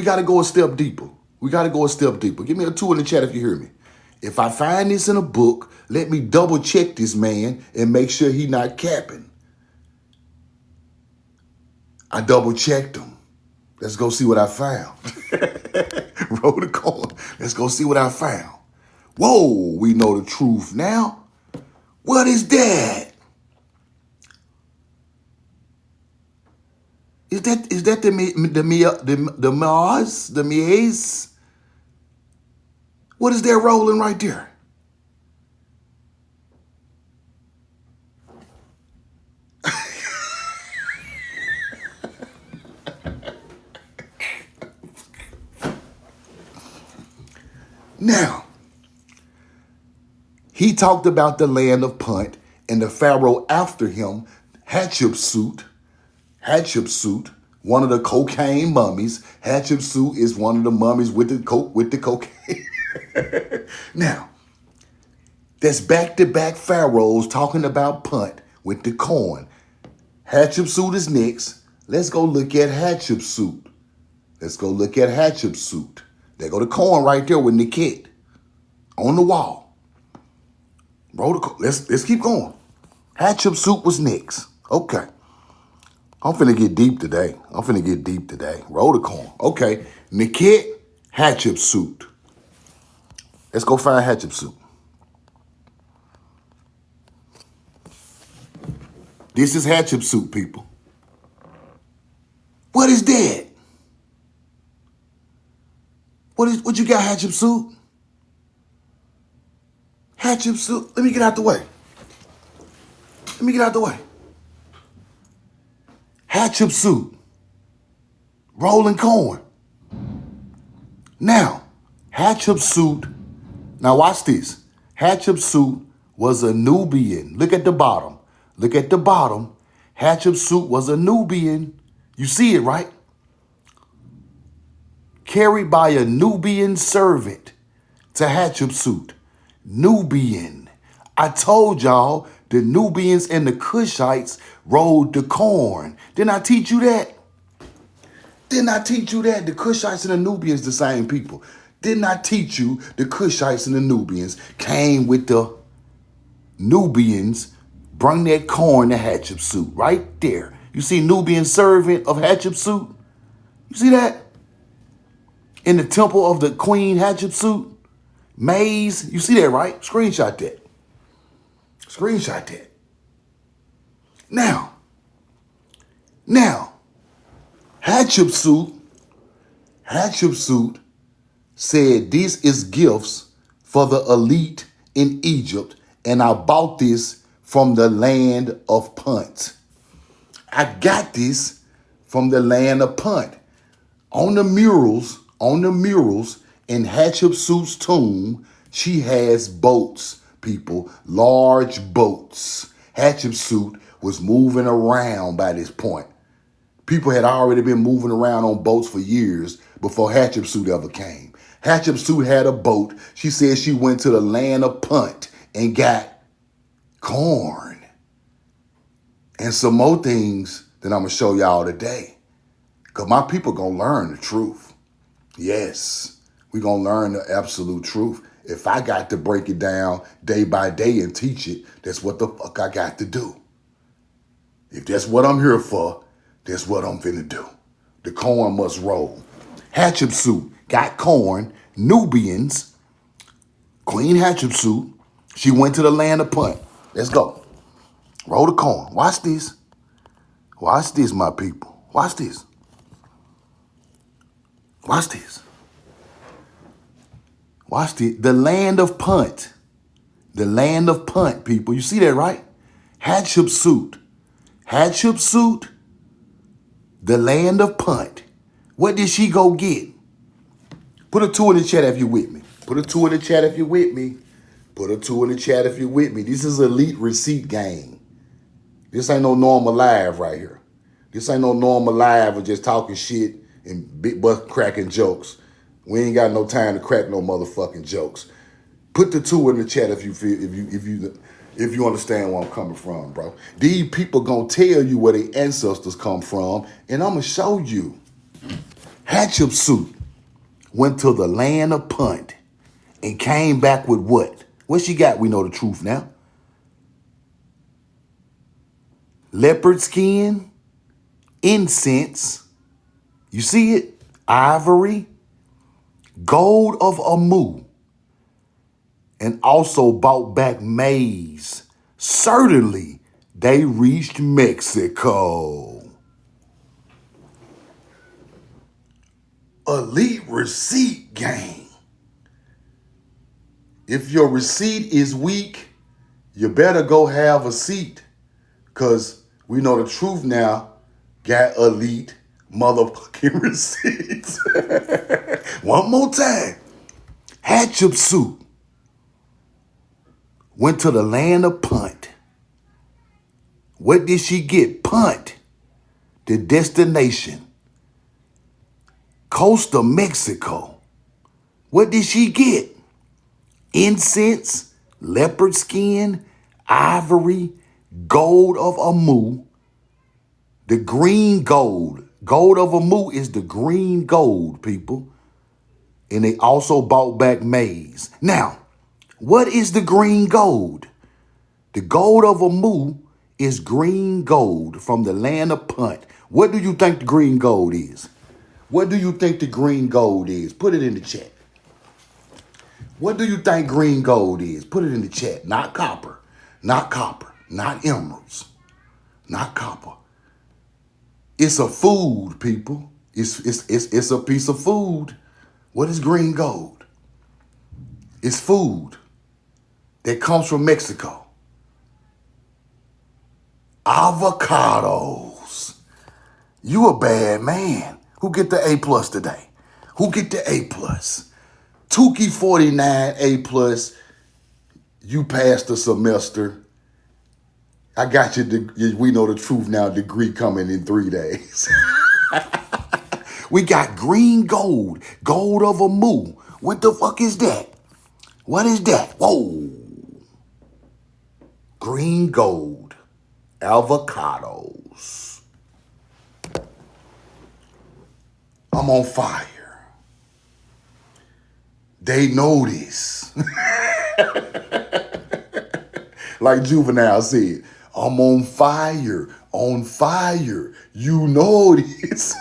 we got to go a step deeper. We got to go a step deeper. Give me a 2 in the chat if you hear me. If I find this in a book, let me double check this man and make sure he not capping. I double checked him. Let's go see what I found. Roll the coin. Let's go see what I found. Whoa, we know the truth now. What is that? Is that the Mars, the Maize? What is that rolling right there? Now, he talked about the land of Punt and the Pharaoh after him, Hatshepsut, one of the cocaine mummies. Hatshepsut is one of the mummies with the cocaine. Now, that's back-to-back pharaohs talking about Punt with the corn. Hatshepsut is next. Let's go look at Hatshepsut. There go the corn right there with Niket on the wall. Let's keep going. Hatshepsut was next. Okay. I'm finna get deep today. Roll the corn. Okay. Niket, Hatshepsut. Let's go find Hatshepsut. This is Hatshepsut, people. What is that? What you got, Hatshepsut? Hatshepsut, let me get out the way. Hatshepsut, rolling corn. Now, Hatshepsut, now watch this. Hatshepsut was a Nubian. Look at the bottom. Hatshepsut was a Nubian. You see it, right? Carried by a Nubian servant to Hatshepsut. Nubian. I told y'all the Nubians and the Kushites rolled the corn. Didn't I teach you that? The Kushites and the Nubians the same people. Didn't I teach you the Kushites and the Nubians came with the Nubians, bring that corn to Hatshepsut right there. You see Nubian servant of Hatshepsut? You see that? In the temple of the queen Hatshepsut, Maize, you see that, right? Screenshot that. Now, Hatshepsut said, this is gifts for the elite in Egypt, and I bought this from the land of Punt. I got this from the land of Punt. On the murals in Hatshepsut's tomb, she has boats, people, large boats. Hatshepsut was moving around by this point. People had already been moving around on boats for years before Hatshepsut ever came. Hatshepsut had a boat. She said she went to the land of Punt and got corn and some more things that I'm going to show y'all today. Because my people going to learn the truth. Yes, we're going to learn the absolute truth. If I got to break it down day by day and teach it, that's what the fuck I got to do. If that's what I'm here for, that's what I'm finna do. The corn must roll. Hatshepsut got corn, Nubians, Queen Hatshepsut, she went to the land of Punt. Let's go. Roll the corn. Watch this. Watch this, my people. Watch this. Watch this. Watch this. The land of Punt. The land of Punt, people. You see that, right? Hatshepsut. Hatshepsut, the land of Punt. What did she go get? Put a 2 in the chat if you're with me. Put a 2 in the chat if you're with me. Put a 2 in the chat if you're with me. This is elite receipt game. This ain't no normal live right here. This ain't no normal live of just talking shit and big butt cracking jokes. We ain't got no time to crack no motherfucking jokes. Put the 2 in the chat if you feel if you understand where I'm coming from, bro. These people gonna tell you where their ancestors come from, and I'm gonna show you. Hatshepsut went to the land of Punt and came back with what? What she got? We know the truth now. Leopard skin, incense, you see it? Ivory, gold of Amu, and also brought back maize. Certainly, they reached Mexico. Elite receipt gang. If your receipt is weak, you better go have a seat. Because we know the truth now. Got elite motherfucking receipts. One more time. Hatshepsut went to the land of Punt. What did she get? Punt, the destination. Coast of Mexico. What did she get? Incense, leopard skin, ivory, gold of Amu, the green gold. Gold of Amu is the green gold, people. And they also bought back maize. Now, what is the green gold? The gold of Amu is green gold from the land of Punt. What do you think the green gold is? What do you think the green gold is? Put it in the chat. What do you think green gold is? Put it in the chat. Not copper, not emeralds, not copper. It's a food, people. It's a piece of food. What is green gold? It's food that comes from Mexico. Avocados. You a bad man. Who get the A plus today? Who get the A plus? Tukey 49 A plus. You passed the semester. I got you. We know the truth now. Degree coming in 3 days. We got green gold. Gold of Amu. What the fuck is that? What is that? Whoa. Green gold. Avocados. I'm on fire. They know this. Like Juvenile said, I'm on fire, on fire. You know this.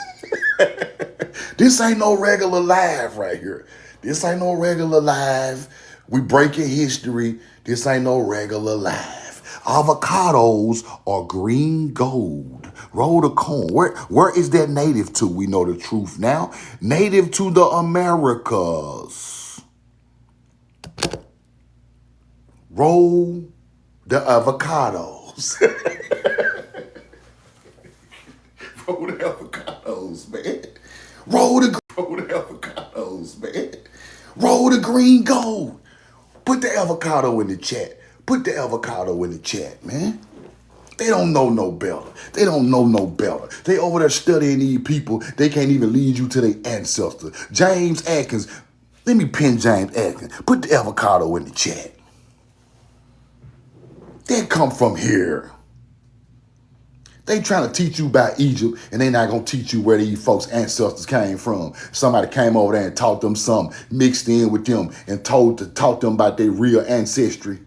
This ain't no regular live right here. This ain't no regular live. We breaking history. This ain't no regular live. Avocados are green gold. Roll the cone. Where is that native to? We know the truth now. Native to the Americas. Roll the avocados. Roll the avocados, man. Roll the avocados, man. Roll the green gold. Put the avocado in the chat. Put the avocado in the chat, man. They don't know no better. They don't know no better. They over there studying these people. They can't even lead you to their ancestors. James Atkins. Let me pin James Atkins. Put the avocado in the chat. They come from here. They trying to teach you about Egypt, and they not going to teach you where these folks' ancestors came from. Somebody came over there and taught them something, mixed in with them, and taught them about their real ancestry.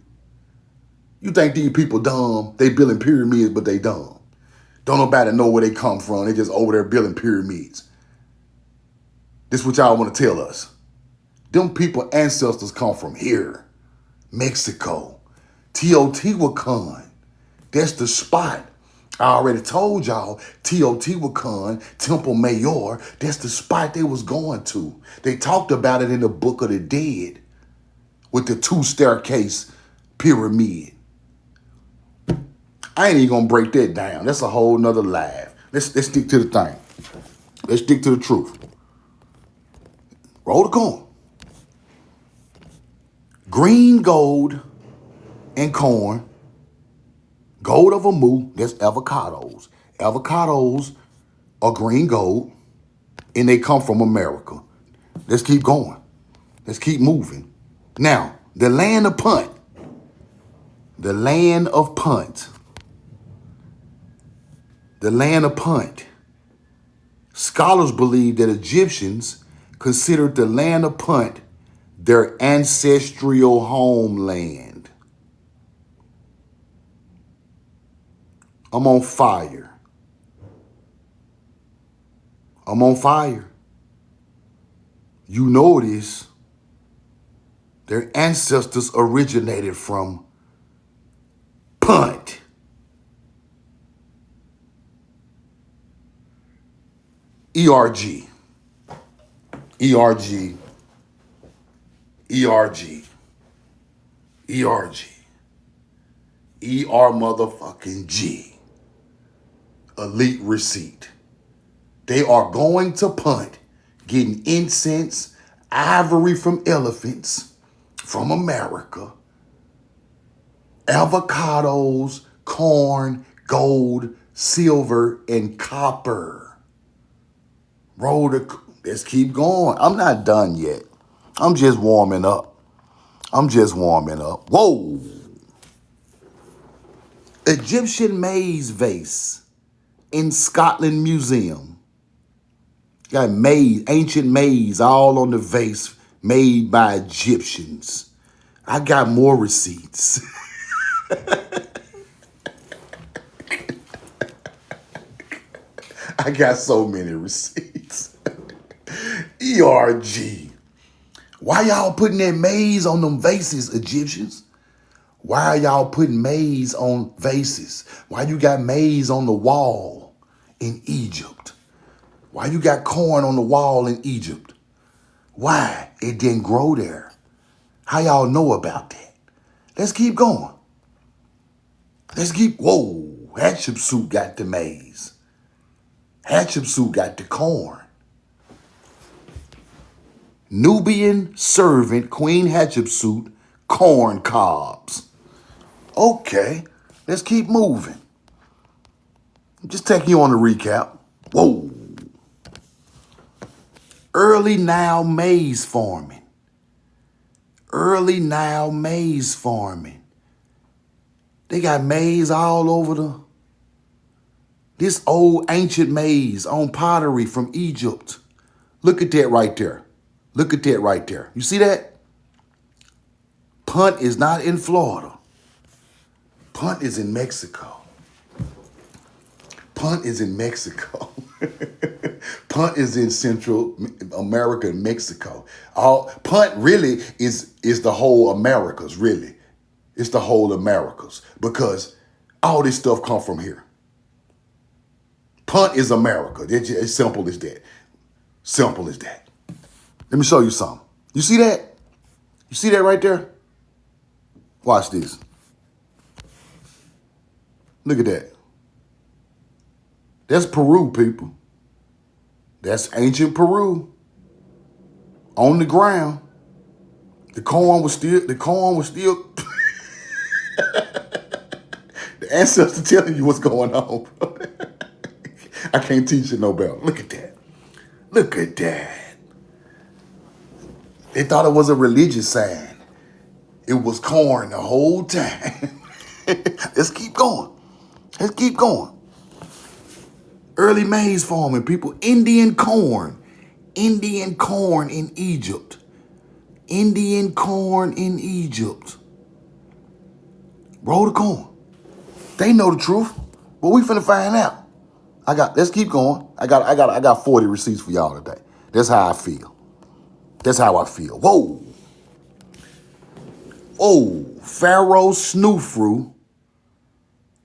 You think these people dumb? They building pyramids, but they dumb. Don't nobody know where they come from. They just over there building pyramids. This is what y'all want to tell us. Them people ancestors come from here. Mexico. Teotihuacan. That's the spot. I already told y'all, Teotihuacan, Temple Mayor, that's the spot they was going to. They talked about it in the Book of the Dead with the 2-staircase pyramid. I ain't even gonna break that down. That's a whole nother live. Let's stick to the thing. Let's stick to the truth. Roll the corn. Green gold and corn. Gold of Amu, that's avocados. Avocados are green gold, and they come from America. Let's keep going. Let's keep moving. Now, the land of Punt. The land of Punt. The land of Punt. Scholars believe that Egyptians considered the land of Punt their ancestral homeland. I'm on fire. I'm on fire. You know this. Their ancestors originated from Punt. ERG. ERG. ERG. ERG. ER motherfucking G. Elite receipt. They are going to Punt, getting incense, ivory from elephants from America, avocados, corn, gold, silver, and copper. Let's keep going. I'm not done yet. I'm just warming up. Whoa. Egyptian maize vase in Scotland Museum. Got maize, ancient maize all on the vase made by Egyptians. I got more receipts. I got so many receipts. ERG. Why y'all putting that maize on them vases, Egyptians? Why are y'all putting maize on vases? Why you got maize on the wall in Egypt? Why you got corn on the wall in Egypt? Why? It didn't grow there. How y'all know about that? Let's keep going. Whoa, Hatshepsut got the maize. Hatshepsut got the corn. Nubian servant Queen Hatshepsut, corn cobs. Okay, let's keep moving. Just taking you on a recap. Whoa. Early Nile maize farming. They got maize all over this old ancient maize on pottery from Egypt. Look at that right there. You see that? Punt is not in Florida. Punt is in Mexico. Punt is in Central America and Mexico. Punt really is the whole Americas, really. It's the whole Americas because all this stuff come from here. Punt is America. It's as simple as that. Let me show you something. You see that? You see that right there? Watch this. Look at that. That's Peru, people. That's ancient Peru. On the ground. The corn was still the ancestor telling you what's going on. I can't teach you no better. Look at that. They thought it was a religious sign. It was corn the whole time. Let's keep going. Early maize farming, people. Indian corn in Egypt. Roll the corn. They know the truth, but we finna find out. Let's keep going. I got 40 receipts for y'all today. That's how I feel. Whoa. Pharaohs snoofru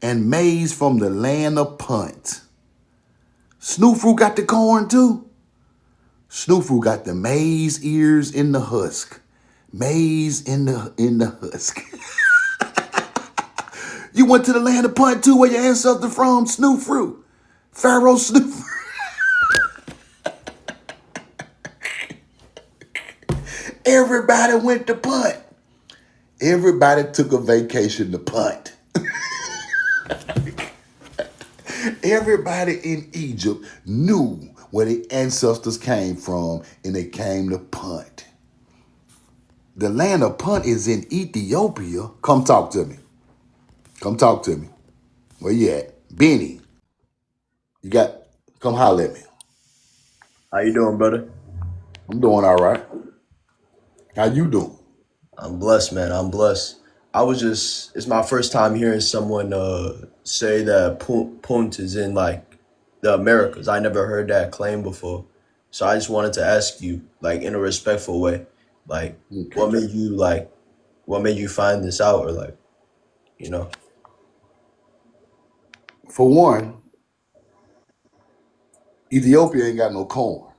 and maize from the land of Punt. Snoofru got the corn too. Snoofru got the maize ears in the husk. Maize in the husk. You went to the land of Punt too, where your ancestors from, Snoofru. Pharaoh Snoofru. Everybody went to Punt. Everybody took a vacation to Punt. Everybody in Egypt knew where the ancestors came from, and they came to Punt. The land of Punt is in Ethiopia. Come talk to me. Where you at? Benny. Come holler at me. How you doing, brother? I'm doing all right. How you doing? I'm blessed, man. I'm blessed. It's my first time hearing someone say that Punt is in like the Americas. I never heard that claim before. So I just wanted to ask you, like in a respectful way, like Okay. what made you like what made you find this out or like, you know? For one, Ethiopia ain't got no corn.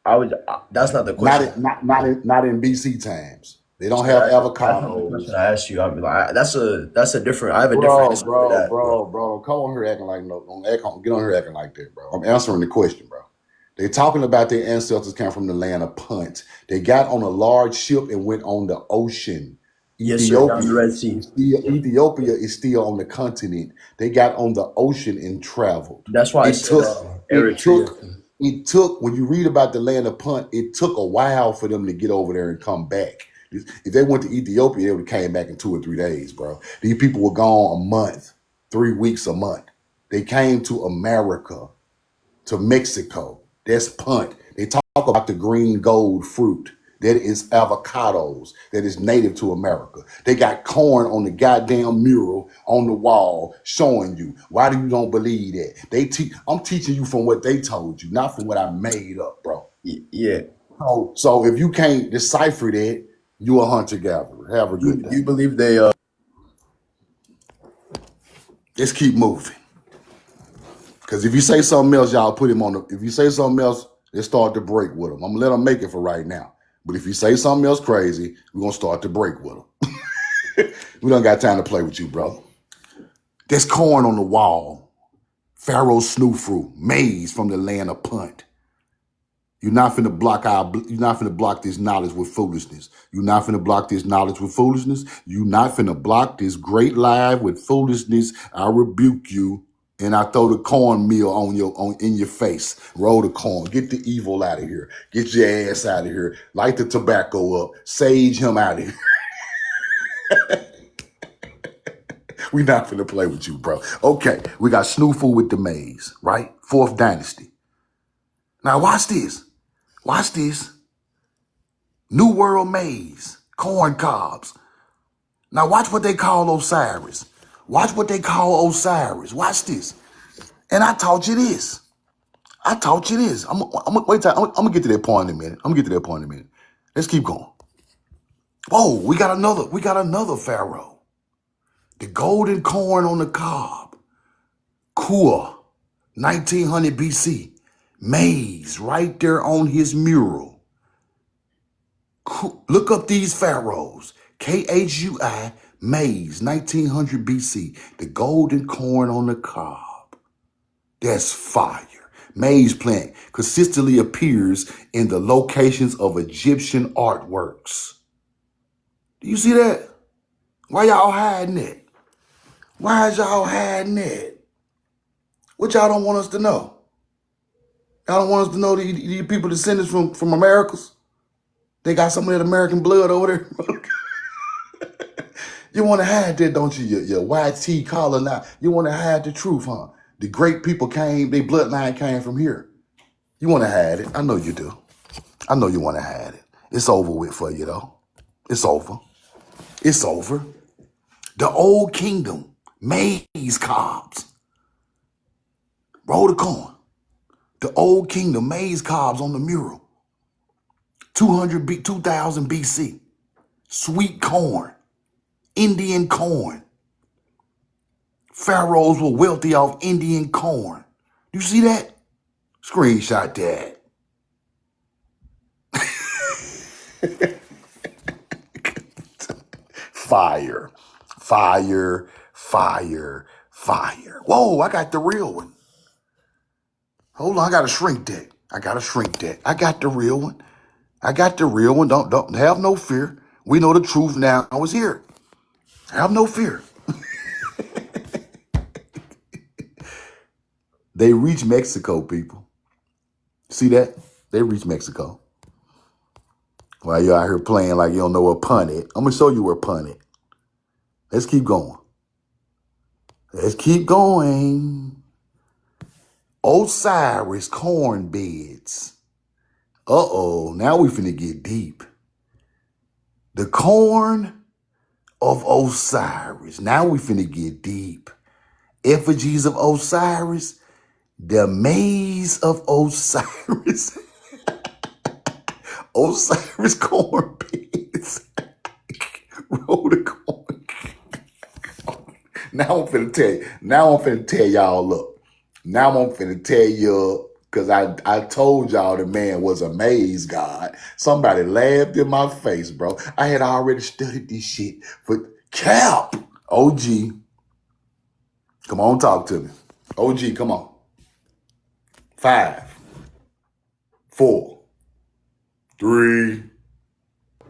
That's not the Not question. in, not in BC times. They don't So have that's not the question avocados. I asked you. I mean, like, that's a different. I have a different Bro, answer for bro, that, bro. bro, bro. Come on here acting like no. Don't act on, get on here acting like that, bro. I'm answering the question, bro. They talking about their ancestors came from the land of Punt. They got on a large ship and went on the ocean. Yes, sir. Down the Ethiopia Red Sea. is still Yeah. Ethiopia is still on the continent. They got on the ocean and traveled. That's why I It said took it Eritrea. took it took when you read about the land of Punt, it took a while for them to get over there and come back. If they went to Ethiopia, they would have came back in 2 or 3 days, bro. These people were gone a month, 3 weeks a month. They came to America, to Mexico. That's Punt. They talk about the green gold fruit. That is avocados. That is native to America. They got corn on the goddamn mural on the wall showing you. Why do you don't believe that? I'm teaching you from what they told you, not from what I made up, bro. Yeah. So if you can't decipher that, you a hunter gatherer. Have a good Do day. you believe they Let's keep moving. Because if you say something else, y'all put him on the. If you say something else, let's start to break with him. I'm gonna let him make it for right now. But if you say something else crazy, we're gonna start to break with him. We don't got time to play with you, brother. There's corn on the wall. Pharaoh's snoo fruit, maize from the land of Punt. You're not finna block this knowledge with foolishness. You're not finna block this knowledge with foolishness. You're not finna block this great lie with foolishness. I rebuke you. And I throw the cornmeal on in your face. Roll the corn. Get the evil out of here. Get your ass out of here. Light the tobacco up. Sage him out of here. We not finna play with you, bro. Okay, we got Snoofle with the maize, right? Fourth dynasty. Now watch this. Watch this. New World maize, corn cobs. Now watch what they call Osiris. Watch what they call Osiris. Watch this. And I taught you this. I taught you this. I'm gonna get to that point in a minute. Let's keep going. Oh, we got another pharaoh. The golden corn on the cob. Kua, 1900 BC. Maize right there on his mural. Look up these pharaohs. Khui, maize, 1900 BC. The golden corn on the cob. That's fire. Maize plant consistently appears in the locations of Egyptian artworks. Do you see that? Why y'all hiding it? Why is y'all hiding it? What y'all don't want us to know? Y'all don't want us to know the people descendants from Americas? They got some of that American blood over there. You want to hide that, don't you? Your YT collar now. You want to hide the truth, huh? The great people came, their bloodline came from here. You want to hide it. I know you do. I know you want to hide it. It's over with for you, though. It's over. It's over. The old kingdom, maize cobs. Roll the corn. The old kingdom, maize cobs on the mural. 2000 BC. Sweet corn. Indian corn. Pharaohs were wealthy off Indian corn. You see that? Screenshot that. Fire, fire, fire, fire. Whoa, I got the real one. Hold on, I gotta shrink that. I got the real one. Don't have no fear. We know the truth now. I was here. Have no fear. They reach Mexico, people. See that? They reach Mexico. While you out here playing like you don't know where Punt is. I'm gonna show you where Punt is. Let's keep going. Let's keep going. Osiris corn beds. Uh-oh, now we finna get deep. The corn of Osiris. Now we finna get deep. Effigies of Osiris. The maize of Osiris. Osiris corn beds. Roll the corn. Now I'm finna tell you. Now I'm finna tell y'all, look. Now I'm finna tell you, because I told y'all the man was a maize god. Somebody laughed in my face, bro. I had already studied this shit for Cap. OG, come on, talk to me. OG, come on. 5, 4, 3,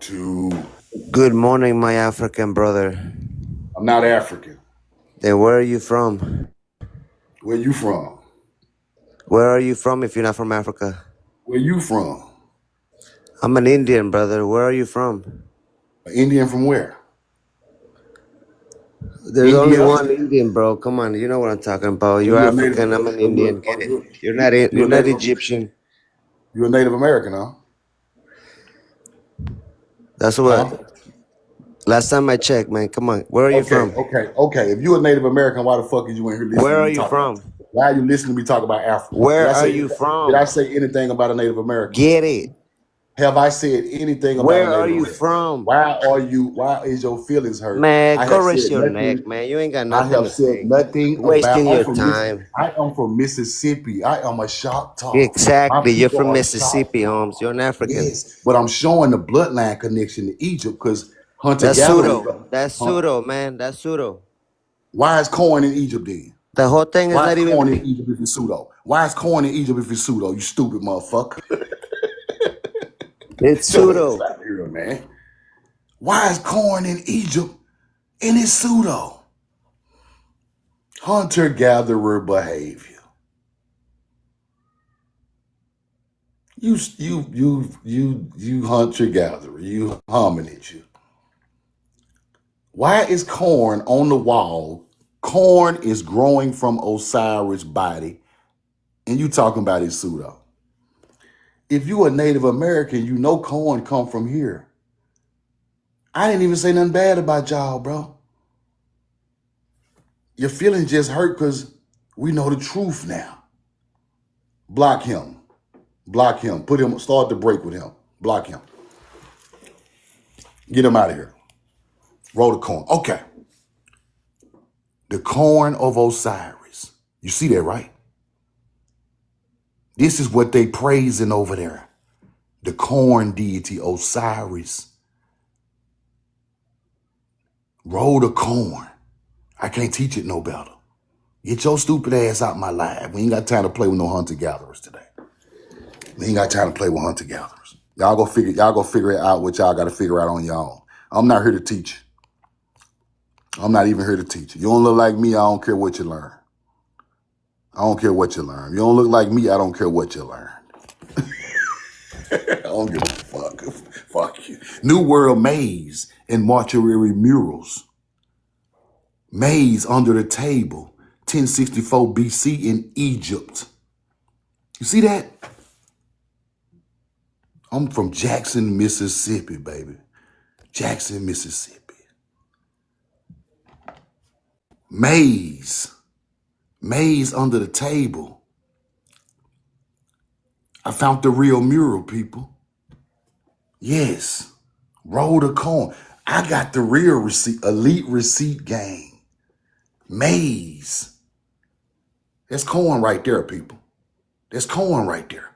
2. Good morning, my African brother. I'm not African. Then where are you from? Where you from? Where are you from if you're not from Africa? Where you from? I'm an Indian, brother. Where are you from? Indian from where? There's only India? one Indian, bro. Come on, you know what I'm talking about. Or You're you a native? African. I'm an Or Indian. Get it? You're not. you You're a not native? Egyptian. You a Native American, huh? That's Huh? what. Last time I checked, man. Come on. Where are you Okay, from? okay, okay. If you a Native American, why the fuck is you in here listening Where to are me you talk about? from? Why are you listening to me talk about Africa? Where are you Did I from? say anything about a Native American? Get it? Have I said anything about a Where are Native you American? from? Why is your feelings hurt? Man, I go have rest said your nothing. neck, man. You ain't got I nothing have to said say. nothing about. Wasting your time. I am from Mississippi. I am a Choctaw. My Exactly. You're people from are Mississippi, Choctaw. Holmes. You're an African. Yes, but I'm showing the bloodline connection to Egypt because hunter That's gatherers. pseudo. That's Huh? pseudo, man. That's pseudo. Why is corn in Egypt then? The whole thing is Why is not even. corn in Egypt if it's pseudo? Why is corn in Egypt if it's pseudo? You stupid motherfucker. It's Your ass pseudo. out here, man. Why is corn in Egypt and it's pseudo? Hunter-gatherer behavior. You hunter-gatherer. You hominid, you. Why is corn on the wall? Corn is growing from Osiris' body, and you talking about it's pseudo. If you a Native American, you know corn come from here. I didn't even say nothing bad about y'all, bro. Your feelings just hurt because we know the truth now. Block him. Block him. Put him, start the break with him. Block him. Get him out of here. Roll the corn. Okay. The corn of Osiris. You see that, right? This is what they praising over there. The corn deity Osiris. Roll the corn. I can't teach it no better. Get your stupid ass out my life. We ain't got time to play with no hunter-gatherers today. We ain't got time to play with hunter-gatherers. Y'all go figure it out what y'all got to figure out on your own. I'm not here to teach you. I'm not even here to teach you. You don't look like me, I don't care what you learn. I don't care what you learn. You don't look like me, I don't care what you learn. I don't give a fuck. Fuck you. New World Maize and mortuary murals. Maize under the table, 1064 BC in Egypt. You see that? I'm from Jackson, Mississippi, baby. Jackson, Mississippi. Maize. Maize under the table. I found the real mural, people. Yes. Roll the corn. I got the real receipt, elite receipt gang. Maize. That's corn right there, people. That's corn right there.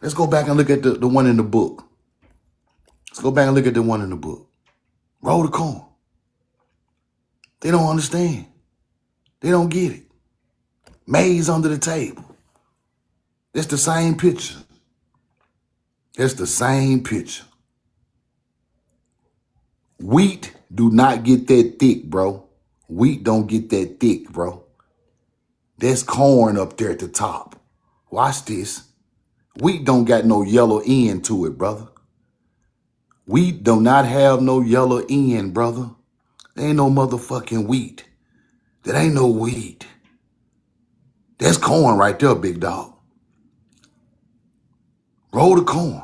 Let's go back and look at the one in the book. Let's go back and look at the one in the book. Roll the corn. They don't understand. They don't get it. Maize under the table. It's the same picture. It's the same picture. Wheat do not get that thick, bro. Wheat don't get that thick, bro. There's corn up there at the top. Watch this. Wheat don't got no yellow end to it, brother. Wheat do not have no yellow end, brother. There ain't no motherfucking wheat. That ain't no wheat. That's corn right there, big dog. Roll the corn.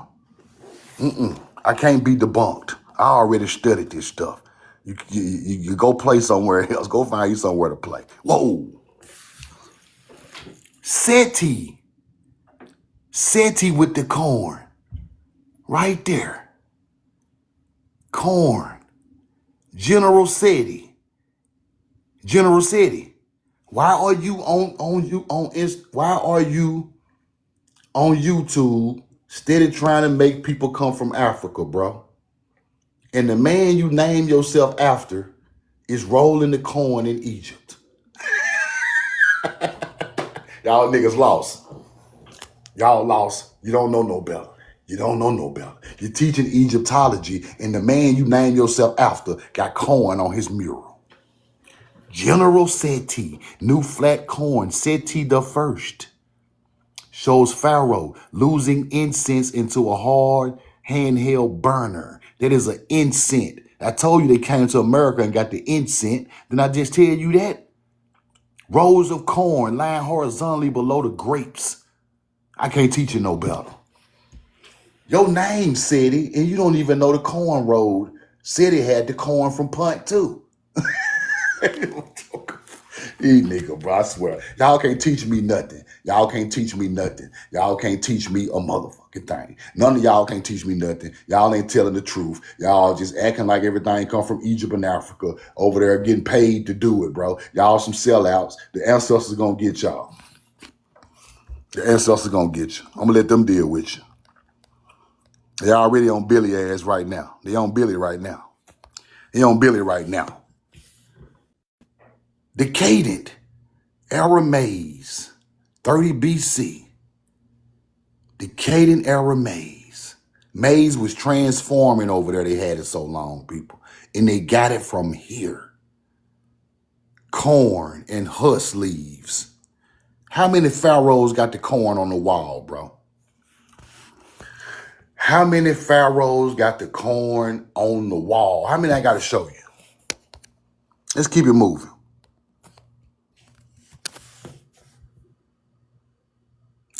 I can't be debunked. I already studied this stuff. You go play somewhere else. Go find you somewhere to play. Whoa. Seti. Seti with the corn. Right there. Corn. General Seti. General Seti. Why are you why are you on YouTube steady trying to make people come from Africa, bro? And the man you name yourself after is rolling the corn in Egypt. Y'all niggas lost. Y'all lost. You don't know no better. You don't know no better. You're teaching Egyptology, and the man you name yourself after got corn on his mural. General Seti, new flat corn, Seti the first, shows Pharaoh losing incense into a hard handheld burner. That is an incense. I told you they came to America and got the incense. Didn't I just tell you that? Rows of corn lying horizontally below the grapes. I can't teach you no better. Your name, Seti, and you don't even know the corn road. Seti had the corn from Punt, too. These nigga, bro, I swear. Y'all can't teach me nothing. Y'all can't teach me nothing. Y'all can't teach me a motherfucking thing. None of y'all can't teach me nothing. Y'all ain't telling the truth. Y'all just acting like everything come from Egypt and Africa over there getting paid to do it, bro. Y'all some sellouts. The ancestors gonna get y'all. The ancestors gonna get you. I'm gonna let them deal with you. They already on Billy ass right now. They on Billy right now. They on Billy right now. Decadent era maize, 30 BC. Decadent era maize. Maize was transforming over there. They had it so long, people. And they got it from here. Corn and husk leaves. How many pharaohs got the corn on the wall, bro? How many pharaohs got the corn on the wall? How many I got to show you? Let's keep it moving.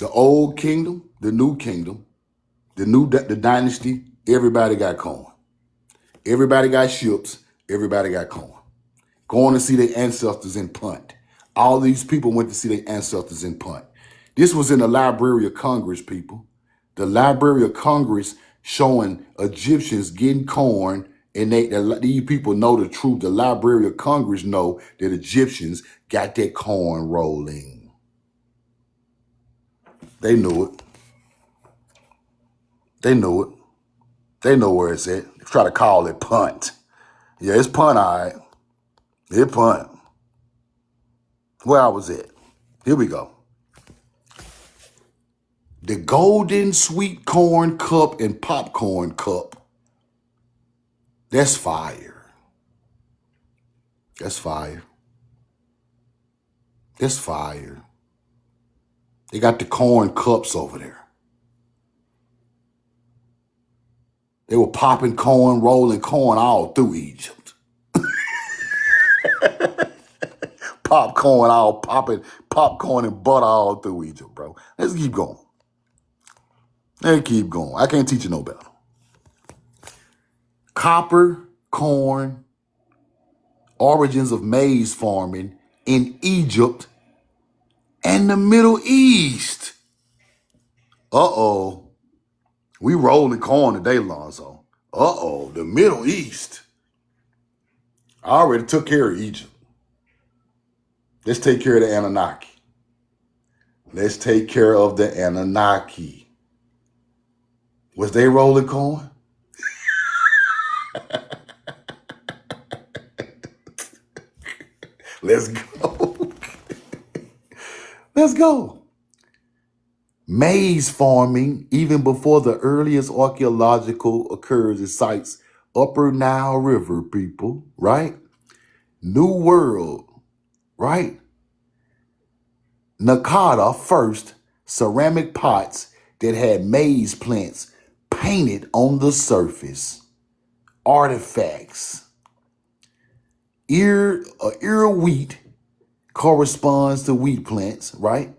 The old kingdom, the new kingdom, the dynasty, everybody got corn. Everybody got ships, everybody got corn. Going to see their ancestors in Punt. All these people went to see their ancestors in Punt. This was in the Library of Congress, people. The Library of Congress showing Egyptians getting corn, and these people know the truth. The Library of Congress know that Egyptians got that corn rolling. They knew it. They knew it. They know where it's at. They try to call it Punt. Yeah, it's Punt, all right. It's Punt. Where I was at. Here we go. The golden sweet corn cup and popcorn cup. That's fire. That's fire. That's fire. They got the corn cups over there. They were popping corn, rolling corn all through Egypt. Popcorn all popping, popcorn and butter all through Egypt, bro. Let's keep going. Let's keep going. I can't teach you no better. Copper, corn, origins of maize farming in Egypt and the Middle East. Uh-oh. We rolling corn today, Lonzo. Uh-oh, the Middle East. I already took care of Egypt. Let's take care of the Anunnaki. Let's take care of the Anunnaki. Was they rolling corn? Let's go. Let's go. Maize farming, even before the earliest archaeological occurs, it cites Upper Nile River, people, right? New World, right? Nakada first, ceramic pots that had maize plants painted on the surface. Artifacts. Ear wheat corresponds to wheat plants, right?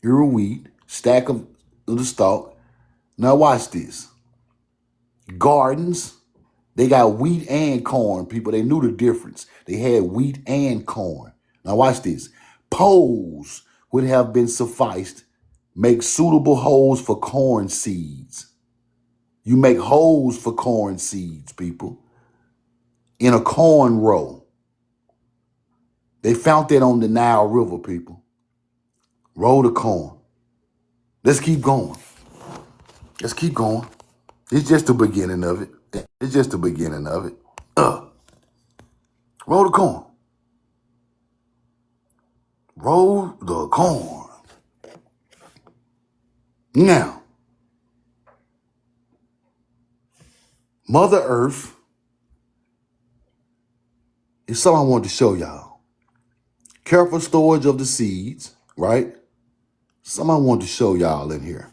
You're a wheat, stack of the stalk. Now watch this. Gardens, they got wheat and corn, people. They knew the difference. They had wheat and corn. Now watch this. Poles would have been sufficed. Make suitable holes for corn seeds. You make holes for corn seeds, people, in a corn row. They found that on the Nile River, people. Row the corn. Let's keep going. Let's keep going. It's just the beginning of it. It's just the beginning of it. Roll the corn. Roll the corn. Now, Mother Earth is something I wanted to show y'all. Careful storage of the seeds, right? Something I wanted to show y'all in here.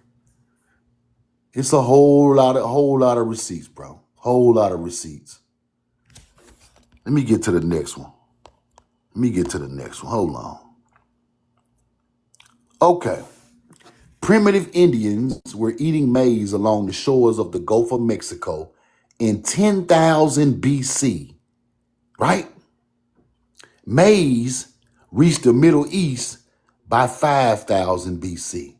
It's a whole lot of receipts, bro. Whole lot of receipts. Let me get to the next one. Hold on. Okay. Primitive Indians were eating maize along the shores of the Gulf of Mexico in 10,000 BC, right? Maize reached the Middle East by 5,000 BC.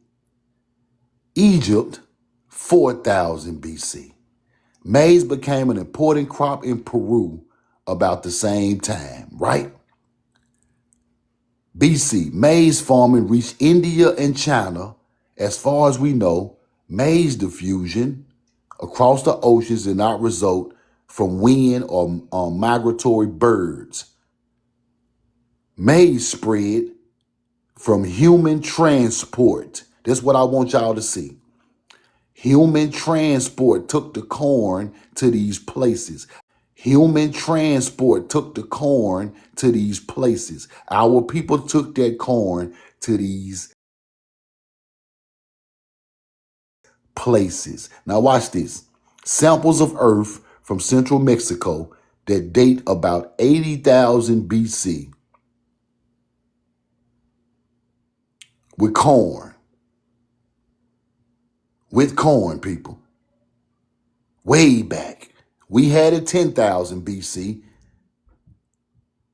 Egypt, 4,000 BC. Maize became an important crop in Peru about the same time, right? BC, maize farming reached India and China. As far as we know, maize diffusion across the oceans did not result from wind or migratory birds. Maize spread from human transport. That's what I want y'all to see. Human transport took the corn to these places. Human transport took the corn to these places. Our people took that corn to these places. Now watch this. Samples of earth from central Mexico that date about 80,000 BC with corn. With corn, people. Way back. We had it 10,000 BC.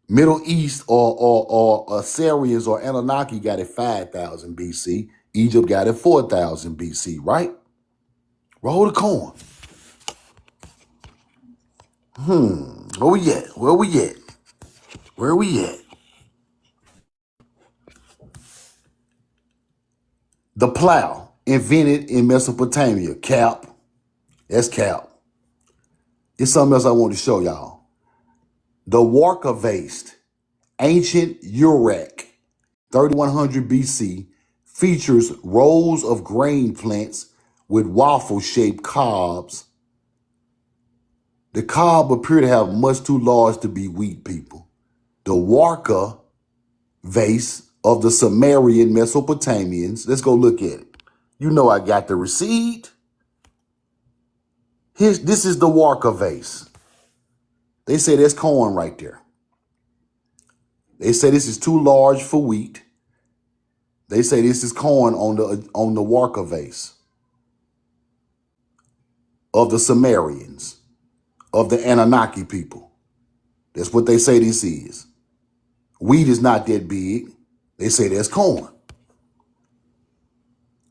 Middle East or Assyrians or Anunnaki got it 5,000 BC. Egypt got it 4,000 BC, right? Roll the corn. Where we at? Where we at? Where we at? The plow, invented in Mesopotamia. Cap. That's cap. It's something else I want to show y'all. The Warka vase, ancient Uruk, 3100 BC, features rows of grain plants with waffle-shaped cobs. The cob appear to have much too large to be wheat, people. The Warka vase of the Sumerian Mesopotamians. Let's go look at it. You know I got the receipt. This is the Warka vase. They say there's corn right there. They say this is too large for wheat. They say this is corn on the Warka vase of the Sumerians, of the Anunnaki people. That's what they say this is. Wheat is not that big. They say there's corn.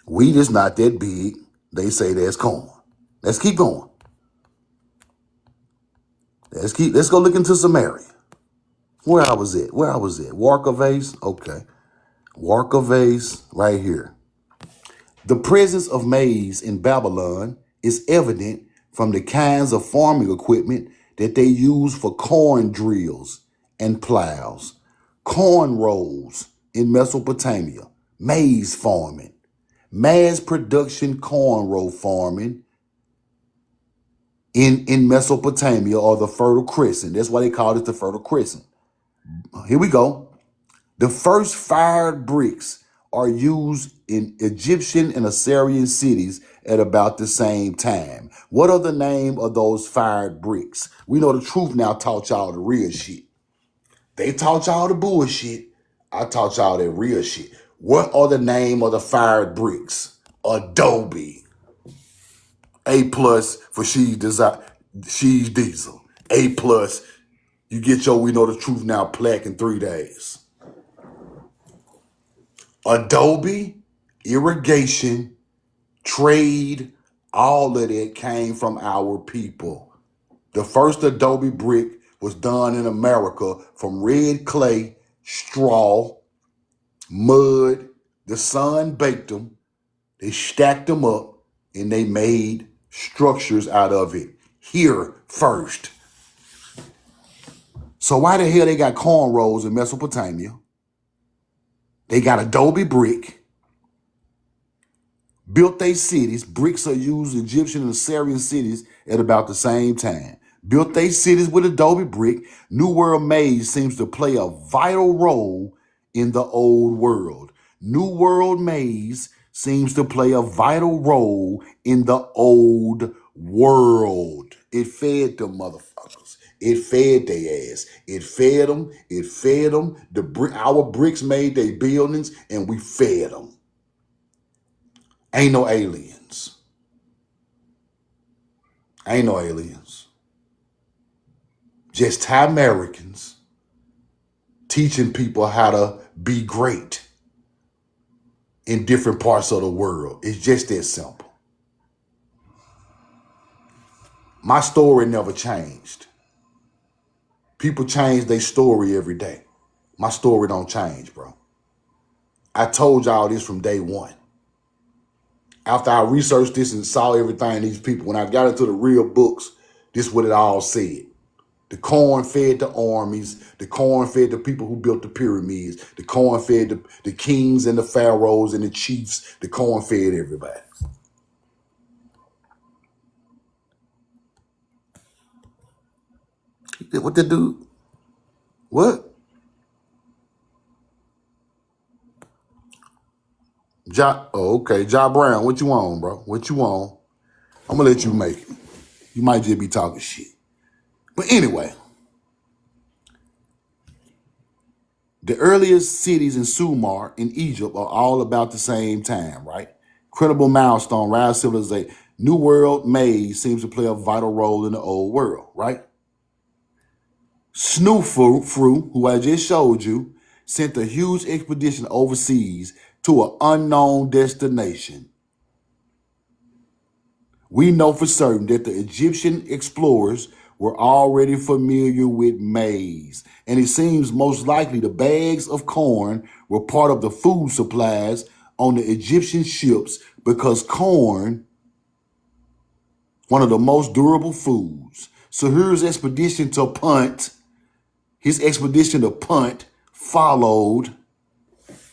Wheat is not that big. They say there's corn. Let's keep going. Let's go look into Samaria. Where I was at. Warka vase. Okay. Warka vase right here. The presence of maize in Babylon is evident from the kinds of farming equipment that they use for corn drills and plows. Corn rolls in Mesopotamia. Maize farming. Mass production corn roll farming in Mesopotamia, or the Fertile Crescent. That's why they called it the Fertile Crescent. Here we go. The first fired bricks are used in Egyptian and Assyrian cities at about the same time. What are the name of those fired bricks? We know the truth now taught y'all the real shit. They taught y'all the bullshit. I taught y'all that real shit. What are the name of the fired bricks? Adobe. A plus for she's diesel. A plus, you get your We Know the Truth Now plaque in 3 days. Adobe, irrigation, trade, all of that came from our people. The first Adobe brick was done in America from red clay, straw, mud. The sun baked them. They stacked them up and they made structures out of it here first. So why the hell they got cornrows in Mesopotamia? They got Adobe brick, built their cities. Bricks are used in Egyptian and Assyrian cities at about the same time. Built their cities with Adobe brick. New World Maize seems to play a vital role in the old world. New World Maize seems to play a vital role in the old world. It fed them motherfuckers. It fed their ass. It fed them. It fed them. Our bricks made their buildings and we fed them. Ain't no aliens. Ain't no aliens. Just Thai Americans teaching people how to be great in different parts of the world. It's just that simple. My story never changed. People change their story every day. My story don't change, bro. I told y'all this from day one. After I researched this and saw everything these people, when I got into the real books, this is what it all said. The corn fed the armies. The corn fed the people who built the pyramids. The corn fed the kings and the pharaohs and the chiefs. The corn fed everybody. What the dude? What? Okay. Ja Brown, what you on, bro? What you on? I'm going to let you make it. You might just be talking shit. But anyway, the earliest cities in Sumer in Egypt are all about the same time, right? Credible milestone, rise civilization. New World Maize seems to play a vital role in the old world, right? Snufru, who I just showed you, sent a huge expedition overseas to an unknown destination. We know for certain that the Egyptian explorers were already familiar with maize, and it seems most likely the bags of corn were part of the food supplies on the Egyptian ships because corn, one of the most durable foods. So here's expedition to Punt. His expedition to Punt followed,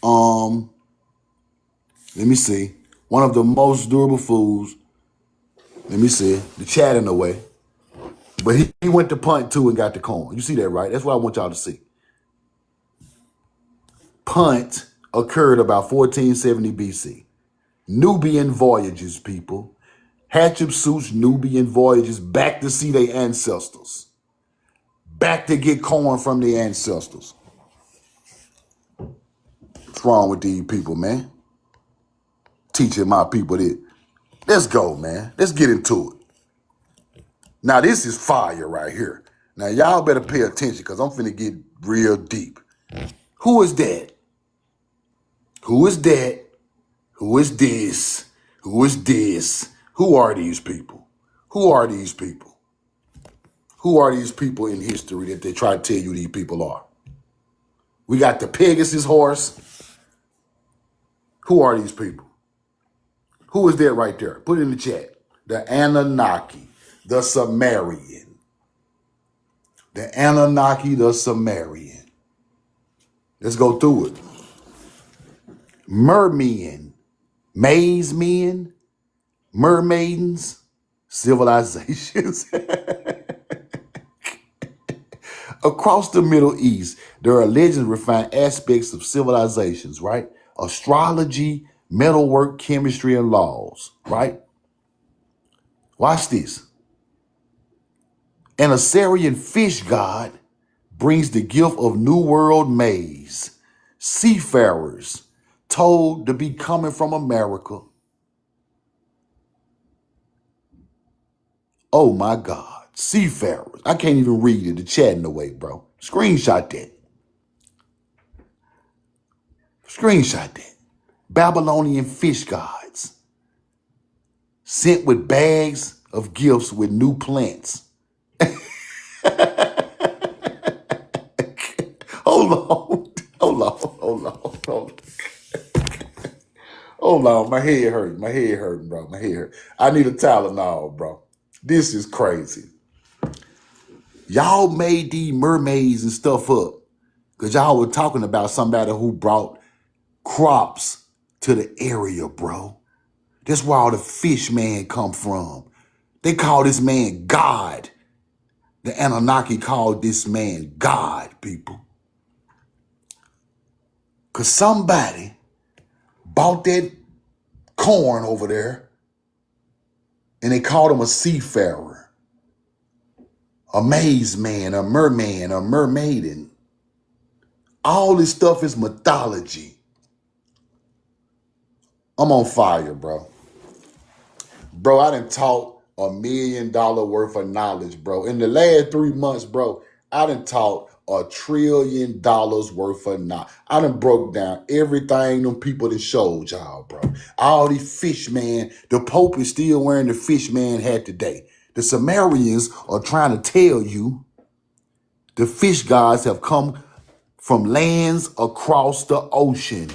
let me see, one of the most durable foods. Let me see, the chat in the way. But he went to Punt too and got the corn. You see that, right? That's what I want y'all to see. Punt occurred about 1470 BC. Nubian voyages, people. Hatshepsut's Nubian voyages back to see their ancestors. Back to get corn from their ancestors. What's wrong with these people, man? Teaching my people this. Let's go, man. Let's get into it. Now, this is fire right here. Now, y'all better pay attention because I'm finna get real deep. Who is that? Who is that? Who is this? Who is this? Who are these people? Who are these people? Who are these people in history that they try to tell you these people are? We got the Pegasus horse. Who are these people? Who is that right there? Put it in the chat. The Anunnaki, the Sumerian. The Anunnaki, the Sumerian. Let's go through it. Mermen, maize men, mermaidens, civilizations. Across the Middle East, there are legends refine aspects of civilizations, right? Astrology, metalwork, chemistry, and laws, right? Watch this. An Assyrian fish god brings the gift of New World Maize, seafarers told to be coming from America. Oh my God, seafarers. I can't even read it, the chatting away, bro. Screenshot that. Screenshot that. Babylonian fish gods sent with bags of gifts with new plants. Hold on. Hold on. Hold on. Hold on. Hold on. My head hurting. My head hurting, bro. My head hurt. I need a Tylenol, bro. This is crazy. Y'all made these mermaids and stuff up because y'all were talking about somebody who brought crops to the area, bro. That's where all the fish man come from. They call this man God. The Anunnaki called this man God, people. Because somebody bought that corn over there and they called him a seafarer, a maize man, a merman, a mermaiden. All this stuff is mythology. I'm on fire, bro. Bro, I done taught $1 million worth of knowledge, bro. In the last 3 months, bro, I done taught $1 trillion worth of knowledge. I done broke down everything them people that showed y'all, bro. All these fish man, the Pope is still wearing the fish man hat today. The Sumerians are trying to tell you the fish gods have come from lands across the ocean.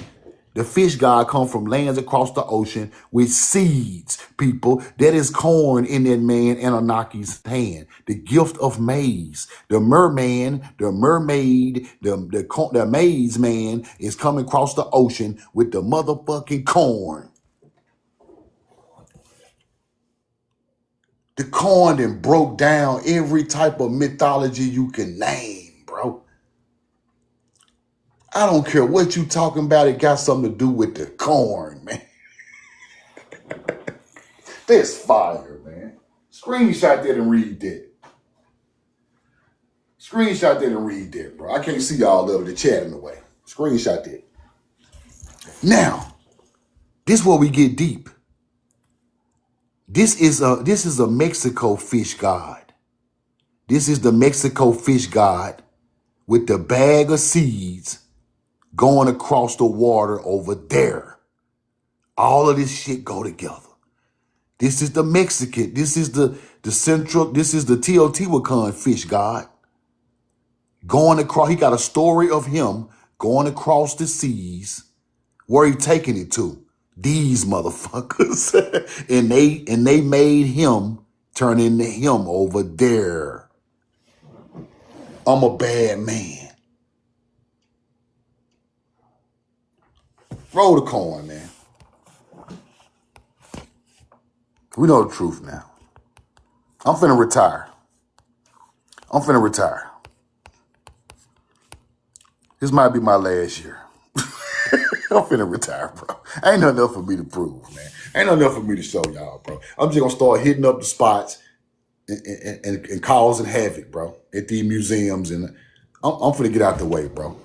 The fish god come from lands across the ocean with seeds, people. That is corn in that man Anunnaki's hand. The gift of maize. The merman, the mermaid, the maize man is coming across the ocean with the motherfucking corn. The corn that broke down every type of mythology you can name, bro. I don't care what you talking about. It got something to do with the corn, man. That's fire, man. Screenshot that and read that. Screenshot that and read that, bro. I can't see all of the chat in the way. Screenshot that. Now, this is where we get deep. This is a Mexico fish god. This is the Mexico fish god with the bag of seeds going across the water over there. All of this shit go together. This is the Mexican. This is the central. This is the Teotihuacan fish god going across. He got a story of him going across the seas. Where he taking it to? These motherfuckers, and they made him turn into him over there. I'm a bad man. Roll the coin, man. We know the truth now. I'm finna retire. This might be my last year. I'm finna retire, bro. Ain't nothing else for me to prove, man. Ain't nothing else for me to show y'all, bro. I'm just gonna start hitting up the spots and causing havoc, bro, at these museums, and I'm finna get out the way, bro.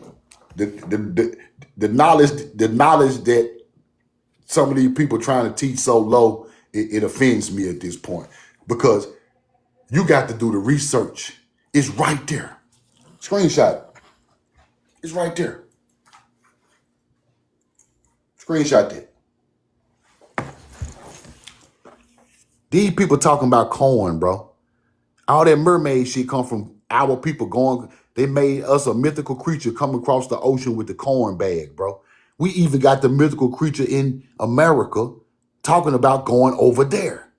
The knowledge that some of these people trying to teach so low, it offends me at this point, because you got to do the research. It's right there. Screenshot. It's right there. Screenshot that. These people talking about corn, bro. All that mermaid shit come from our people going. They made us a mythical creature come across the ocean with the corn bag, bro. We even got the mythical creature in America talking about going over there.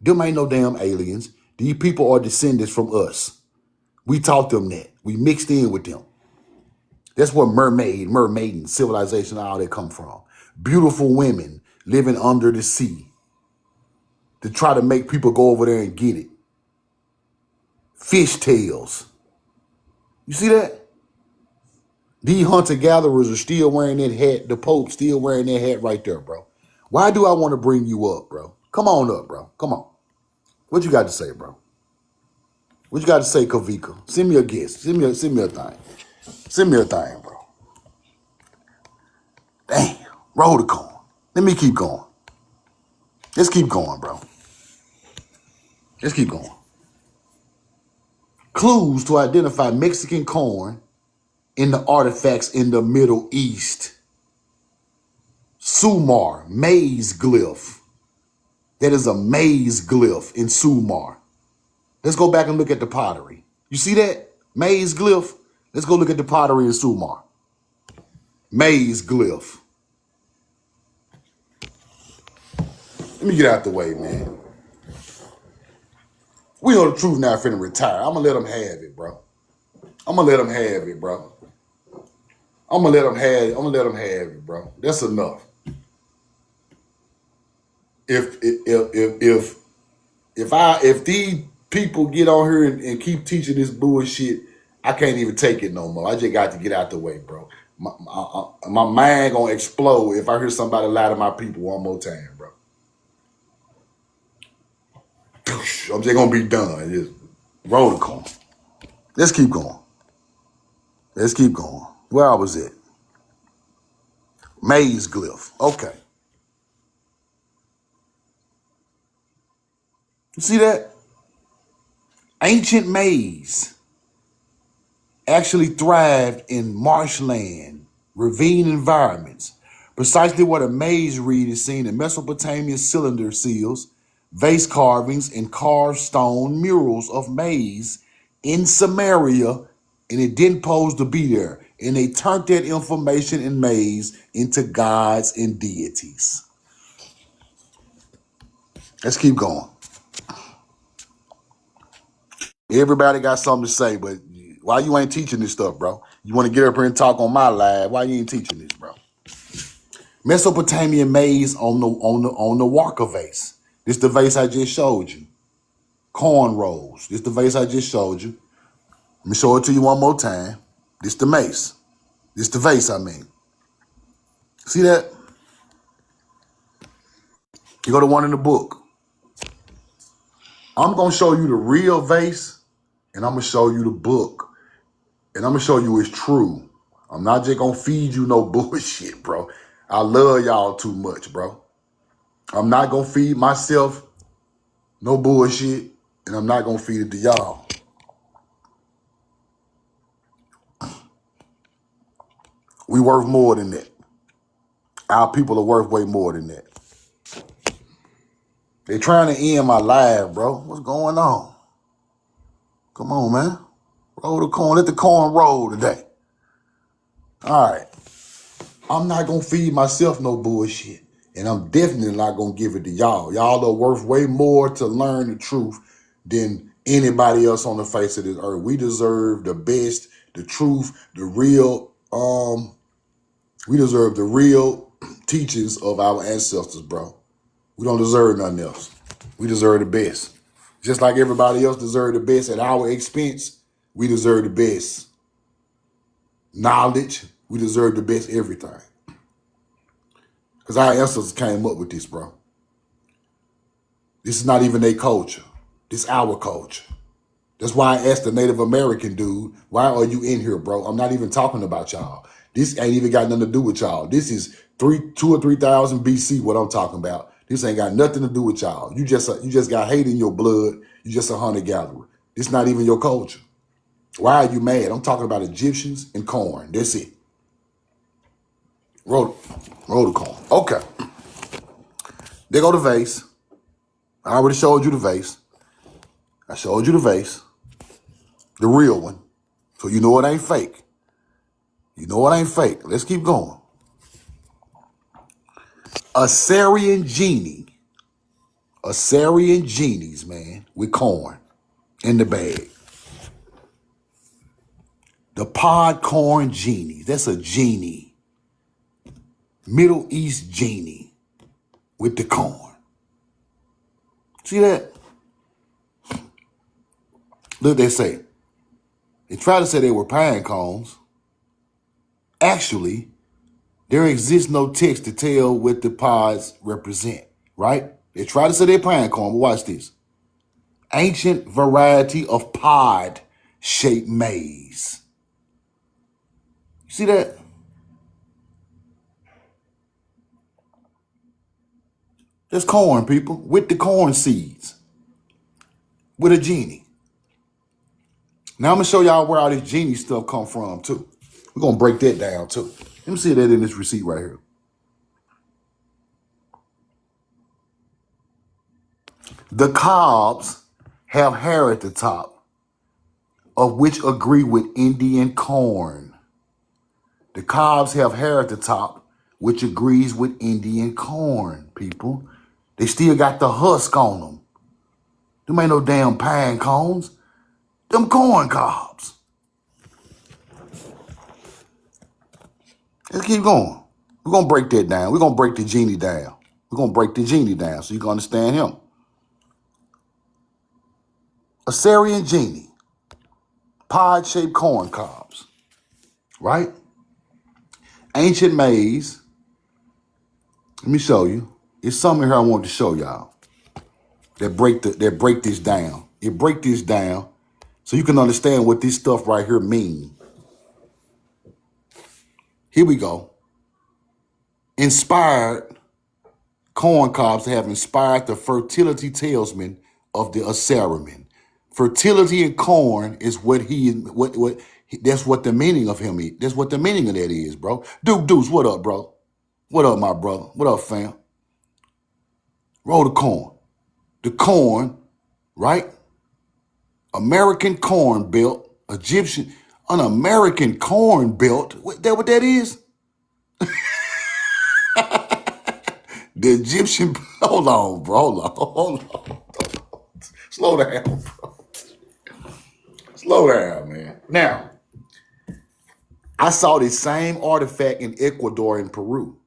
Them ain't no damn aliens. These people are descendants from us. We taught them that. We mixed in with them. That's where mermaiden, civilization, all that come from. Beautiful women living under the sea to try to make people go over there and get it. Fish tails. You see that? These hunter-gatherers are still wearing that hat. The Pope still wearing that hat right there, bro. Why do I want to bring you up, bro? Come on up, bro. Come on. What you got to say, bro? What you got to say, Kavika? Send me a guess. Send me a thing. Send me a thing, bro. Roll the corn. Let me keep going. Let's keep going, bro. Let's keep going. Clues to identify Mexican corn in the artifacts in the Middle East. Sumar, maize glyph. That is a maize glyph in Sumar. Let's go back and look at the pottery. You see that? Maize glyph. Let's go look at the pottery in Sumar. Maize glyph. Let me get out the way, man. We know the truth now finna retire. I'm gonna let them have it, bro. I'm gonna let them have it, bro. I'm gonna let them have it. I'm gonna let them have it, bro. That's enough. If these people get on here and keep teaching this bullshit, I can't even take it no more. I just got to get out the way, bro. My mind gonna explode if I hear somebody lie to my people one more time, bro. I'm just gonna be done. Just roll the corn. Let's keep going. Let's keep going. Where I was at? Maize glyph. Okay. You see that? Ancient maize actually thrived in marshland, ravine environments. Precisely what a maize reed is seen in Mesopotamia cylinder seals, vase carvings, and carved stone murals of maize in Samaria, and it didn't pose to be there. And they turned that information in maize into gods and deities. Let's keep going. Everybody got something to say, but why you ain't teaching this stuff, bro? You want to get up here and talk on my live? Why you ain't teaching this, bro? Mesopotamian maize on the Warka vase. This the vase I just showed you. Corn rolls. This the vase I just showed you. Let me show it to you one more time. This the mace. This the vase, I mean. See that? You go to one in the book. I'm going to show you the real vase, and I'm going to show you the book. And I'm going to show you it's true. I'm not just going to feed you no bullshit, bro. I love y'all too much, bro. I'm not going to feed myself no bullshit, and I'm not going to feed it to y'all. We worth more than that. Our people are worth way more than that. They're trying to end my life, bro. What's going on? Come on, man. Roll the corn. Let the corn roll today. All right. I'm not going to feed myself no bullshit. And I'm definitely not going to give it to y'all. Y'all are worth way more to learn the truth than anybody else on the face of this earth. We deserve the best, the truth, the real, we deserve the real teachings of our ancestors, bro. We don't deserve nothing else. We deserve the best. Just like everybody else deserve the best at our expense, we deserve the best knowledge. We deserve the best everything. Because our ancestors came up with this, bro. This is not even their culture. This is our culture. That's why I asked the Native American dude, why are you in here, bro? I'm not even talking about y'all. This ain't even got nothing to do with y'all. This is 2 or 3,000 BC, what I'm talking about. This ain't got nothing to do with y'all. You just got hate in your blood. You just a hunter-gatherer. This not even your culture. Why are you mad? I'm talking about Egyptians and corn. That's it. Roll the corn. Okay. There go the vase. I already showed you the vase. I showed you the vase. The real one. So you know it ain't fake. You know it ain't fake. Let's keep going. Assyrian genie. Assyrian genies, man, with corn in the bag. The pod corn genie. That's a genie. Middle East genie with the corn. See that? Look, they say. They try to say they were pine cones. Actually, there exists no text to tell what the pods represent, right? They try to say they're pine cone, but watch this. Ancient variety of pod-shaped maize. You see that? Just corn, people, with the corn seeds, with a genie. Now I'm gonna show y'all where all this genie stuff come from too. We're gonna break that down too. Let me see that in this receipt right here. The cobs have hair at the top, of which agree with Indian corn. The cobs have hair at the top, which agrees with Indian corn, people. They still got the husk on them. Them ain't no damn pine cones. Them corn cobs. Let's keep going. We're going to break that down. We're going to break the genie down. We're going to break the genie down so you can understand him. Assyrian genie. Pod-shaped corn cobs. Right? Ancient maize. Let me show you. It's something here I want to show y'all that break this down. It break this down so you can understand what this stuff right here mean. Here we go. Inspired corn cobs have inspired the fertility talisman of the Assyrian. Fertility in corn is that's what the meaning of him is. That's what the meaning of that is, bro. Duke Deuce, what up, bro? What up, my brother? What up, fam? Roll the corn. The corn, right? American corn belt, Egyptian, an American corn belt. What that is? The Egyptian, hold on, bro, hold on. Slow down, bro. Slow down, man. Now, I saw this same artifact in Ecuador and Peru.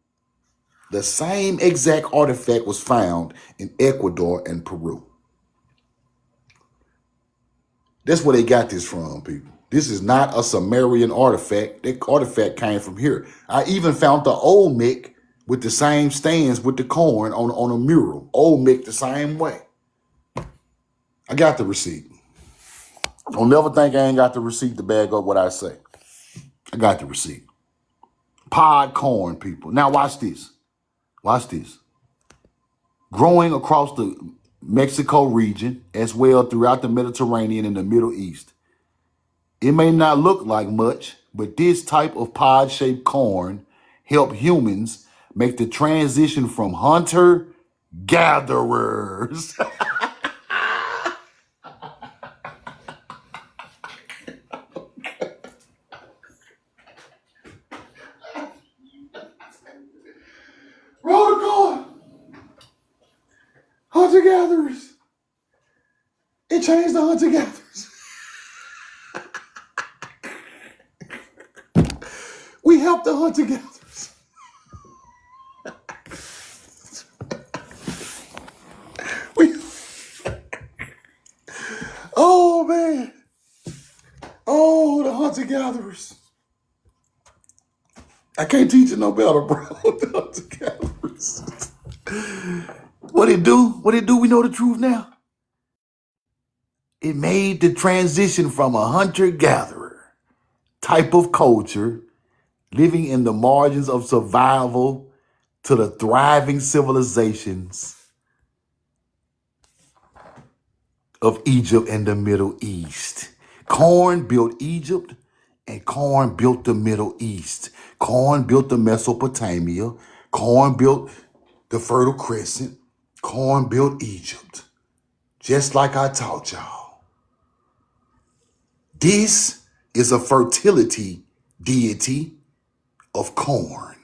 The same exact artifact was found in Ecuador and Peru. That's where they got this from, people. This is not a Sumerian artifact. That artifact came from here. I even found the Olmec with the same stands with the corn on a mural. Olmec the same way. I got the receipt. Don't never think I ain't got the receipt to bag up what I say. I got the receipt. Pod corn, people. Now watch this. Watch this. Growing across the Mexico region, as well throughout the Mediterranean and the Middle East. It may not look like much, but this type of pod-shaped corn help humans make the transition from hunter-gatherers. Roll the corn. Hunter-gatherers. It changed the hunter-gatherers. We help the hunter-gatherers. Oh, man. Oh, the hunter-gatherers. I can't teach it no better, bro. The hunter-gatherers. What it do? What it do? We know the truth now. It made the transition from a hunter-gatherer type of culture living in the margins of survival to the thriving civilizations of Egypt and the Middle East. Corn built Egypt and corn built the Middle East. Corn built the Mesopotamia. Corn built the Fertile Crescent. Corn built Egypt. Just like I taught y'all. This is a fertility deity of corn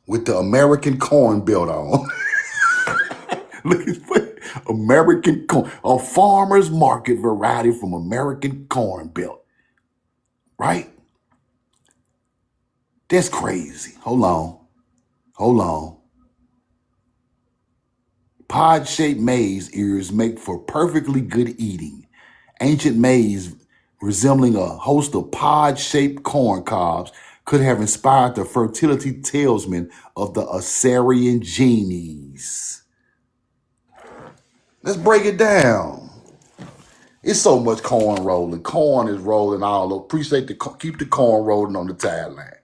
with the American corn belt on. Look at American corn, a farmer's market variety from American corn belt, right? That's crazy. Hold on. Pod-shaped maize ears make for perfectly good eating. Ancient maize, resembling a host of pod-shaped corn cobs, could have inspired the fertility talisman of the Assyrian genies. Let's break it down. It's so much corn rolling. Corn is rolling all over. Keep the corn rolling on the tide line.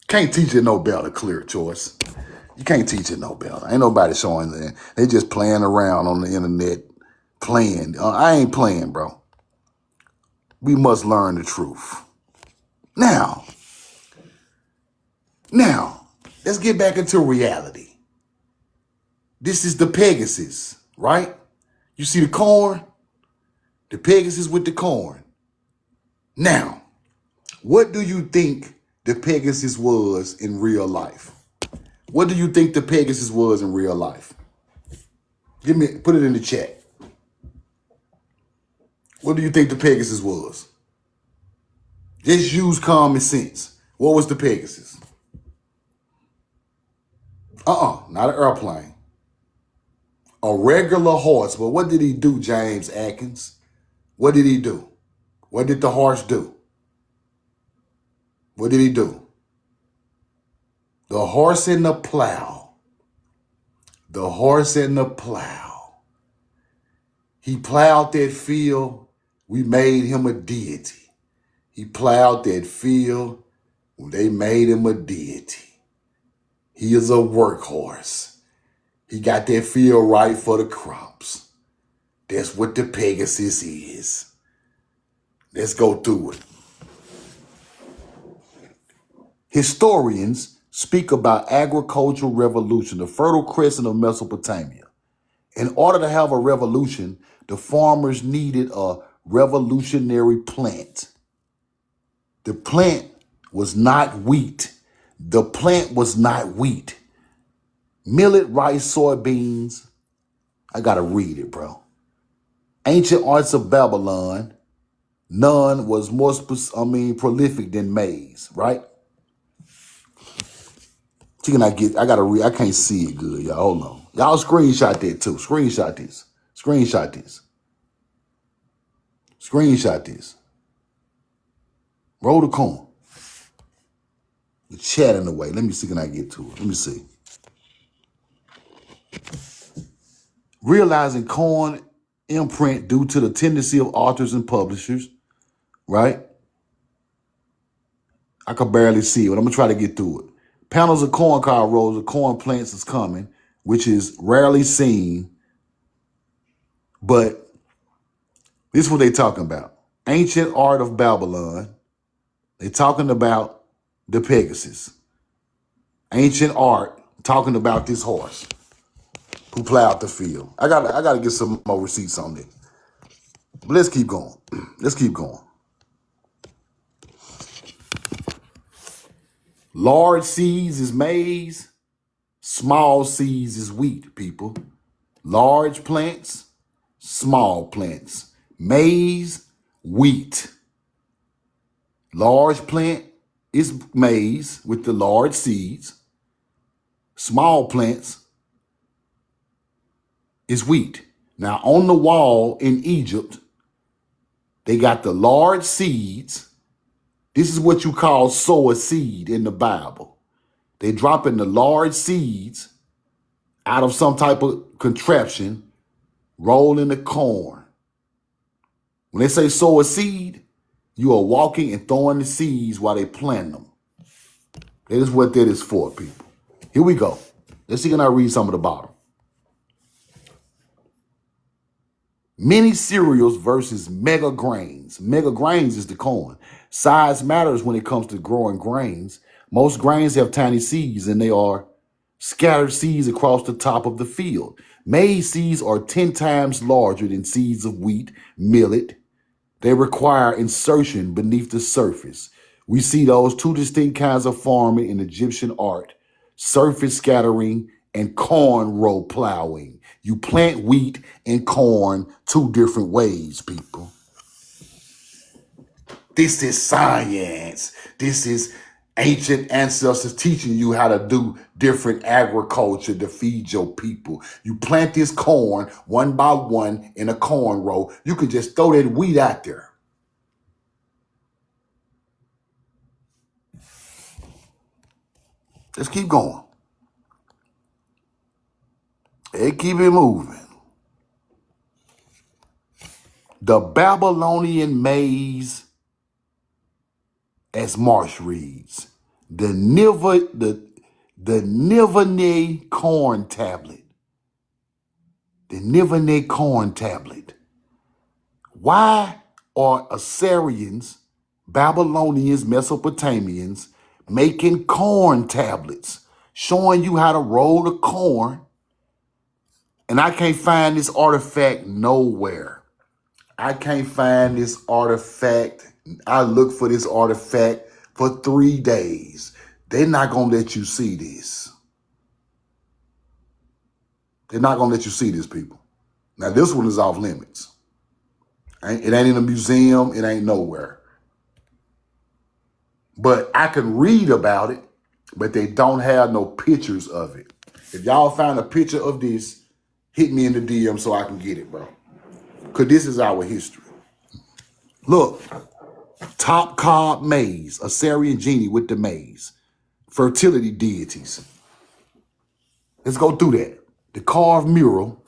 Can't teach it no better, clear choice. You can't teach it no better. Ain't nobody showing that. They just playing around on the internet, playing. I ain't playing, bro. We must learn the truth. Now, let's get back into reality. This is the Pegasus, right? You see the corn? The Pegasus with the corn. Now, what do you think the Pegasus was in real life? What do you think the Pegasus was in real life? Put it in the chat. What do you think the Pegasus was? Just use common sense. What was the Pegasus? Not an airplane. A regular horse. But what did he do, James Atkins? What did he do? What did the horse do? What did he do? The horse and the plow. The horse and the plow. He plowed that field. We made him a deity. He plowed that field. They made him a deity. He is a workhorse. He got that field right for the crops. That's what the Pegasus is. Let's go through it. Historians speak about agricultural revolution, the Fertile Crescent of Mesopotamia. In order to have a revolution, the farmers needed a revolutionary plant. The plant was not wheat. The plant was not wheat. Millet, rice, soybeans. I gotta read it, bro. Ancient arts of Babylon. None was more prolific than maize, right? I gotta read. I can't see it good, y'all. Hold on. Y'all screenshot that too. Screenshot this. Screenshot this. Screenshot this. Roll the corn. The chat in the way. Let me see, can I get to it? Let me see. Realizing corn imprint due to the tendency of authors and publishers, right? I could barely see it, but I'm gonna try to get through it. Panels of corn cob rows of corn plants is coming, which is rarely seen, but this is what they talking about. Ancient art of Babylon. They talking about the Pegasus. Ancient art talking about this horse who plowed the field. I gotta get some more receipts on this. But let's keep going. Let's keep going. Large seeds is maize. Small seeds is wheat, people. Large plants, small plants. Maize, wheat. Large plant is maize with the large seeds. Small plants is wheat. Now, on the wall in Egypt, they got the large seeds. This is what you call sow a seed in the Bible. They dropping the large seeds out of some type of contraption, roll in the corn. When they say sow a seed, you are walking and throwing the seeds while they plant them. That is what that is for, people. Here we go. Let's see, can I read some of the bottom? Many cereals versus mega grains. Mega grains is the corn. Size matters when it comes to growing grains. Most grains have tiny seeds and they are scattered seeds across the top of the field. Maize seeds are 10 times larger than seeds of wheat, millet. They require insertion beneath the surface. We see those two distinct kinds of farming in Egyptian art: surface scattering and corn row plowing. You plant wheat and corn two different ways, people. This is science. This is ancient ancestors teaching you how to do different agriculture to feed your people. You plant this corn one by one in a corn row. You can just throw that wheat out there. Let's keep going. Hey, keep it moving. The Babylonian maize, as Marsh reads, the The Nineveh corn tablet. The Nineveh corn tablet. Why are Assyrians, Babylonians, Mesopotamians making corn tablets, showing you how to roll the corn? And I can't find this artifact nowhere. I can't find this artifact. I looked for this artifact for 3 days. They're not going to let you see this. They're not going to let you see this, people. Now, this one is off limits. It ain't in a museum. It ain't nowhere. But I can read about it, but they don't have no pictures of it. If y'all find a picture of this, hit me in the DM so I can get it, bro. Because this is our history. Look, top card maize, Assyrian genie with the maize. Fertility deities. Let's go through that. The carved mural,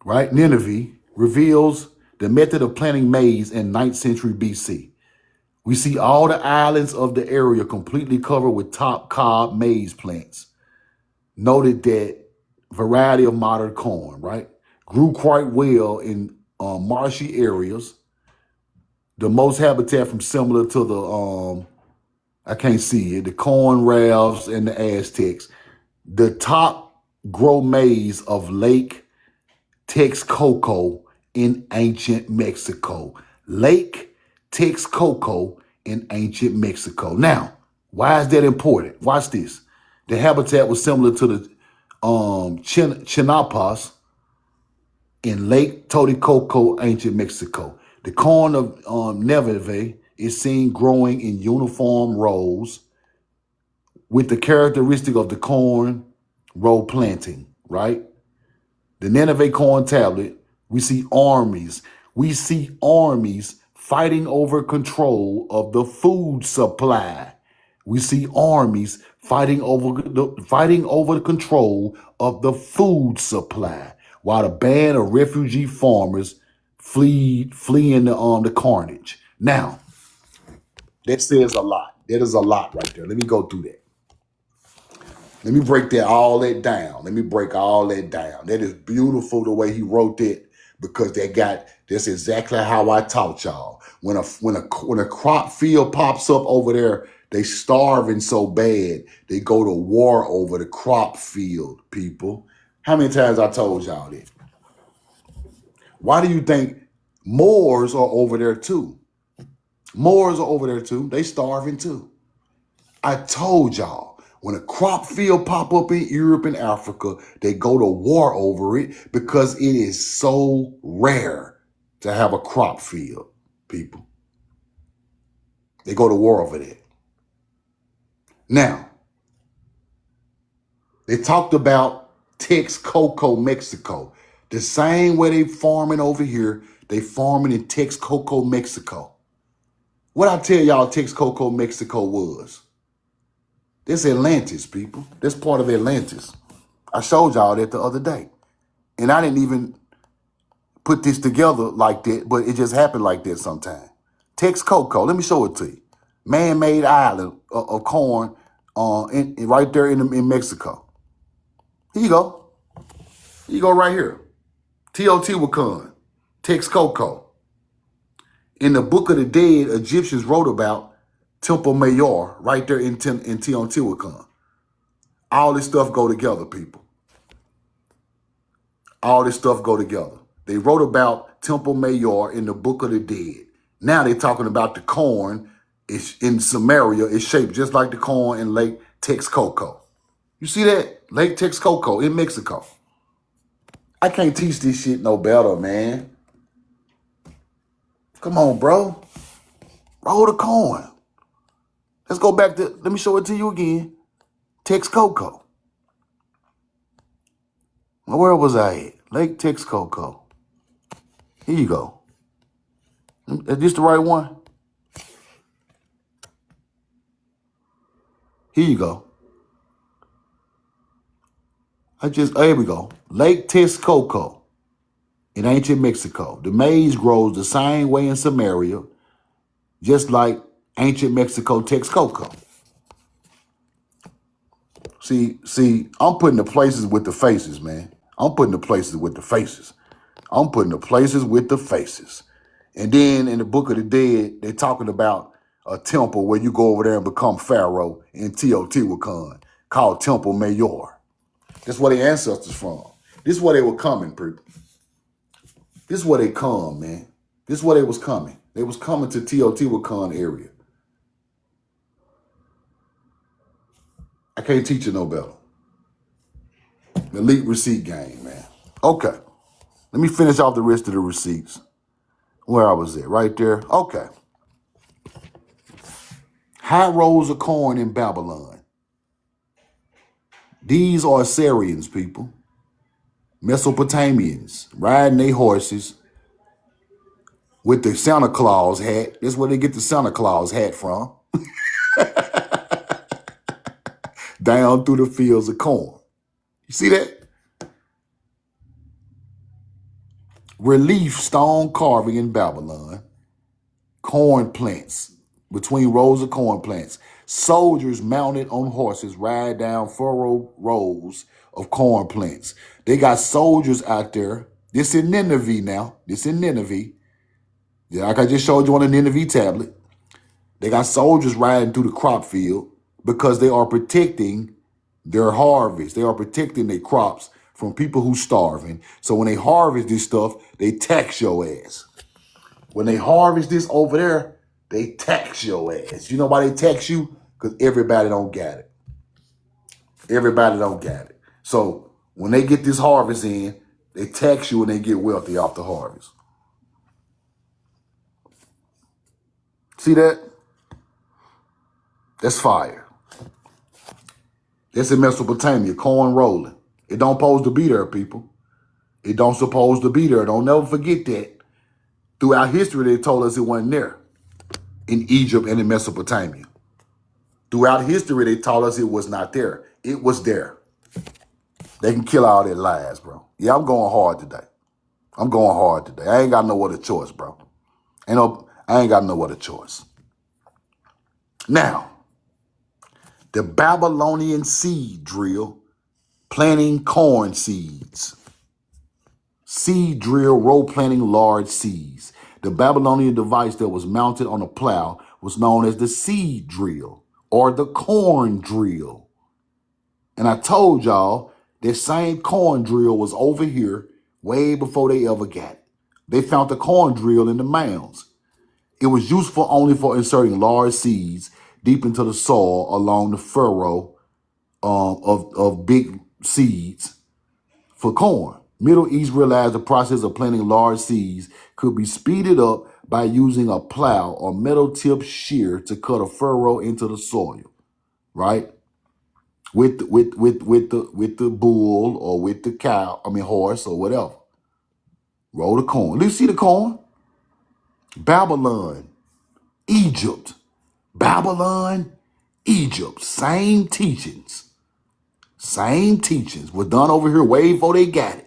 right? Nineveh reveals the method of planting maize in 9th century BC. We see all the islands of the area completely covered with top cob maize plants. Noted that variety of modern corn, right? Grew quite well in marshy areas. The most habitat from similar to the, I can't see it, the corn rafts and the Aztecs. The top grow maize of Lake Texcoco in ancient Mexico. Lake Texcoco in ancient Mexico. Now, why is that important? Watch this. The habitat was similar to the Chinapas in Lake Texcoco, ancient Mexico. The corn of Nineveh is seen growing in uniform rows with the characteristic of the corn row planting, right? The Nineveh corn tablet, we see armies. We see armies fighting over control of the food supply. We see armies fighting over the control of the food supply, while the band of refugee farmers fleeing the carnage. Now, that says a lot. That is a lot right there. Let me go through that. Let me break all that down. Let me break all that down. That is beautiful the way he wrote it, because that's exactly how I taught y'all. When a crop field pops up over there, they starving so bad they go to war over the crop field, people. How many times I told y'all that? Why do you think Moors are over there too? Moors are over there too. They starving too. I told y'all. When a crop field pop up in Europe and Africa, they go to war over it because it is so rare to have a crop field, people. They go to war over that. Now, they talked about Texcoco, Mexico. The same way they farming over here, they farming in Texcoco, Mexico. What I tell y'all Texcoco, Mexico was? This Atlantis, people. This part of Atlantis. I showed y'all that the other day. And I didn't even put this together like that, but it just happened like that sometime. Texcoco, let me show it to you. Man-made island of corn right there in Mexico. Here you go. Here you go right here. Teotihuacan, Texcoco. In the Book of the Dead, Egyptians wrote about Temple Mayor right there in Teotihuacan. All this stuff go together, people. All this stuff go together. They wrote about Temple Mayor in the Book of the Dead. Now they're talking about the corn in Samaria is shaped just like the corn in Lake Texcoco. You see that? Lake Texcoco in Mexico. I can't teach this shit no better, man. Come on, bro. Roll the corn. Let's go back to, let me show it to you again. Texcoco. Where was I at? Lake Texcoco. Here you go. Is this the right one? Here you go. Here we go. Lake Texcoco in ancient Mexico. The maize grows the same way in Samaria, just like ancient Mexico, Texcoco. See, I'm putting the places with the faces, man. I'm putting the places with the faces. I'm putting the places with the faces. And then in the Book of the Dead, they're talking about a temple where you go over there and become Pharaoh in Teotihuacan called Temple Mayor. That's where their ancestors from. This is where they were coming, people. This is where they come, man. This is where they was coming. They was coming to Teotihuacan area. I can't teach you no better. Elite receipt game, man. Okay. Let me finish off the rest of the receipts. Where I was at, right there. Okay. High rows of corn in Babylon. These are Assyrians, people. Mesopotamians riding their horses with the Santa Claus hat. That's where they get the Santa Claus hat from. Down through the fields of corn. You see that? Relief stone carving in Babylon. Corn plants. Between rows of corn plants. Soldiers mounted on horses ride down furrowed rows of corn plants. They got soldiers out there. This in Nineveh now. This in Nineveh. Yeah, like I just showed you on the Nineveh tablet. They got soldiers riding through the crop field because they are protecting their harvest. They are protecting their crops from people who starving. So when they harvest this stuff, they tax your ass. When they harvest this over there, they tax your ass. You know why they tax you? Because everybody don't get it. Everybody don't get it. So when they get this harvest in, they tax you and they get wealthy off the harvest. See that? That's fire. That's in Mesopotamia, corn rolling. It don't supposed to be there, people. It don't supposed to be there. Don't never forget that. Throughout history, they told us it wasn't there in Egypt and in Mesopotamia. Throughout history, they told us it was not there. It was there. They can kill all their lies, bro. Yeah, I'm going hard today. I'm going hard today. I ain't got no other choice, bro. I ain't got no other choice. Now, the Babylonian seed drill, planting corn seeds. Seed drill, row planting large seeds. The Babylonian device that was mounted on a plow was known as the seed drill or the corn drill. And I told y'all that same corn drill was over here way before they ever got it. They found the corn drill in the mounds. It was useful only for inserting large seeds deep into the soil along the furrow of big seeds for corn. Middle East realized the process of planting large seeds could be speeded up by using a plow or metal tip shear to cut a furrow into the soil, right? With the bull or with the horse or whatever. Roll the corn. You see the corn? Babylon, Egypt. Babylon, Egypt. Same teachings. Same teachings were done over here way before they got it.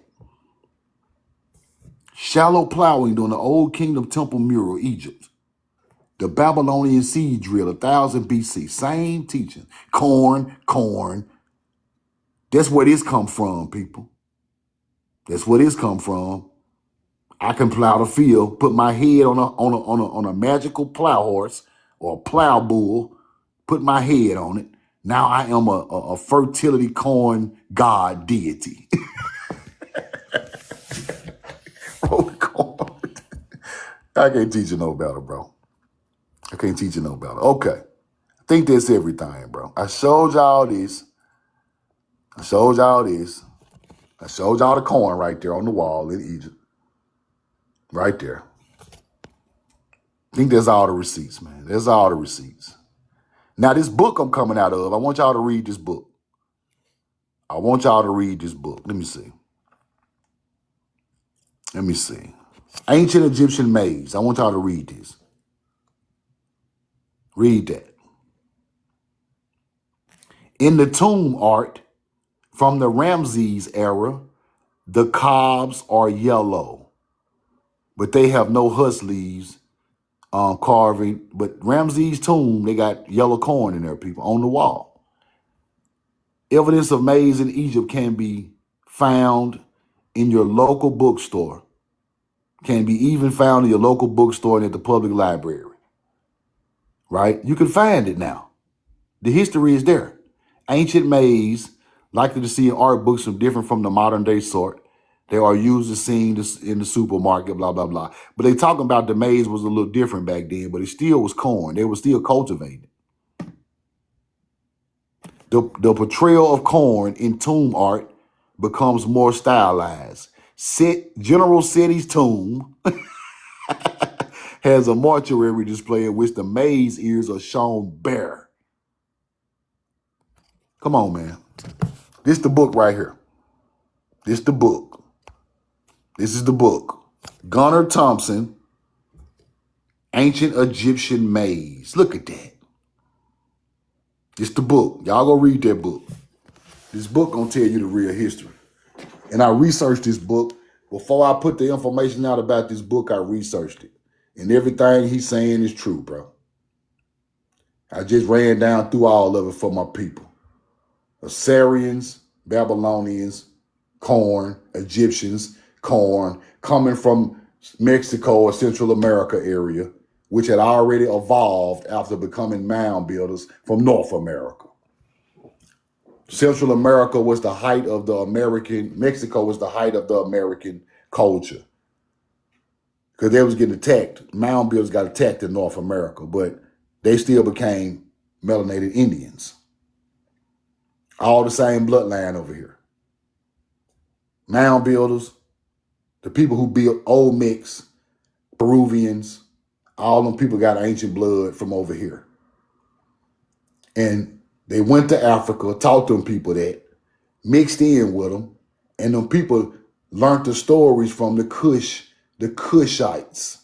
Shallow plowing during the Old Kingdom Temple mural, Egypt. The Babylonian seed drill, 1000 BC. Same teaching. Corn. That's where this come from, people. That's where this come from. I can plow the field, put my head on a magical plow horse or a plow bull, put my head on it. Now I am a fertility corn god deity. I can't teach you no better, bro. I can't teach you no better. Okay. I think that's everything, bro. I showed y'all this. I showed y'all the corn right there on the wall in Egypt. Right there. I think that's all the receipts, man. That's all the receipts. Now, this book I'm coming out of, I want y'all to read this book. Let me see. Ancient Egyptian Maize. I want y'all to read this. Read that. In the tomb art from the Ramses era, the cobs are yellow, but they have no husk leaves carving. But Ramses' tomb, they got yellow corn in there, people, on the wall. Evidence of maize in Egypt can be found in your local bookstore. Can be even found in your local bookstore and at the public library. Right? You can find it now. The history is there. Ancient maize, likely to see in art books different from the modern day sort. They are used as seen in the supermarket, blah, blah, blah. But they talking about the maize was a little different back then, but it still was corn. They were still cultivating. The portrayal of corn in tomb art becomes more stylized. General Seti's tomb has a mortuary display in which the maize ears are shown bare. Come on, man. This the book right here. This the book. This is the book. Gunnar Thompson, Ancient Egyptian Maize. Look at that. This the book. Y'all go read that book. This book gonna tell you the real history. And I researched this book. Before I put the information out about this book, I researched it. And everything he's saying is true, bro. I just ran down through all of it for my people. Assyrians, Babylonians, corn, Egyptians, corn, coming from Mexico or Central America area, which had already evolved after becoming mound builders from North America. Central America was the height of the Mexico was the height of the American culture. Because they was getting attacked. Mound builders got attacked in North America, but they still became melanated Indians. All the same bloodline over here. Mound builders, the people who built Old Mix, Peruvians, all them people got ancient blood from over here. And they went to Africa, taught them people that, mixed in with them, and them people learned the stories from the Kushites.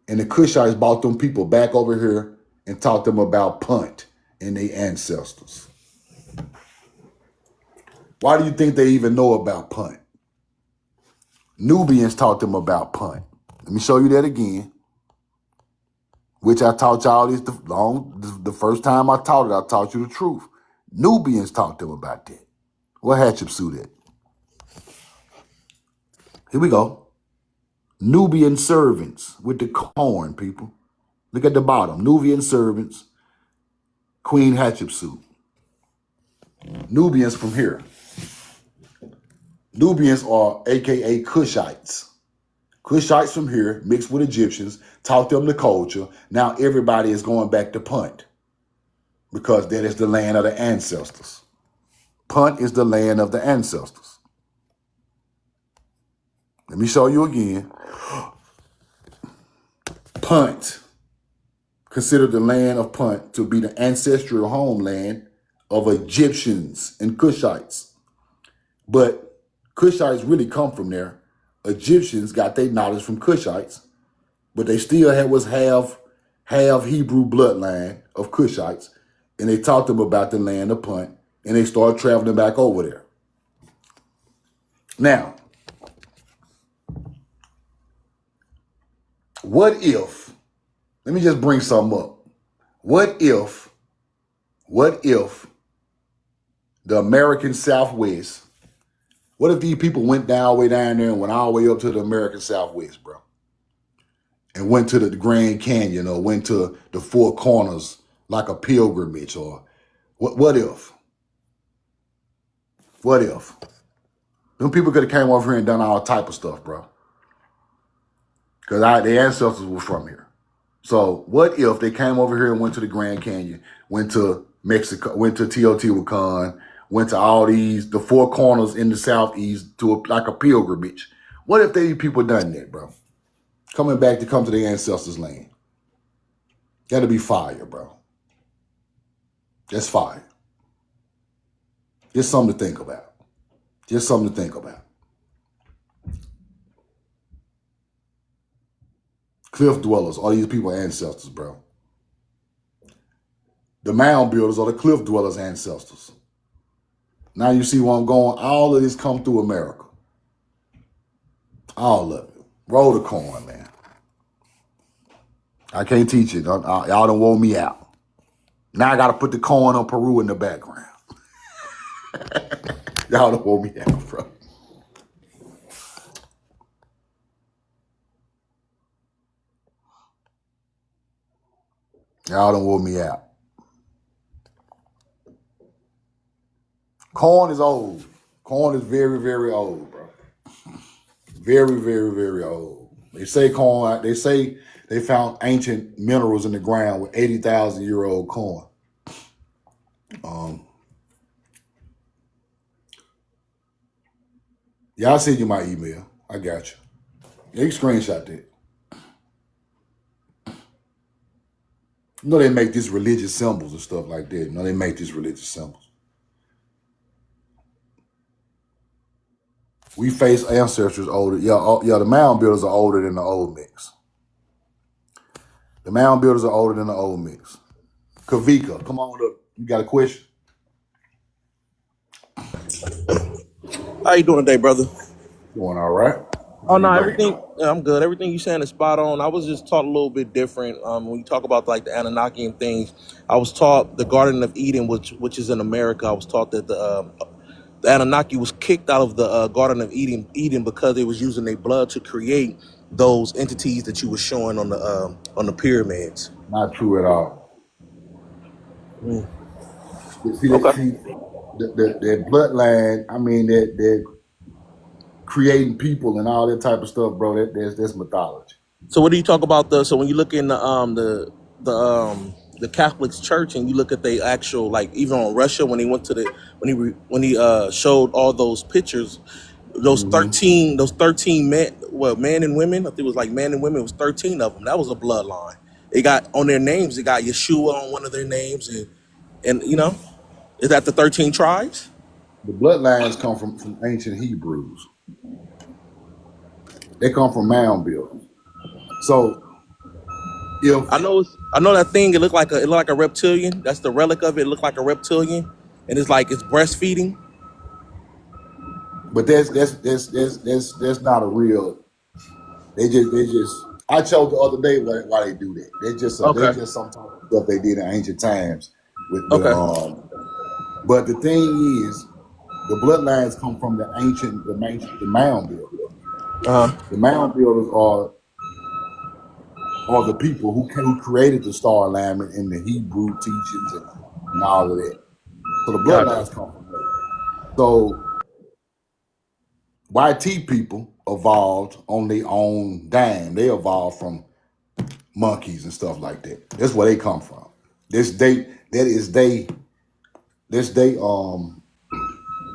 And the Kushites brought them people back over here and taught them about Punt and their ancestors. Why do you think they even know about Punt? Nubians taught them about Punt. Let me show you that again. Which I taught y'all this the first time I taught it, I taught you the truth. Nubians taught them about that. What Hatshepsut at? Here we go. Nubian servants with the corn, people. Look at the bottom. Nubian servants, Queen Hatshepsut. Nubians from here. Nubians are AKA Kushites. Kushites from here, mixed with Egyptians, taught them the culture. Now everybody is going back to Punt because that is the land of the ancestors. Punt is the land of the ancestors. Let me show you again. Punt, considered the land of Punt to be the ancestral homeland of Egyptians and Kushites. But Kushites really come from there. Egyptians got their knowledge from Kushites, but they still was half Hebrew bloodline of Kushites, and they taught them about the land of Punt, and they started traveling back over there. Now, what if, let me just bring something up. What if the American Southwest, what if these people went all the way down there and went all the way up to the American Southwest, bro? And went to the Grand Canyon or went to the Four Corners like a pilgrimage or what if? What if? Them people could have came over here and done all type of stuff, bro. Because their ancestors were from here. So what if they came over here and went to the Grand Canyon, went to Mexico, went to Teotihuacan, went to all these, the Four Corners in the Southeast to like a pilgrimage. What if these people done that, bro? Coming back to come to their ancestors' land. That'll be fire, bro. That's fire. Just something to think about. Just something to think about. Cliff dwellers, all these people ancestors, bro. The mound builders are the cliff dwellers' ancestors. Now you see where I'm going. All of this come through America. All of it. Roll the corn, man. I can't teach it. Y'all done wore me out. Now I got to put the corn on Peru in the background. Y'all don't want me out, bro. Y'all don't want me out. Corn is old. Corn is very, very old, bro. Very, very, very old. They say corn. They say they found ancient minerals in the ground with 80,000-year-old corn. Yeah, I'll send you my email. I got you. You can screenshot that. You know they make these religious symbols and stuff like that. You know they make these religious symbols. We face ancestors older. Yeah, the mound builders are older than the old mix. The mound builders are older than the old mix. Kavika, come on up. You got a question? How you doing today, brother? Doing all right. Oh How you no, doing? everything I'm good. Everything you saying is spot on. I was just taught a little bit different. When you talk about like the Anunnaki and things, I was taught the Garden of Eden, which is in America. I was taught that the Anunnaki was kicked out of the Garden of Eden because they was using their blood to create those entities that you were showing on the pyramids. Not true at all. Mm. See that? Okay. See that bloodline. I mean that creating people and all that type of stuff, bro. That's mythology. So what do you talk about so when you look in the Catholic Church and you look at the actual, like, even on Russia when he went to the when he showed all those pictures, Mm-hmm. those 13 men and women, I think it was like men and women, it was 13 of them. That was a bloodline. They got on their names, they got Yeshua on one of their names, and is that the 13 tribes? The bloodlines come from ancient Hebrews. They come from mound builders. So if I know that thing. It looked like a reptilian. That's the relic of it. It looked like a reptilian, and it's breastfeeding. but that's not a real. They just. I chose the other day why they do that. They Okay. just some type of stuff they did in ancient times with Okay. But the thing is, the bloodlines come from the mound builders. Uh huh. The mound builders are the people who created the star alignment in the Hebrew teachings and all of that. So the Gotcha. bloodlines come from there. So YT people evolved on their own dime. They evolved from monkeys and stuff like that. That's where they come from. That's they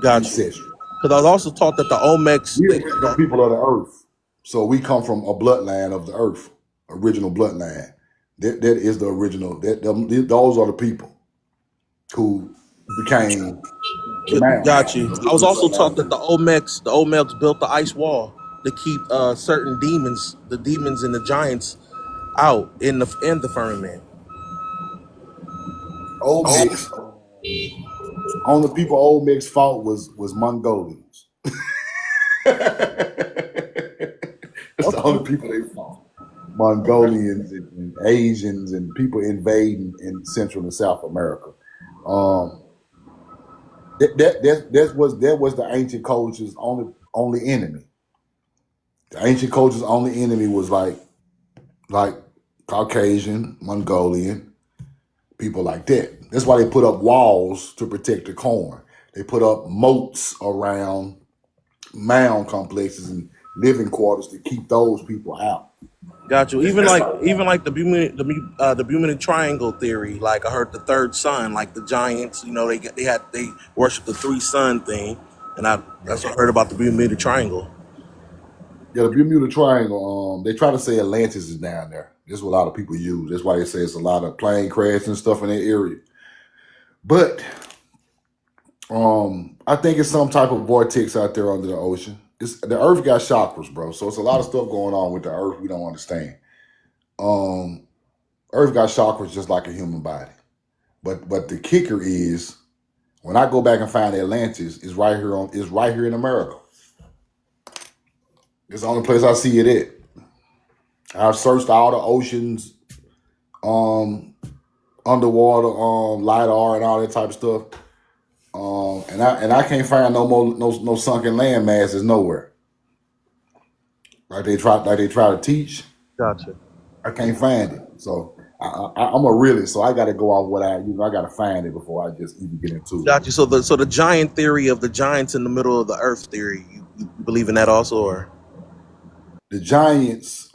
Gotcha. ancestry. Because I was also taught that the Olmecs. We original people of the earth. So we come from a bloodline of the earth, original bloodline. That is the original. Those are the people who became the mound Got builders, you. the I was original also bloodline taught that builders. the Olmecs built the ice wall to keep certain demons, the demons and the giants, out in the firmament. Old mix. Only people old mix fought was Mongolians. That's the only Okay. people they fought. Okay. Mongolians and Asians and people invading in Central and South America. Um, that was the ancient culture's only enemy. The ancient culture's only enemy was like Caucasian, Mongolian, people like that. That's why they put up walls to protect the corn. They put up moats around mound complexes and living quarters to keep those people out. Got you. That's why. Even like the Bermuda Triangle theory. Like I heard the third sun, like the giants. They worship the three sun thing, and Yeah. that's what I heard about the Bermuda Triangle. Yeah, the Bermuda Triangle, they try to say Atlantis is down there. That's what a lot of people use. That's why they say it's a lot of plane crashes and stuff in that area. But I think it's some type of vortex out there under the ocean. The Earth got chakras, bro. So it's a lot of stuff going on with the Earth we don't understand. Um, Earth got chakras just like a human body. But the kicker is when I go back and find Atlantis, is right here in America. It's the only place I see it at. I've searched all the oceans, um, underwater, lidar and all that type of stuff. And I can't find no more no sunken land masses nowhere. Like they try to teach. Gotcha. I can't find it. So I'm a realist. So I got to go off what I got to find it before I just even get into it. Gotcha. So the giant theory of the giants in the middle of the earth theory, you believe in that also, or? The giants,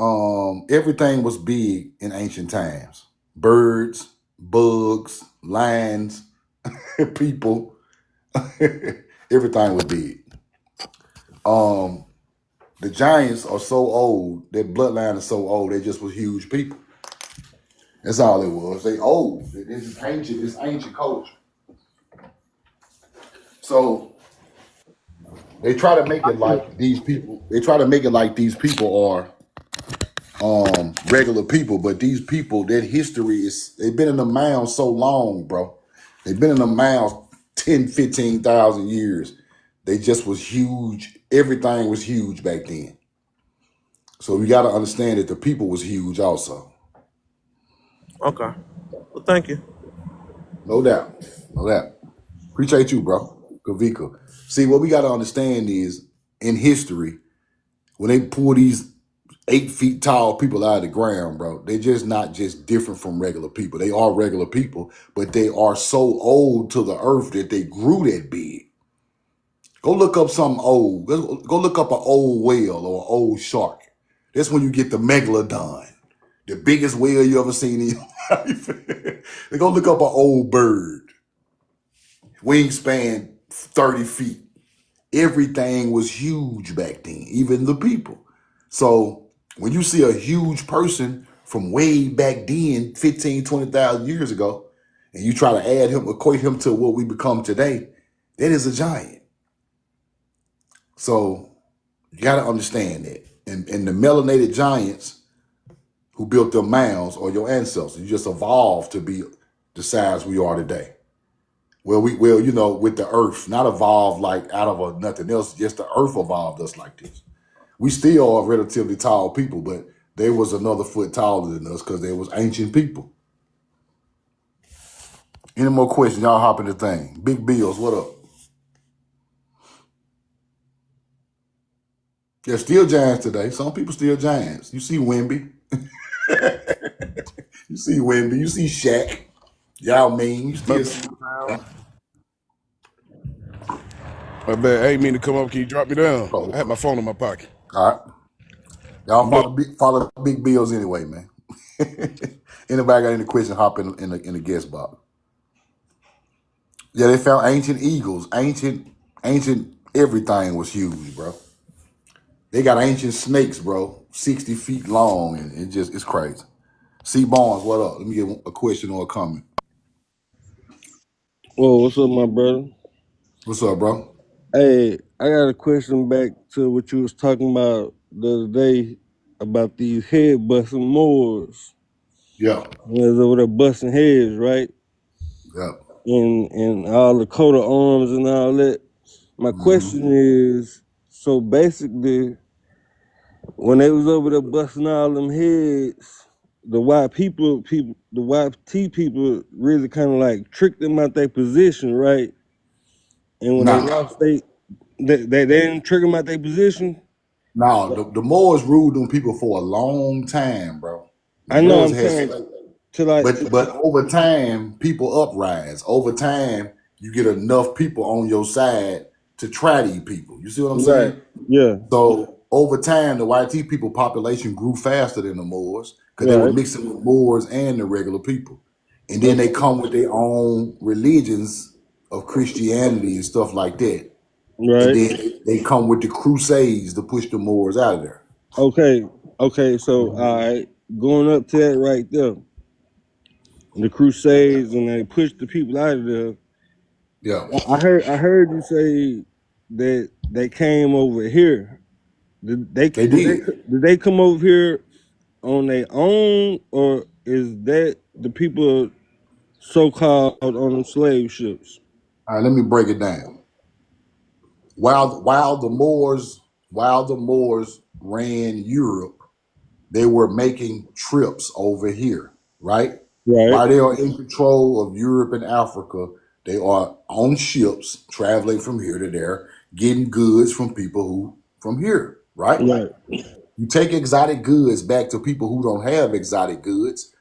everything was big in ancient times. Birds, bugs, lions, people, everything was big. The giants are so old, their bloodline is so old, they just was huge people. That's all it was. They old. It's ancient culture. So they try to make it like these people. They try to make it like these people are regular people, but these people, their history is they've been in the mound so long, bro. They've been in the mounds 10, 15,000 years. They just was huge. Everything was huge back then. So we got to understand that the people was huge also. Okay. Well, thank you. No doubt. No doubt. Appreciate you, bro. Kavika. See, what we got to understand is in history, when they pull these 8 feet tall people out of the ground, bro, they're just not just different from regular people. They are regular people, but they are so old to the earth that they grew that big. Go look up something old. Go look up an old whale or an old shark. That's when you get the megalodon, the biggest whale you ever seen in your life. Go look up an old bird, wingspan 30 feet. Everything was huge back then, even the people. So when you see a huge person from way back then, 15, 20,000 years ago, and you try to equate him to what we become today, that is a giant. So you got to understand that. And the melanated giants who built the mounds are your ancestors. You just evolved to be the size we are today. Well, with the earth, not evolved like out of nothing else, just the earth evolved us like this. We still are relatively tall people, but they was another foot taller than us because they was ancient people. Any more questions? Y'all hop in the thing. Big Bills, what up? There's still giants today. Some people still giants. You see Wemby. You see Wemby. You see Shaq. Y'all mean you My, still see my bad. I ain't mean to come up. Can you drop me down? I had oh, my phone in my pocket. all right. Y'all Bless. follow Big Bills anyway, man. Anybody got any questions, hop in the guest box. Yeah, they found ancient eagles. Ancient everything was huge, bro. They got ancient snakes, bro, 60 feet long, and it's crazy. C Barnes, what up? Let me get a question or a comment. Well, what's up, my brother? What's up, bro? Hey, I got a question back to what you was talking about the other day about these head busting Moors. Yeah, There's over there busting heads, right? yeah. And all the coat of arms and all that. My hmm question is, so basically, when they was over there busting all them heads, the the white T people really kind of like tricked them out their position, right? And when they Nah, lost they didn't trick them out their position. nah. The Moors ruled on people for a long time, bro. The I know Moors I'm had saying to like but over time, people uprise. Over time, you get enough people on your side to try these people. You see what I'm right, saying? yeah, So over time, the white people population grew faster than the Moors because they were right, mixing with Moors and the regular people. And then they okay, come with their own religions of Christianity and stuff like that. And right, then they come with the Crusades to push the Moors out of there. okay, okay. So all right, going up to that right there, the Crusades, and they pushed the people out of there. Yeah, I heard you say that they came over here. they did. Did they come over here on their own, or is that the people so called on the slave ships? All right, let me break it down. While the Moors ran Europe, they were making trips over here, right? Right, While they are in control of Europe and Africa, They are on ships traveling from here to there, getting goods from people who from here, right? Right. You take exotic goods back to people who don't have exotic goods.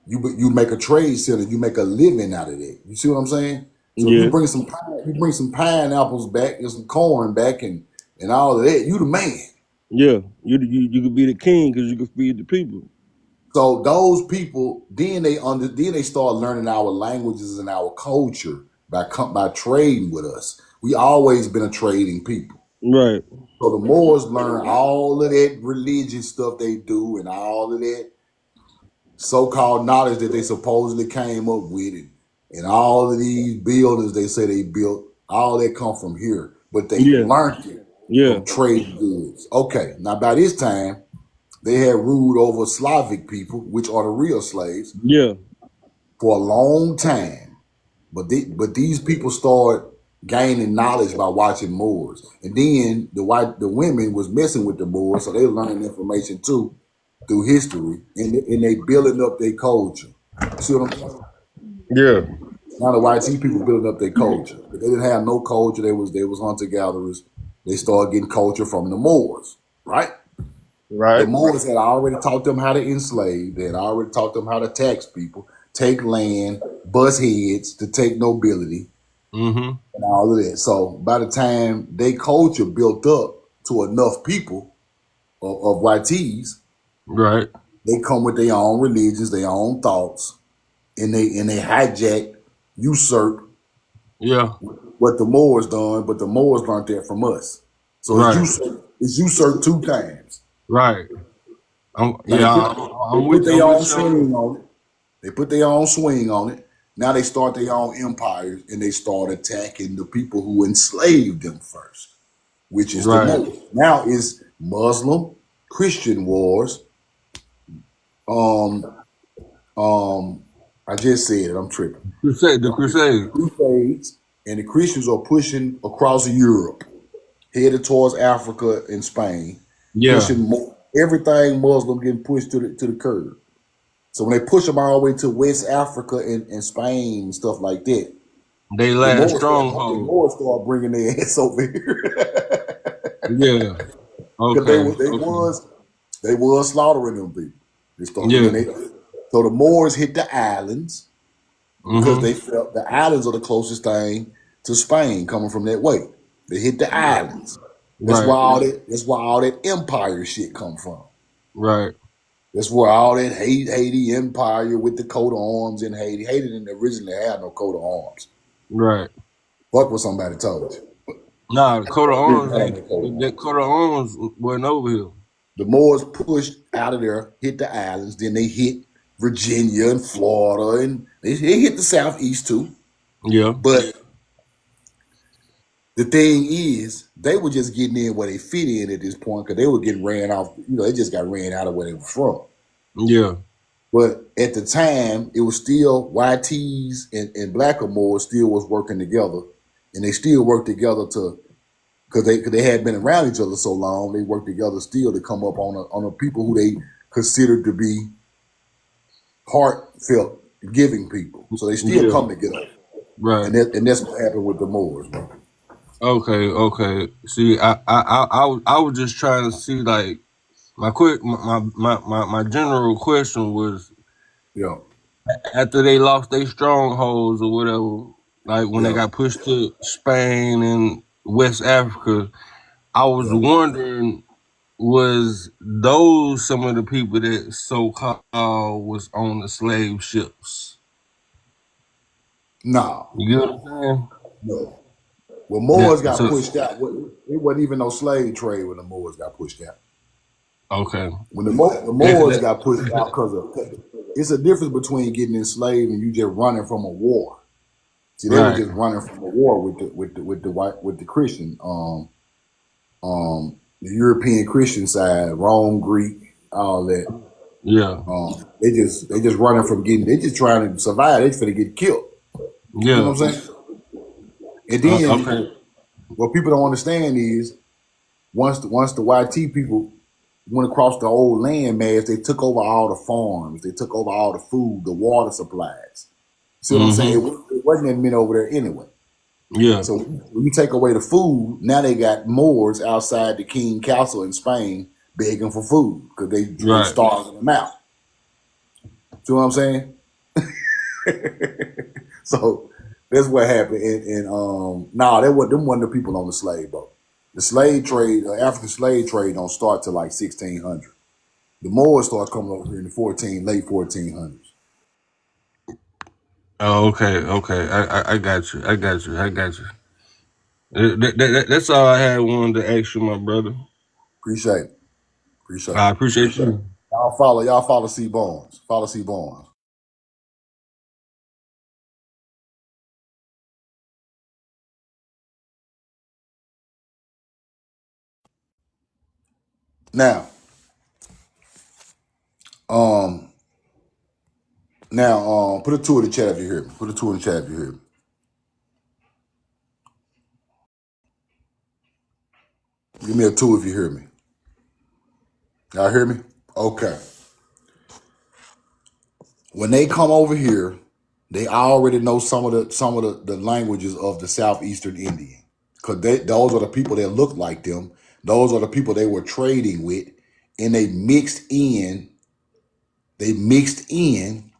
You make a trade center. You make a living out of it. You see what I'm saying? So if Yeah. you bring some pineapples back and some corn back and all of that, you the man. Yeah. You could be the king because you could feed the people. So those people then they start learning our languages and our culture by trading with us. We always been a trading people. Right. So the Moors learn all of that religious stuff they do and all of that so-called knowledge that they supposedly came up with and all of these buildings they say they built, all that come from here. But they Yeah. learned it Yeah. from trading goods. Okay, now by this time, they had ruled over Slavic people, which are the real slaves, Yeah. for a long time. But these people start gaining knowledge by watching Moors. And then the women was messing with the Moors, so they learned information too through history, and they building up their culture. You see what I'm saying? Yeah. Now the white people building up their culture. But they didn't have no culture. They was hunter gatherers. They started getting culture from the Moors, right? The Right. Moors had already taught them how to enslave. They had already taught them how to tax people, take land, bust heads to take nobility, Mm-hmm. and all of that. So by the time their culture built up to enough people of white tees, Right. they come with their own religions, their own thoughts, and they hijack, usurp Yeah. what the Moors done, but the Moors learned that from us. So Right. it's usurped two times. Right. Now they I'm put with their own you. swing on it. They put their own swing on it. Now they start their own empires and they start attacking the people who enslaved them first, which is the Right. Moors. Now it's Muslim, Christian wars. Um, I just said it. I'm tripping. The crusade. Crusades, and the Christians are pushing across Europe, headed towards Africa and Spain, Yeah. pushing everything Muslim getting pushed to the curb. So when they push them all the way to West Africa and Spain and stuff like that, They the last Moors stronghold. start bringing their ass over here Yeah. because Okay. they was slaughtering them people. They started, Yeah. so the Moors hit the islands because Mm-hmm. they felt the islands are the closest thing to Spain coming from that way. They hit the islands. That's why Right. all that empire shit come from. Right. That's where all that Haiti empire with the coat of arms in Haiti. Haiti didn't originally have no coat of arms. Right. Fuck what somebody told you. Nah, coat of They didn't arms have ain't no coat of that arms. coat of arms wasn't over here. The Moors pushed out of there, hit the islands, then they hit Virginia and Florida, and they hit the southeast too. Yeah. But the thing is, they were just getting in where they fit in at this point because they were getting ran off. They just got ran out of where they were from. Yeah. But at the time, it was still YTs and Black Moors still was working together, and they still worked together because they had been around each other so long. They worked together still to come up on a people who they considered to be heartfelt, giving people. So they still Yeah. come together, Right. and that's what happened with the Moors, bro. Okay. Okay. See, I was just trying to see like my general question was Yeah, after they lost their strongholds or whatever, like when they yeah. got pushed to Spain and West Africa, I was Yeah. wondering was those some of the people that so called was on the slave ships? No, You get what I'm saying? no. When Yeah. Moors got So pushed out, it wasn't even no slave trade when the Moors got pushed out. okay. When the Moors got pushed out because of it's a difference between getting enslaved and you just running from a war. See, they were Right. just running from a war with the Christian, the European Christian side, Rome, Greek, all that. Yeah. They just running from getting. They just trying to survive. They just finna get killed. You know Yeah. what I'm saying? And then Okay. what people don't understand is once the YT people went across the old land mass, they took over all the farms, they took over all the food, the water supplies. See what I'm saying? Mm-hmm. It wasn't that many over there anyway. Yeah. So when you take away the food, now they got Moors outside the King Castle in Spain begging for food because they Right. starving them out. See what I'm saying? So that's what happened. They wasn't the people on the slave boat. The slave trade, African slave trade, don't start till like 1600. The Moors start coming over here in the late 1400s. Oh, okay, okay. I got you. I got you. I got you. That's all I had wanted to ask you, my brother. Appreciate it. Appreciate I it. appreciate you. Y'all follow C Barnes. Follow C Barnes. Now, um, put a two in the chat if you hear me. Put a two in the chat if you hear me. Give me a two if you hear me. Y'all hear me? Okay. When they come over here, they already know some of the languages of the southeastern Indian, because those are the people that look like them. Those are the people they were trading with, and they mixed in. They mixed in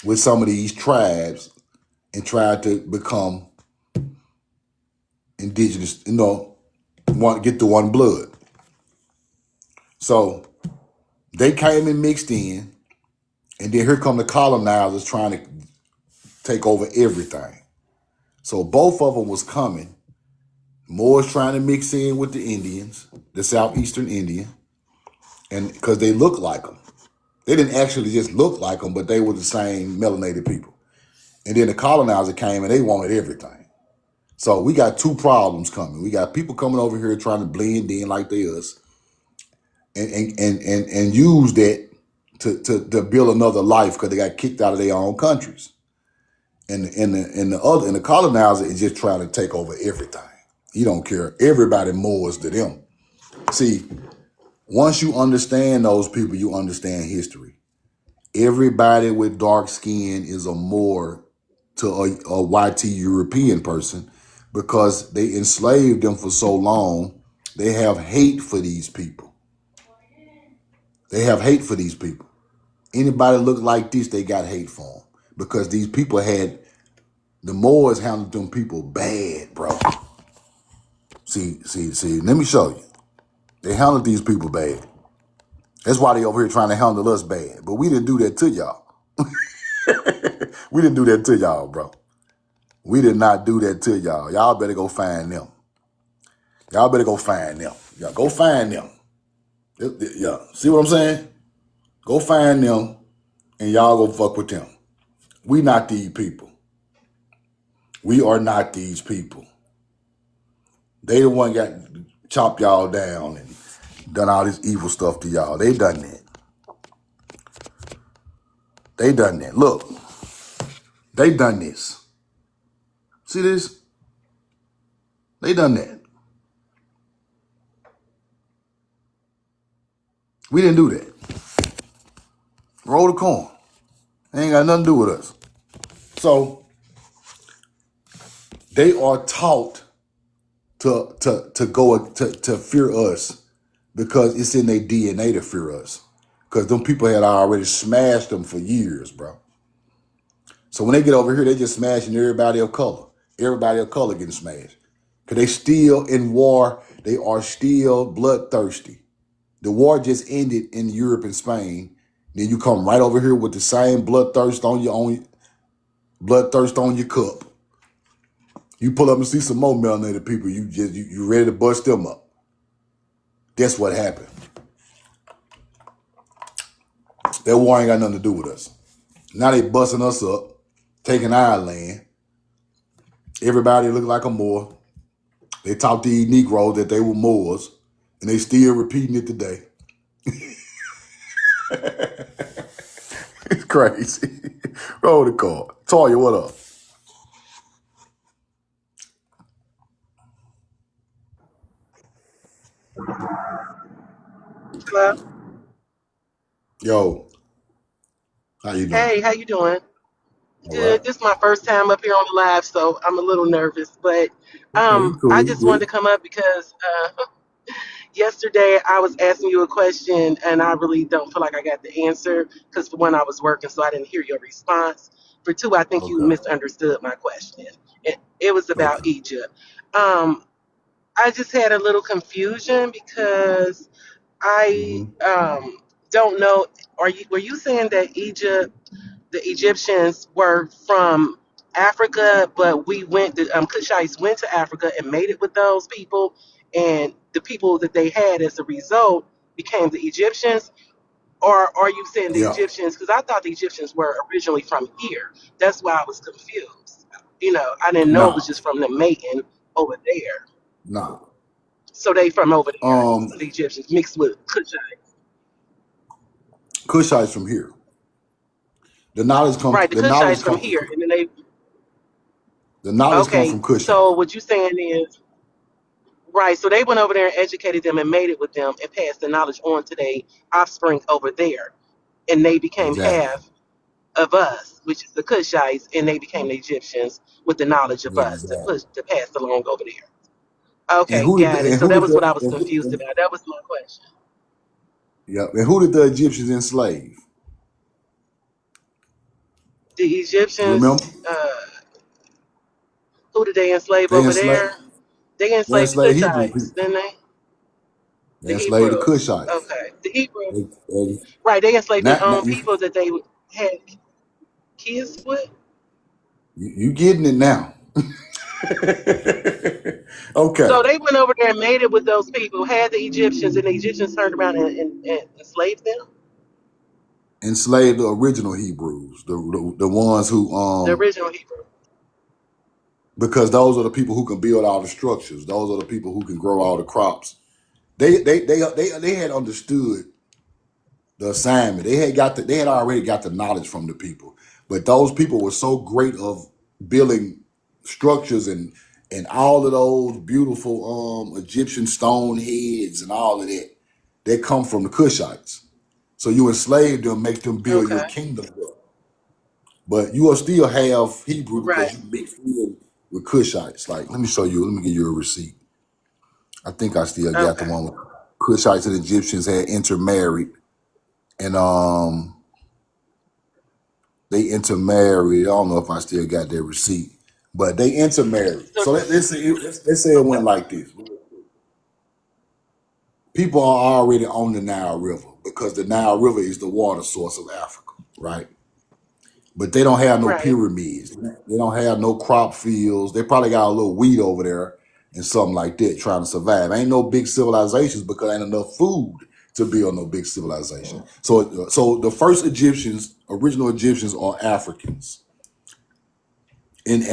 with some of these tribes and tried to become indigenous. Want to get the one blood. So they came and mixed in, and then here come the colonizers trying to take over everything. So both of them was coming. Moors trying to mix in with the Indians, the southeastern Indian, and because they look like them. They didn't actually just look like them, but they were the same melanated people. And then the colonizer came and they wanted everything. So we got two problems coming. We got people coming over here trying to blend in like they us, and use that to build another life because they got kicked out of their own countries. And the colonizer is just trying to take over everything. He don't care. Everybody Moors to them. See, once you understand those people, you understand history. Everybody with dark skin is a Moor to a YT European person because they enslaved them for so long. They have hate for these people. They have hate for these people. Anybody look like this, they got hate for them because these people the Moors handled them people bad, bro. See, let me show you. They handled these people bad. That's why they over here trying to handle us bad. But we didn't do that to y'all. We didn't do that to y'all, bro. We did not do that to y'all. Y'all better go find them. Y'all better go find them. Y'all go find them. Yeah. See what I'm saying? Go find them and y'all go fuck with them. We not these people. We are not these people. They the one got chopped y'all down and done all this evil stuff to y'all. They done that. They done that. Look, they done this. See this? They done that. We didn't do that. Roll the corn. They ain't got nothing to do with us. So they are taught to fear us because it's in their DNA to fear us. Because them people had already smashed them for years, bro. So when they get over here, they just smashing everybody of color. Everybody of color getting smashed. Because they still in war. They are still bloodthirsty. The war just ended in Europe and Spain. Then you come right over here with the same bloodthirst on your cup. You pull up and see some more melanated people, you ready to bust them up. That's what happened. That war ain't got nothing to do with us. Now they busting us up, taking our land. Everybody look like a Moor. They taught these Negroes that they were Moors, and they still repeating it today. It's crazy. Roll the card. Toya, what up? Hello. Yo, how you doing? Hey, how you doing? All right. Good. This is my first time up here on the live, so I'm a little nervous. But Okay, you I cool. You just wanted to good. come up because yesterday I was asking you a question, and I really don't feel like I got the answer because for one, I was working, so I didn't hear your response. For two, I think you Okay. misunderstood my question. It was about Okay. Egypt. Um, I just had a little confusion because I Mm-hmm. don't know. Were you saying that the Egyptians were from Africa, but the Kushites went to Africa and made it with those people, and the people that they had as a result became the Egyptians? Or are you saying the Yeah. Egyptians? Because I thought the Egyptians were originally from here. That's why I was confused. I didn't know it was Nah. just from them mating over there. Nah. So they from over there, Um, the Egyptians mixed with Kushites. Kushites from here. The knowledge come. Right, the The knowledge Kushites from come from. here, and then they. The knowledge come Okay, from Kushite. so what you saying is right. So they went over there and educated them and made it with them and passed the knowledge on to their offspring over there, and they became Exactly. half of us, which is the Kushites, and they became the Egyptians with the knowledge of us Exactly. to pass along over there. And Okay, who did got the, it. and So who that did was what I the was confused about. That was my question. yeah, and who did the Egyptians enslave? The You Egyptians, remember? who did they enslave They over enslaved there? They they enslaved the enslaved Hebrew Kushites, people. didn't they? They The enslaved the Hebrews. Kushites. Okay, the Hebrews. And Right, they enslaved now, their now own people that they had kids with. you getting it now. Okay. So they went over there and made it with those people, had the Egyptians, and the Egyptians turned around and enslaved them. Enslaved the original Hebrews, the ones who The original Hebrew. because those are the people who can build all the structures. Those are the people who can grow all the crops. They had understood the assignment. They had already got the knowledge from the people. But those people were so great of building structures and all of those beautiful Egyptian stone heads and all of that. They come from the Kushites. So you enslave them, make them build your Okay. kingdom up. But you will still have Hebrew because Right. you mix in with Kushites. Like, let me show you. Let me give you a receipt. I think I still got the Okay. one with Kushites and Egyptians had intermarried, and they intermarried. I don't know if I still got their receipt, but they intermarried. So So let's say it went like this: people are already on the Nile River because the Nile River is the water source of Africa, right? But they don't have no right. pyramids. They don't have no crop fields. They probably got a little wheat over there and something like that trying to survive. Ain't no big civilizations because ain't enough food to build no big civilization. So the first Egyptians, original Egyptians, are Africans. And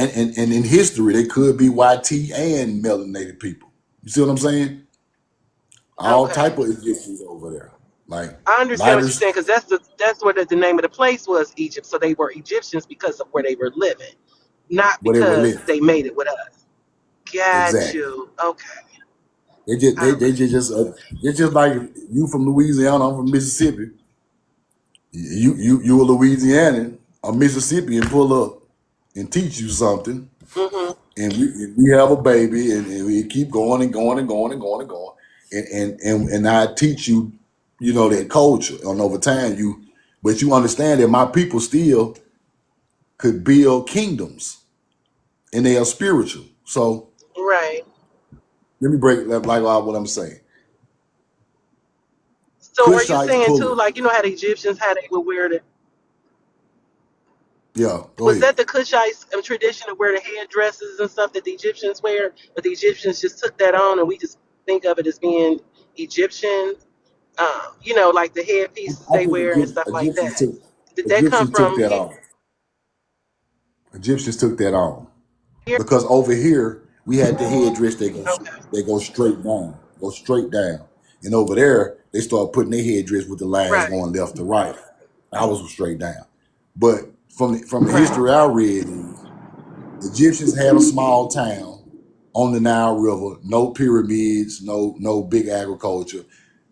in history, they could be YT and melanated people. You see what I'm saying? All Okay. type of Egyptians over there, like I understand what you're lighters saying because that's what the name of the place was, Egypt. So they were Egyptians because of where they were living, not where they were because living. they made it with us. Got Exactly. you. Okay. They All they right. it's just like you from Louisiana, I'm from Mississippi. You a Louisianian, a Mississippian pull up and teach you something, Mhm. and we have a baby, and we keep going and going and going and going and going, and I teach you, that culture, and over time but you understand that my people still could build kingdoms, and they are spiritual. So Right. let me break like what I'm saying. So are you Cushites saying pull too, up. like how the Egyptians how they would wear the Yeah, go was ahead. that the Kushites tradition of wear the headdresses and stuff that the Egyptians wear, but the Egyptians just took that on and we just think of it as being Egyptian, like the headpieces I they think wear and stuff like Egyptians that. took Did that come Egyptians took from that on. Egyptians took that on here? because over here we had the headdress Okay. they go straight down, and over there they start putting their headdress with the lines Right. going left to right. I was straight down, but from the Right. history I read, Egyptians had a small town on the Nile River, no pyramids, no big agriculture,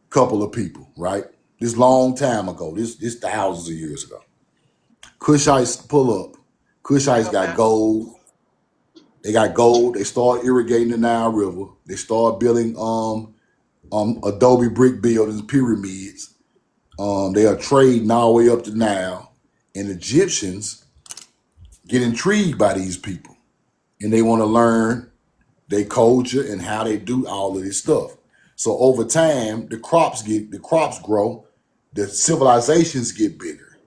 couple of people, right? This long time ago, this thousands of years ago. Kushites pull up. Kushites got Okay. gold. They got gold. They start irrigating the Nile River. They start building Adobe brick buildings, pyramids. They are trading all the way up to Nile. And Egyptians get intrigued by these people. And they want to learn their culture and how they do all of this stuff. So over time, the crops grow, the civilizations get bigger.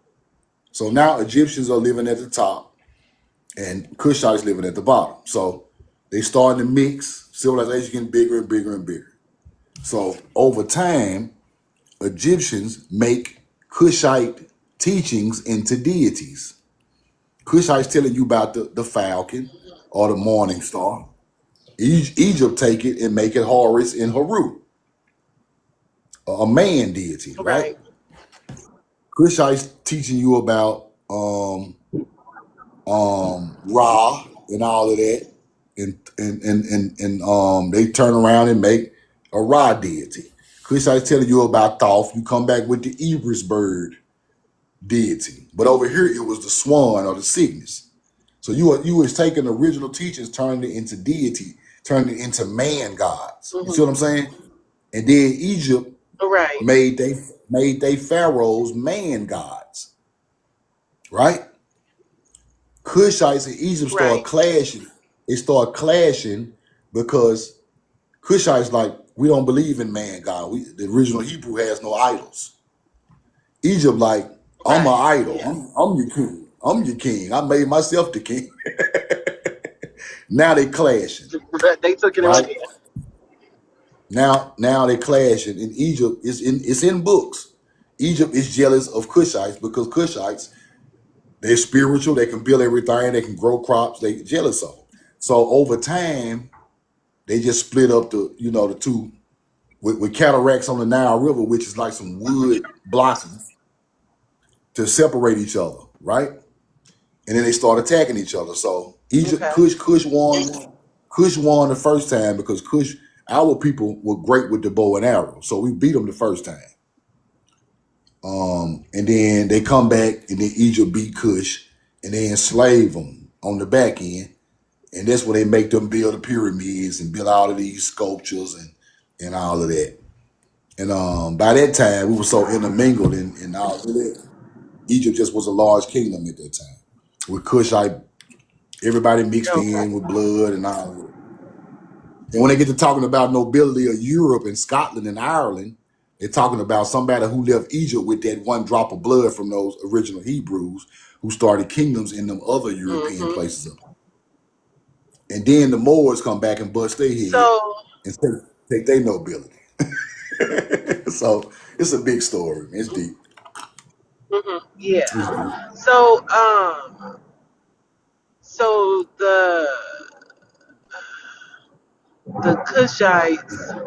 So now Egyptians are living at the top and Kushites living at the bottom. So they starting to mix, civilization getting bigger and bigger and bigger. So over time, Egyptians make Kushite teachings into deities. Kushites telling you about the falcon or the morning star. Egypt take it and make it Horus and Haru, a man deity, right? Right. Kushites teaching you about Ra and all of that, and they turn around and make a Ra deity. Kushites telling you about Thoth. You come back with the Ibris bird deity, but over here it was the swan or the Cygnus. So you was taking the original teachings, turning it into deity, turning it into man gods. You see what I'm saying? And then Egypt Right. made they pharaohs man gods, right? Kushites and Egypt start Right. clashing. They start clashing because Kushites like we don't believe in man god. The original Hebrew has no idols. Egypt like I'm an Right. idol. Yeah. I'm your king. I'm your king. I made myself the king. Now they clashing, They took it and right? ran. Now they clashing. In Egypt, it's in books. Egypt is jealous of Kushites because Kushites, they're spiritual, they can build everything, they can grow crops, they jealous of them. So over time, they just split up the two with cataracts on the Nile River, which is like some wood blocking to separate each other, right? And then they start attacking each other. So Egypt, Okay. Kush won the first time because our people were great with the bow and arrow. So we beat them the first time. And then they come back and then Egypt beat Kush and they enslave them on the back end. And that's when they make them build the pyramids and build all of these sculptures and all of that. And by that time, we were so intermingled and all of that. Egypt just was a large kingdom at that time. With Kushite, everybody mixed Okay. in with blood and all of that. And when they get to talking about nobility of Europe and Scotland and Ireland, they're talking about somebody who left Egypt with that one drop of blood from those original Hebrews who started kingdoms in them other European Mm-hmm. places. And then the Moors come back and bust their head So. and take their nobility. So it's a big story. It's deep. Yeah. It's deep. So so the Kushites,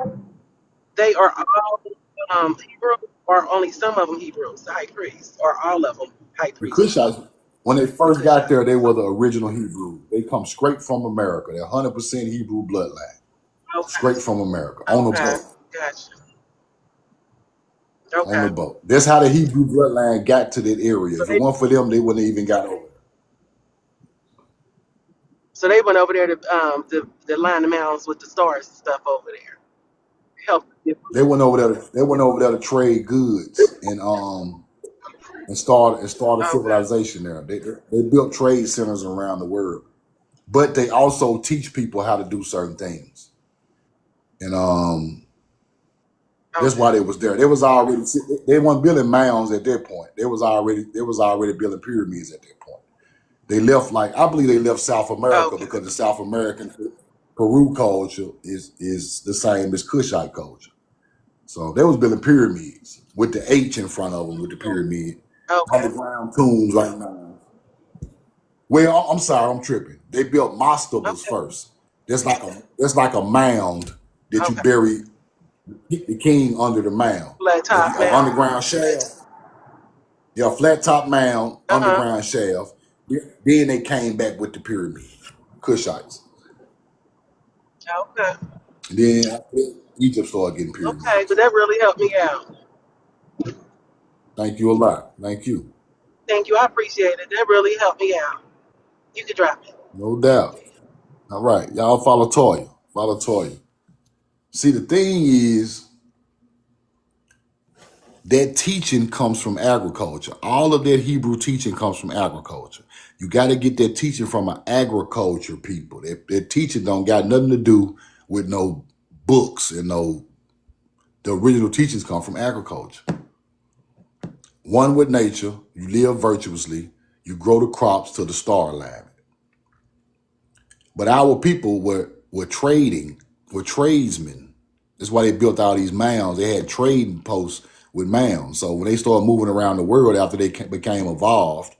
they are all Hebrew, or only some of them Hebrews, the high priests, or all of them high The priests, Kushites, when they the first got there, they Kushites. were the original Hebrew. They come straight from America. They're 100% Hebrew bloodline. Okay. Straight from America. On the Okay. boat. Gotcha. On the Okay. boat. That's how the Hebrew bloodline got to that area. So If it weren't for them, they wouldn't have even got over there. they went over there to line the mounds with the stars and stuff over there. Help. They went over there. They went over there to trade goods and start a Okay. civilization there. They built trade centers around the world, but they also teach people how to do certain things, and that's Okay. why they was there. They weren't building mounds at that point. They was already building pyramids at that point. They left I believe they left South America Okay. because the South American Peru culture is the same as Kushite culture. So they was building pyramids with the H in front of them with the pyramid. Okay. Underground tombs right now. Well, I'm sorry, I'm tripping. They built mastabas Okay. first. That's like a mound that you Okay. bury the king under the mound. Flat If top you mountain. underground shaft, yeah, flat top mound, Uh-huh. underground shaft. Then they came back with the pyramid, Kushites. Okay. And then Egypt started getting Okay. pyramids. But that really helped me out. Thank you a lot. Thank you. Thank you. I appreciate it. That really helped me out. You can drop it. No doubt. All right, y'all follow Toya. Follow Toya. See, the thing is that teaching comes from agriculture. All of that Hebrew teaching comes from agriculture. You got to get that teaching from an agriculture people. That teaching don't got nothing to do with no books and no. The original teachings come from agriculture. One with nature, you live virtuously, you grow the crops to the star alignment. But our people were trading, were tradesmen. That's why they built all these mounds. They had trading posts with mounds. So when they started moving around the world after they became evolved,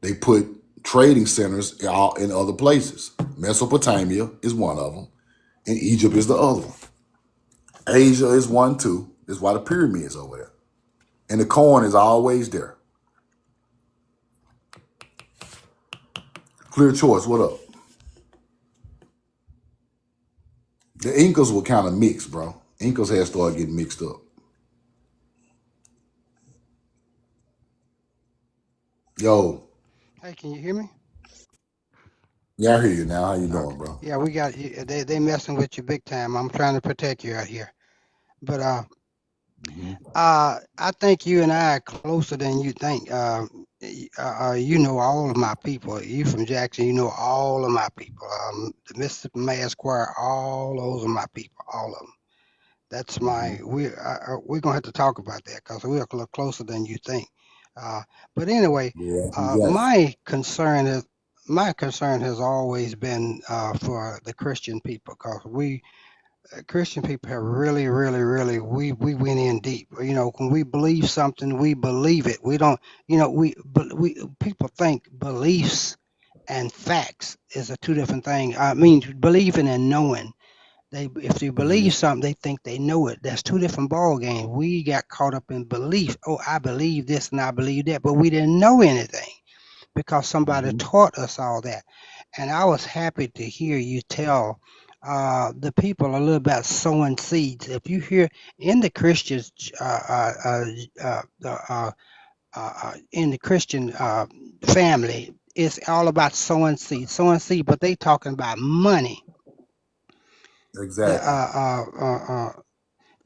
they put trading centers in other places. Mesopotamia is one of them, and Egypt is the other one. Asia is one too. That's why the pyramids over there. And the corn is always there. Clear choice, what up? The Incas were kind of mixed, bro. Incas had started getting mixed up. Yo, Hey, can you hear me? yeah, I hear you now. How you Okay. doing, bro? Yeah, we got you. They messing with you big time. I'm trying to protect you out here. But I think you and I are closer than you think. You know all of my people. You from Jackson, you know all of my people. The Mississippi Mass Choir, all those are my people, all of them. That's my we're gonna have to talk about that because we're a little closer than you think. Uh, but anyway, Yeah, exactly. my concern has always been for the Christian people because we Christian people have really we went in deep. You know, when we believe something, we believe it. We don't, you know, we people think beliefs and facts is a two different thing. I mean, believing and knowing. If they Mm-hmm. believe something, they think they know it. That's two different ball games. We got caught up in belief. Oh, I believe this and I believe that, but we didn't know anything because somebody Mm-hmm. taught us all that. And I was happy to hear you tell the people a little about sowing seeds. If you hear in the Christians, in the Christian family, it's all about sowing seed, but they talking about money. The, Exactly.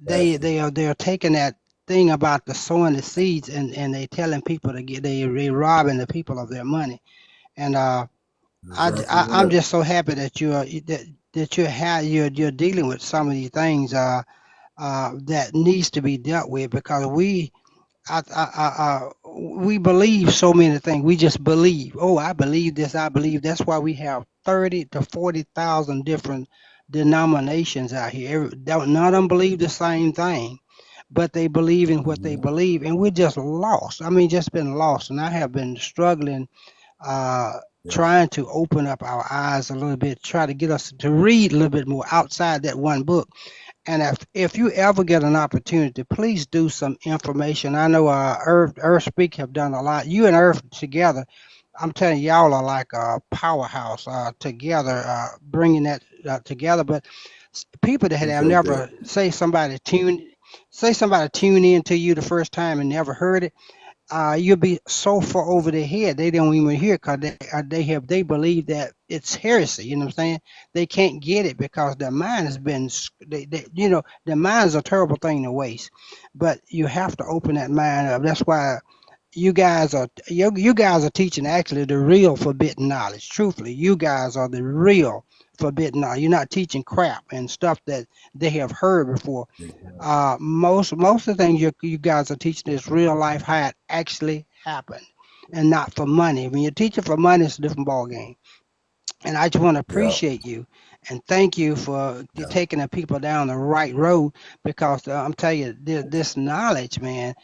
Exactly. they're taking that thing about the sowing the seeds and they telling people to get they robbing the people of their money. And Exactly I'm right. just so happy that you're dealing with some of these things that needs to be dealt with because we believe so many things. We just believe. Oh, I believe this. I believe. That's why we have 30 to 40,000 different denominations out here. None of them believe the same thing, but they believe in what they Mm-hmm. believe, and we're just lost. I mean, just been lost, and I have been struggling uh, Yeah. trying to open up our eyes a little bit, try to get us to read a little bit more outside that one book. And if you ever get an opportunity, please do some information. I know Earth Speak have done a lot. You and Earth together, I'm telling you, y'all are like a powerhouse together, bringing that together. But people that have Appreciate that. never say somebody tune in to you the first time and never heard it, you'll be so far over their head they don't even hear because they believe that it's heresy. You know what I'm saying? They can't get it because their mind has been you know their mind's a terrible thing to waste. But you have to open that mind up. That's why you guys are teaching actually the real forbidden knowledge. Truthfully, you guys are the real forbidden knowledge. You're not teaching crap and stuff that they have heard before. Most of the things you guys are teaching is real life how it actually happened, and not for money. When you teach it for money, it's a different ball game. And I just want to Yeah. appreciate you and thank you for Yeah. taking the people down the right road because I'm telling you, this knowledge, man,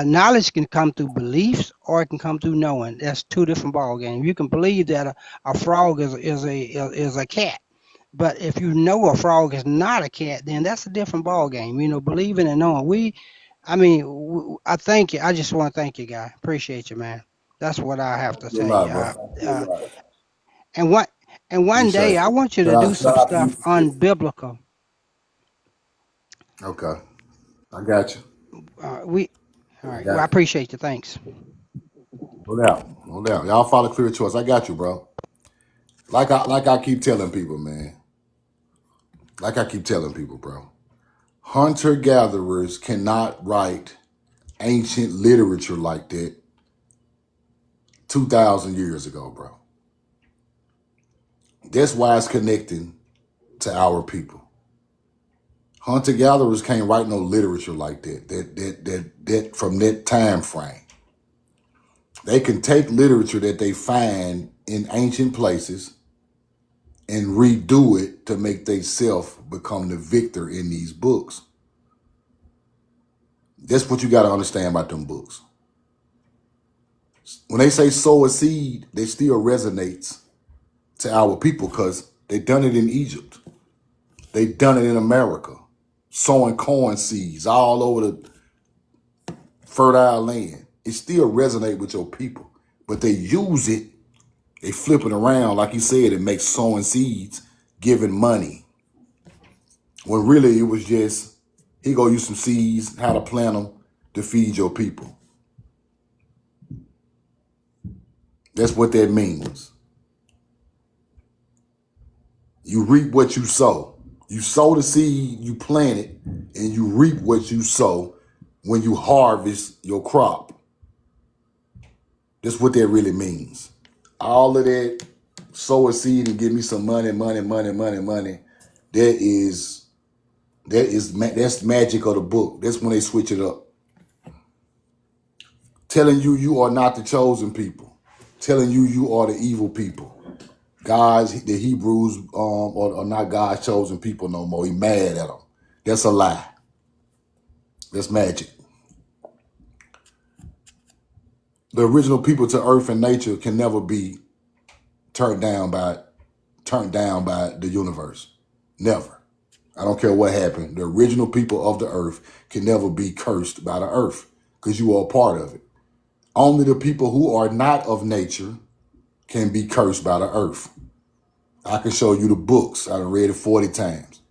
knowledge can come through beliefs or it can come through knowing. That's two different ball games. You can believe that a frog is a cat, but if you know a frog is not a cat, then that's a different ball game. You know, believing and knowing. I mean, I thank you. I just want to thank you, guy. Appreciate you, man. That's what I have to Good tell you. luck, bro. Uh, and one and one day Appreciate I it. want you to do some Shout out to stuff you. unbiblical. Okay. I got you. We all I right. Well, I got you. appreciate you. Thanks. No doubt. No doubt. Y'all follow clear choice. I got you, bro. Like I keep telling people, man. Like I keep telling people, bro. Hunter-gatherers cannot write ancient literature like that 2,000 years ago, bro. That's why it's connecting to our people. Hunter-gatherers can't write no literature like that from that time frame. They can take literature that they find in ancient places and redo it to make themselves become the victor in these books. That's what you got to understand about them books. When they say sow a seed, they still resonates to our people because they done it in Egypt. They done it in America, sowing corn seeds all over the fertile land. It still resonate with your people, but they use it. They flip it around, like you said, it makes sowing seeds, giving money. When really it was just, he go use some seeds, how to plant them to feed your people. That's what that means. You reap what you sow. You sow the seed, you plant it, and you reap what you sow when you harvest your crop. That's what that really means. All of that, sow a seed and give me some money. That's magic of the book. That's when they switch it up. Telling you you are not the chosen people. Telling you you are the evil people. God's, the Hebrews are not God's chosen people no more. He mad at them. That's a lie. That's magic. The original people to earth and nature can never be turned down by the universe. Never. I don't care what happened. The original people of the earth can never be cursed by the earth because you are a part of it. Only the people who are not of nature can be cursed by the earth. I can show you the books. I done read it 40 times.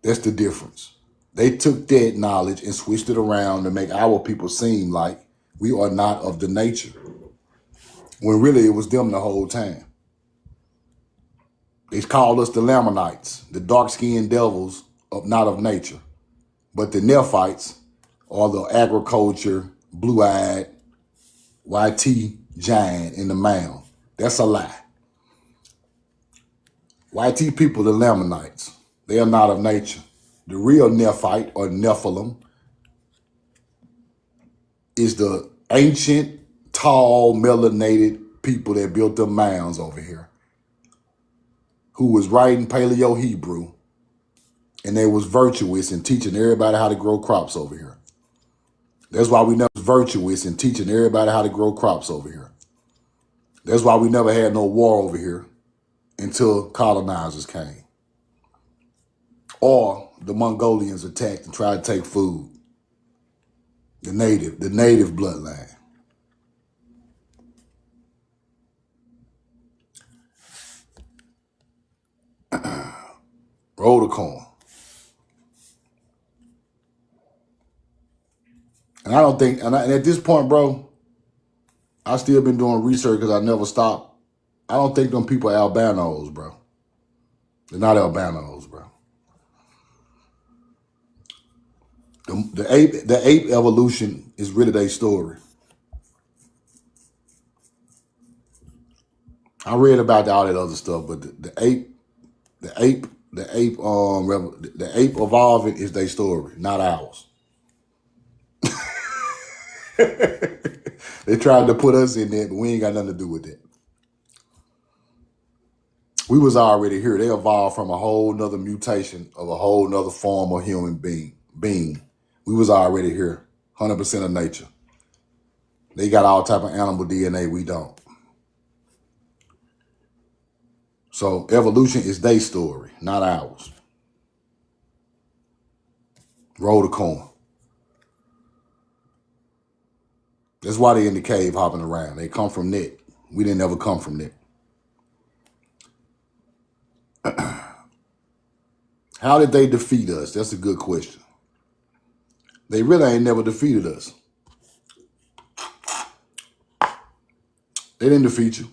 That's the difference. They took that knowledge and switched it around to make our people seem like we are not of the nature, when really it was them the whole time. They called us the Lamanites, the dark-skinned devils not of nature. But the Nephites are the agriculture, blue-eyed, YT giant in the Mound. That's a lie. YT people, the Lamanites, they are not of nature. The real Nephite or Nephilim is the ancient, tall, melanated people that built the mounds over here, who was writing Paleo-Hebrew, and they was virtuous in teaching everybody how to grow crops over here. That's why we never was virtuous in teaching everybody how to grow crops over here. That's why we never had no war over here until colonizers came. Or the Mongolians attacked and tried to take food. The native bloodline. Roll the corn. And I don't think, and at this point, bro, I still been doing research because I never stopped. I don't think them people are albinos, bro. They're not albinos, bro. The ape evolution is really their story. I read about all that other stuff, but the ape evolving is their story, not ours. They tried to put us in there, but we ain't got nothing to do with that. We was already here. They evolved from a whole nother mutation of a whole nother form of human being. We was already here, 100% of nature. They got all type of animal DNA, we don't. So evolution is their story, not ours. Roll the corn. That's why they in the cave hopping around. They come from that. We didn't ever come from that. How did they defeat us? That's a good question. They really ain't never defeated us. They didn't defeat you.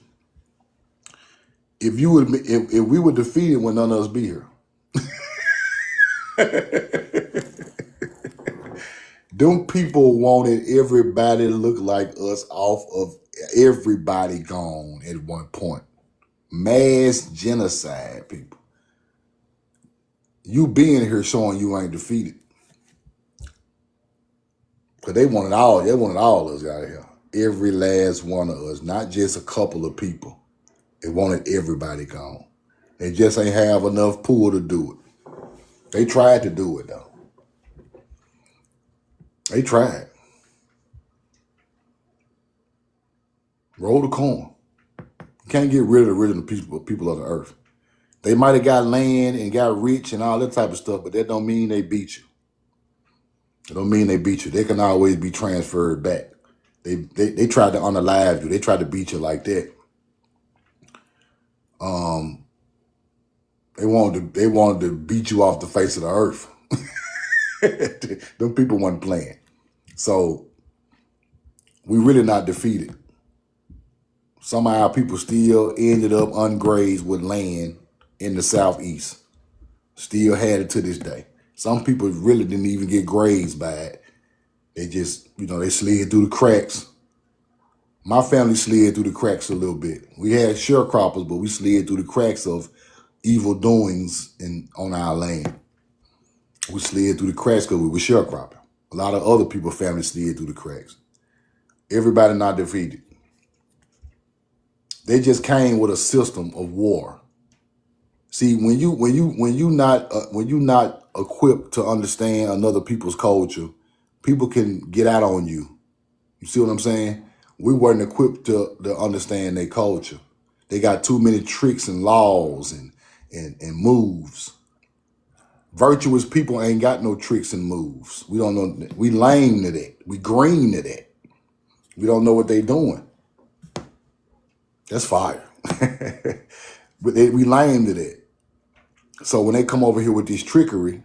If we were defeated, when none of us be here. Them people wanted everybody to look like us off of everybody gone at one point. Mass genocide, people. You being here showing you ain't defeated. Because they wanted all of us out of here. Every last one of us, not just a couple of people. They wanted everybody gone. They just ain't have enough pull to do it. They tried to do it though. They tried. Roll the coin. You can't get rid of the original people of the earth. They might have got land and got rich and all that type of stuff, but that don't mean they beat you. It don't mean they beat you. They can always be transferred back. They tried to unalive you. They tried to beat you like that. They wanted to beat you off the face of the earth. Them people weren't playing. So we really not defeated. Somehow people still ended up ungrazed with land in the southeast. Still had it to this day. Some people really didn't even get grazed by it. They just, they slid through the cracks. My family slid through the cracks a little bit. We had sharecroppers, but we slid through the cracks of evil doings on our land. We slid through the cracks because we were sharecropping. A lot of other people's families slid through the cracks. Everybody not defeated. They just came with a system of war. See, when you not equipped to understand another people's culture, people can get out on you. You see what I'm saying? We weren't equipped to understand their culture. They got too many tricks and laws and moves. Virtuous people ain't got no tricks and moves. We don't know. We lame to that. We green to that. We don't know what they doing. That's fire. But we lame to that. So when they come over here with this trickery,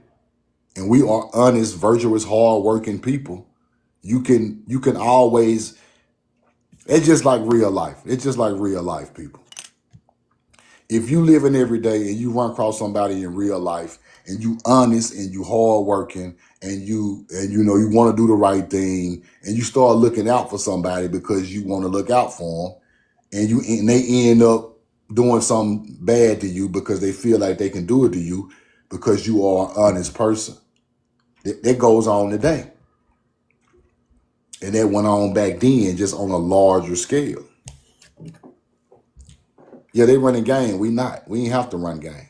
and we are honest, virtuous, hard-working people, you can always. It's just like real life. It's just like real life, people. If you living every day and you run across somebody in real life and you honest and you hardworking and you want to do the right thing and you start looking out for somebody because you want to look out for them and they end up doing something bad to you because they feel like they can do it to you because you are an honest person. That goes on today. And that went on back then just on a larger scale. Yeah, they running game. We not. We ain't have to run game.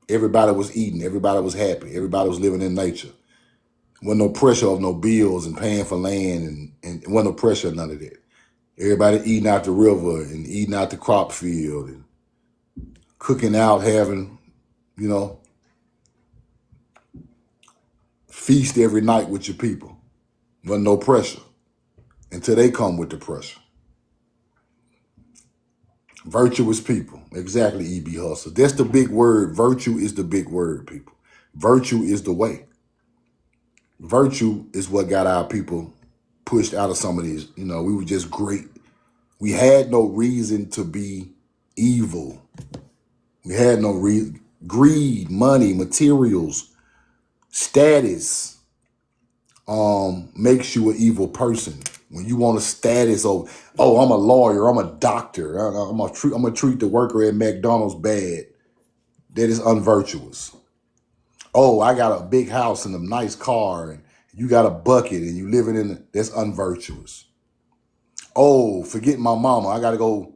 Everybody was eating. Everybody was happy. Everybody was living in nature. Wasn't no pressure of no bills and paying for land and wasn't no pressure of none of that. Everybody eating out the river and eating out the crop field and cooking out, having, feast every night with your people. Wasn't no pressure until they come with the pressure. Virtuous people. Exactly, E.B. Hustle. That's the big word. Virtue is the big word, people. Virtue is the way. Virtue is what got our people pushed out of some of these. We were just great. We had no reason to be evil. We had no reason. Greed, money, materials, status makes you an evil person. When you want a status of, I'm a lawyer, I'm a doctor, I'm gonna treat the worker at McDonald's bad. That is unvirtuous. Oh, I got a big house and a nice car, and you got a bucket and you living in it. That's unvirtuous. Oh, forget my mama. I got to go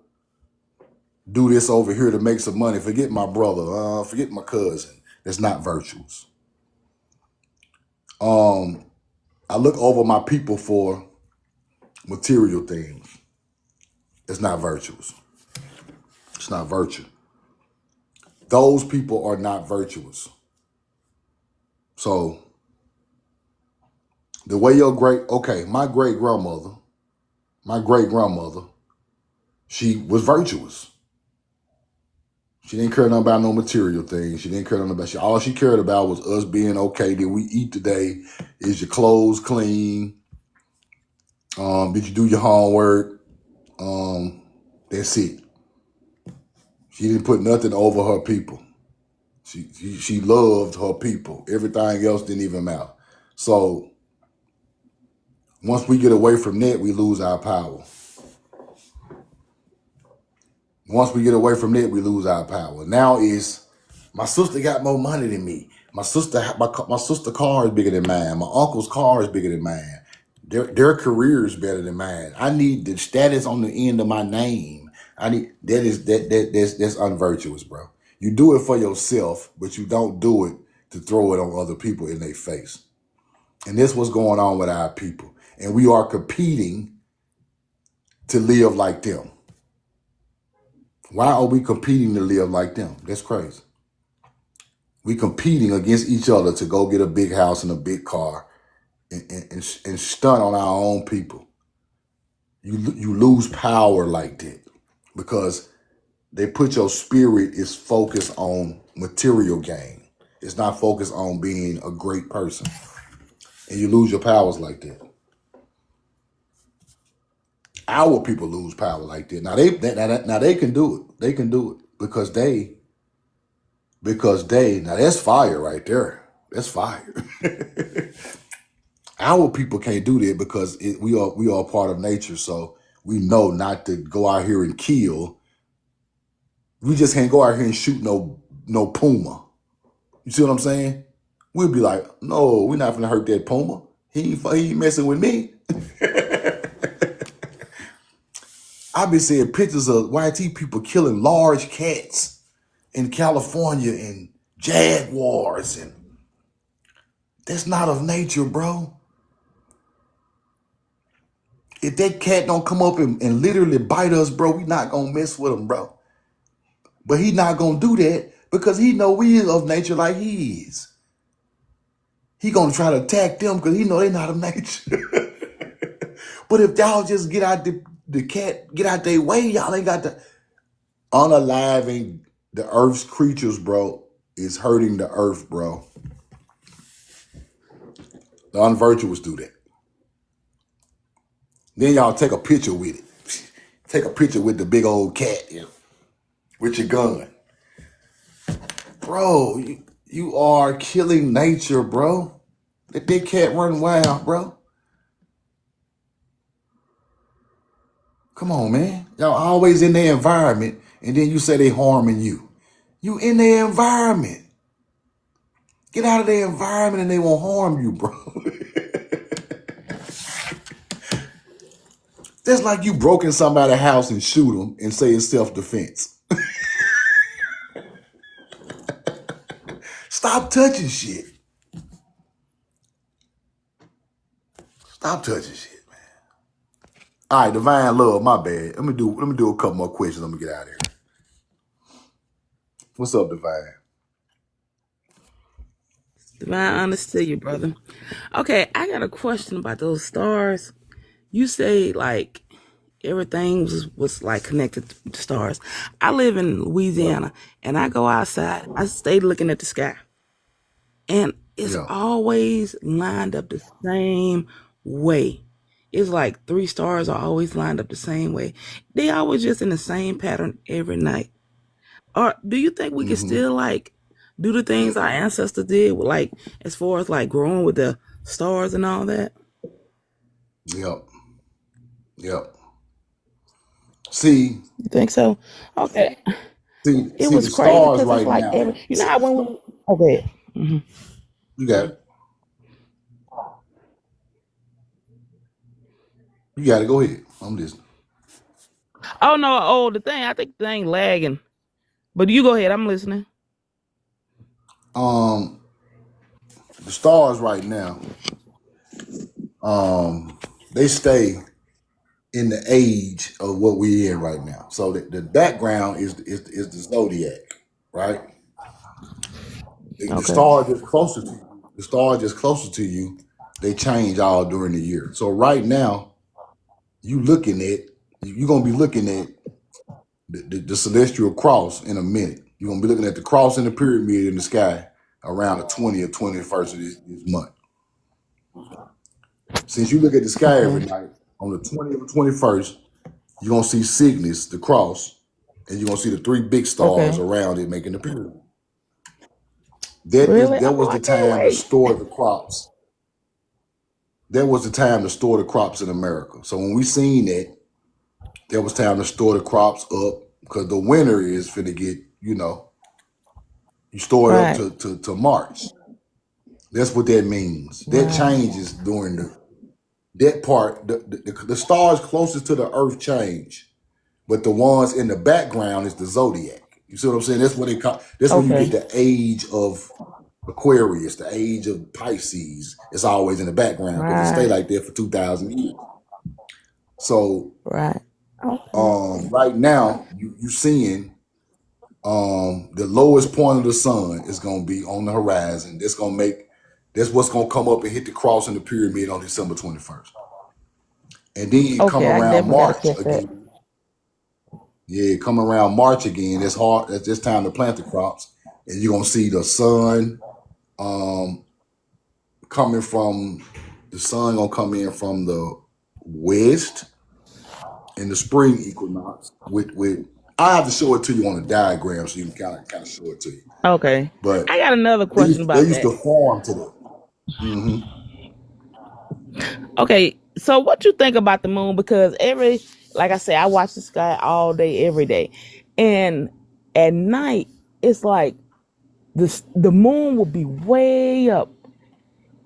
do this over here to make some money. Forget my brother. Forget my cousin. That's not virtuous. I look over my people for material things. It's not virtuous. It's not virtue. Those people are not virtuous. So the way my great grandmother, she was virtuous. She didn't care nothing about no material things. She didn't care nothing about all she cared about was us being okay. Did we eat today? Is your clothes clean? Did you do your homework? That's it. She didn't put nothing over her people. She loved her people. Everything else didn't even matter. So once we get away from that, we lose our power. Once we get away from that, we lose our power. Now is my sister got more money than me. My sister car is bigger than mine. My uncle's car is bigger than mine. Their career is better than mine. I need the status on the end of my name. That's unvirtuous, bro. You do it for yourself, but you don't do it to throw it on other people in their face. And this what's going on with our people. And we are competing to live like them. Why are we competing to live like them? That's crazy. We competing against each other to go get a big house and a big car and stunt on our own people. You lose power like that because they put your spirit is focused on material gain. It's not focused on being a great person. And you lose your powers like that. Our people lose power like that. Now they can do it. They can do it because they now that's fire right there. That's fire. Our people can't do that because we are part of nature, so we know not to go out here and kill. We just can't go out here and shoot no puma. You see what I'm saying? We'll be like, no, we're not gonna hurt that puma. He ain't messing with me. I've been seeing pictures of YT people killing large cats in California and jaguars, and that's not of nature, bro. If that cat don't come up and literally bite us, bro, we not gonna mess with him, bro. But he not gonna do that because he know we is of nature like he is. He gonna try to attack them because he know they not of nature. But if y'all just get out the cat, get out their way, y'all ain't got to unaliving the earth's creatures, bro, is hurting the earth, bro. The unvirtuous do that. Then y'all take a picture with it. Take a picture with the big old cat, with your gun. Bro, you are killing nature, bro. Let that cat run wild, bro. Come on, man. Y'all always in their environment, and then you say they harming you. You in their environment. Get out of their environment and they won't harm you, bro. That's like you broke in somebody's house and shoot them and say it's self-defense. Stop touching shit. Stop touching shit, man. All right, divine love, my bad. Let me do a couple more questions. Let me get out of here. What's up, divine? Divine honest to you, brother. Okay, I got a question about those stars. You say like everything was like connected to stars. I live in Louisiana and I go outside. I stay looking at the sky. And it's always lined up the same way. It's like 3 stars are always lined up the same way. They always just in the same pattern every night. Or do you think we can still like do the things our ancestors did, with, like as far as like growing with the stars and all that? Yep. See, you think so? Okay. It was the crazy stars because it's right like now. you know how when we okay. You got it. You got to go ahead. I'm listening. Oh no! The thing I think the thing lagging, but you go ahead. I'm listening. The stars right now, they stay in the age of what we're in right now. So the background is the zodiac, right? The star just closer to you. The star just closer to you. They change all during the year. So right now, you're gonna be looking at the celestial cross in a minute. You're gonna be looking at the cross and the pyramid in the sky around the 20th, 21st of this month. Since you look at the sky every night, on the 20th or 21st, you're gonna see Cygnus, the cross, and you're gonna see the three big stars Okay. around it making the pyramid. Really? That Oh, was I the can't time to wait. store the crops. That was the time to store the crops in America. So when we seen that, there was time to store the crops up because the winter is finna get, you store it up Right. to March. That's what that means. That Right. changes during that part. The stars closest to the earth change, but the ones in the background is the zodiac. You see what I'm saying? That's what they call. That's when you get Okay. the age of Aquarius, the age of Pisces. It's always in the background because it stay Right. like that for 2,000 years. So Right. Okay. right now you seeing the lowest point of the sun is gonna be on the horizon. That's what's gonna come up and hit the cross in the pyramid on December 21st. And then you come Okay, I around definitely gotta March catch that. again. Yeah, come around March again. It's hard. It's just time to plant the crops, and you're gonna see the sun coming from the sun gonna come in from the west in the spring equinox. With I have to show it to you on a diagram so you can kind of show it to you. Okay. But I got another question they about used that. to farm to that. Mm-hmm. Okay, so what you think about the moon? Because like I say, I watch the sky all day, every day, and at night it's like the moon will be way up,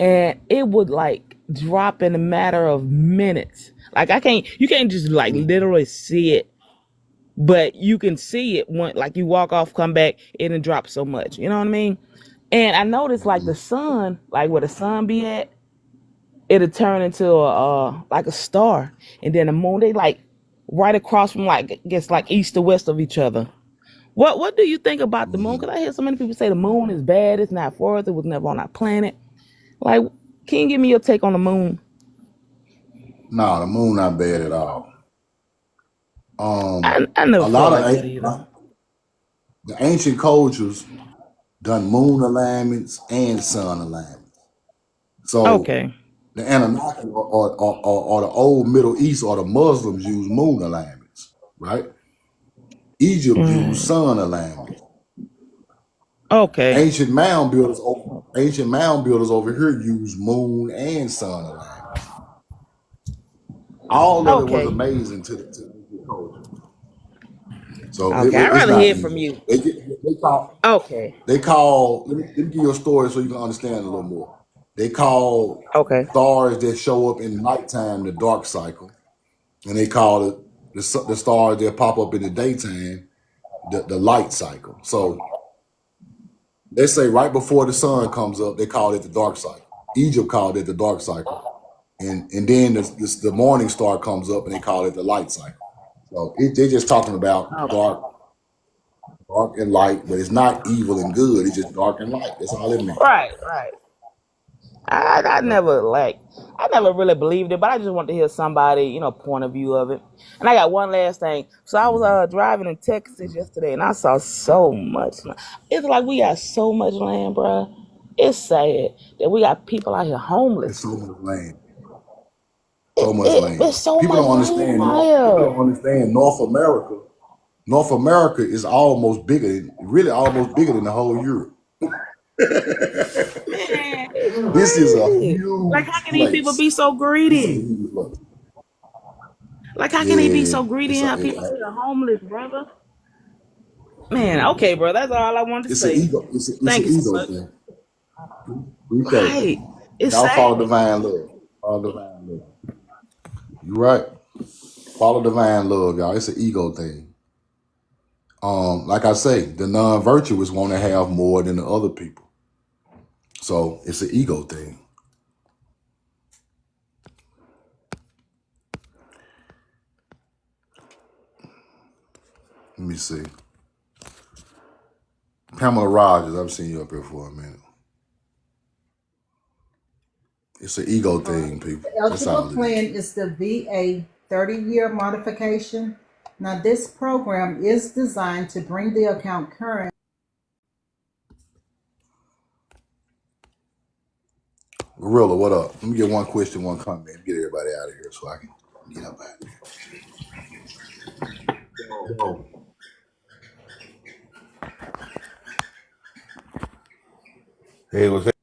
and it would like drop in a matter of minutes. Like you can't just like literally see it, but you can see it when like you walk off, come back, it didn't drop so much. You know what I mean? And I noticed like the sun, like where the sun be at, it'll turn into a like a star, and then the moon they like right across from like I guess like east or west of each other. What do you think about the moon? Because I hear so many people say the moon is bad, it's not for us, it was never on our planet. Like, can you give me your take on the moon? No, the moon not bad at all. I never A felt lot like of that either. the ancient cultures done moon alignments and sun alignments. So Okay. the Anunnaki or the old Middle East or the Muslims use moon alignments, right? Egypt used Mm, sun alignments. okay. Ancient mound builders over here use moon and sun alignments. All of it was Okay. amazing to the ancient culture. So Okay. I'd it's rather not hear from evil. you. Okay. They call. Let me give you a story so you can understand a little more. They call Okay. stars that show up in nighttime the dark cycle, and they call it the stars that pop up in the daytime the light cycle. So they say right before the sun comes up, they call it the dark cycle. Egypt called it the dark cycle, and then the morning star comes up and they call it the light cycle. So they're just talking about Okay. dark and light, but it's not evil and good. It's just dark and light. That's all it means. Right. Right. Yep. I never really believed it, but I just want to hear somebody, point of view of it. And I got one last thing. So I was driving in Texas yesterday, and I saw so much. It's like we got so much land, bruh. It's sad that we got people out here It's homeless. so much land. So much There's land. so much land out People here. don't understand North America. North America is really almost bigger than the whole Europe. Man, it's This is a crazy. Like, how huge can these people place. be so This is a greedy? huge place. Like, how can they be Yeah, so greedy it's and have people out here homeless, brother? Man, okay, bro. That's all I wanted to it's an say. ego. It's Thank an you so ego much. thing. Appreciate it. Right. It's Y'all sad. follow divine love. Follow divine love. You're right. Follow divine love, y'all. It's an ego thing. Like I say, the non-virtuous want to have more than the other people. So it's an ego thing. Let me see. Pamela Rogers, I've seen you up here for a minute. It's an ego thing, people. The That's eligible all it plan is. is the VA 30-year modification. Now, this program is designed to bring the account current. Gorilla, what up? Let me get one question, one comment. Get everybody out of here so I can get up out of here. Yo, Hey, what's that?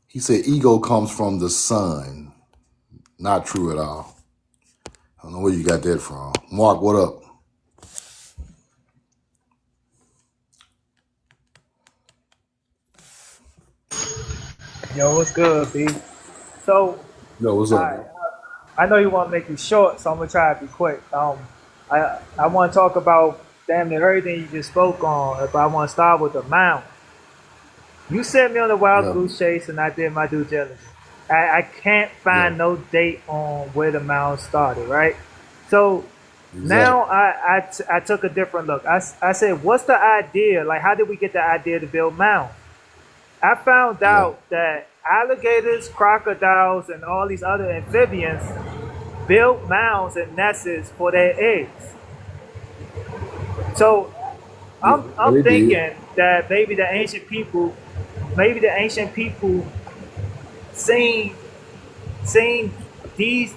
He said ego comes from the sun. Not true at all. I don't know where you got that from. Mark, what up? Yo, what's good, B? So Yo, what's up, I bro? I know you want to make it short, so I'm gonna try to be quick. I want to talk about damn near everything you just spoke on, but I want to start with the Mound. You sent me on the wild Yeah, goose chase, and I did my due diligence. I can't yeah, find no date on where the Mound started, right? So exactly. now I took a different look. I said, what's the idea? Like, how did we get the idea to build mounds? I found Yeah, out that alligators, crocodiles, and all these other amphibians build mounds and nests for their eggs. So yeah, yeah, I'm they did. thinking that maybe the ancient people seen seen these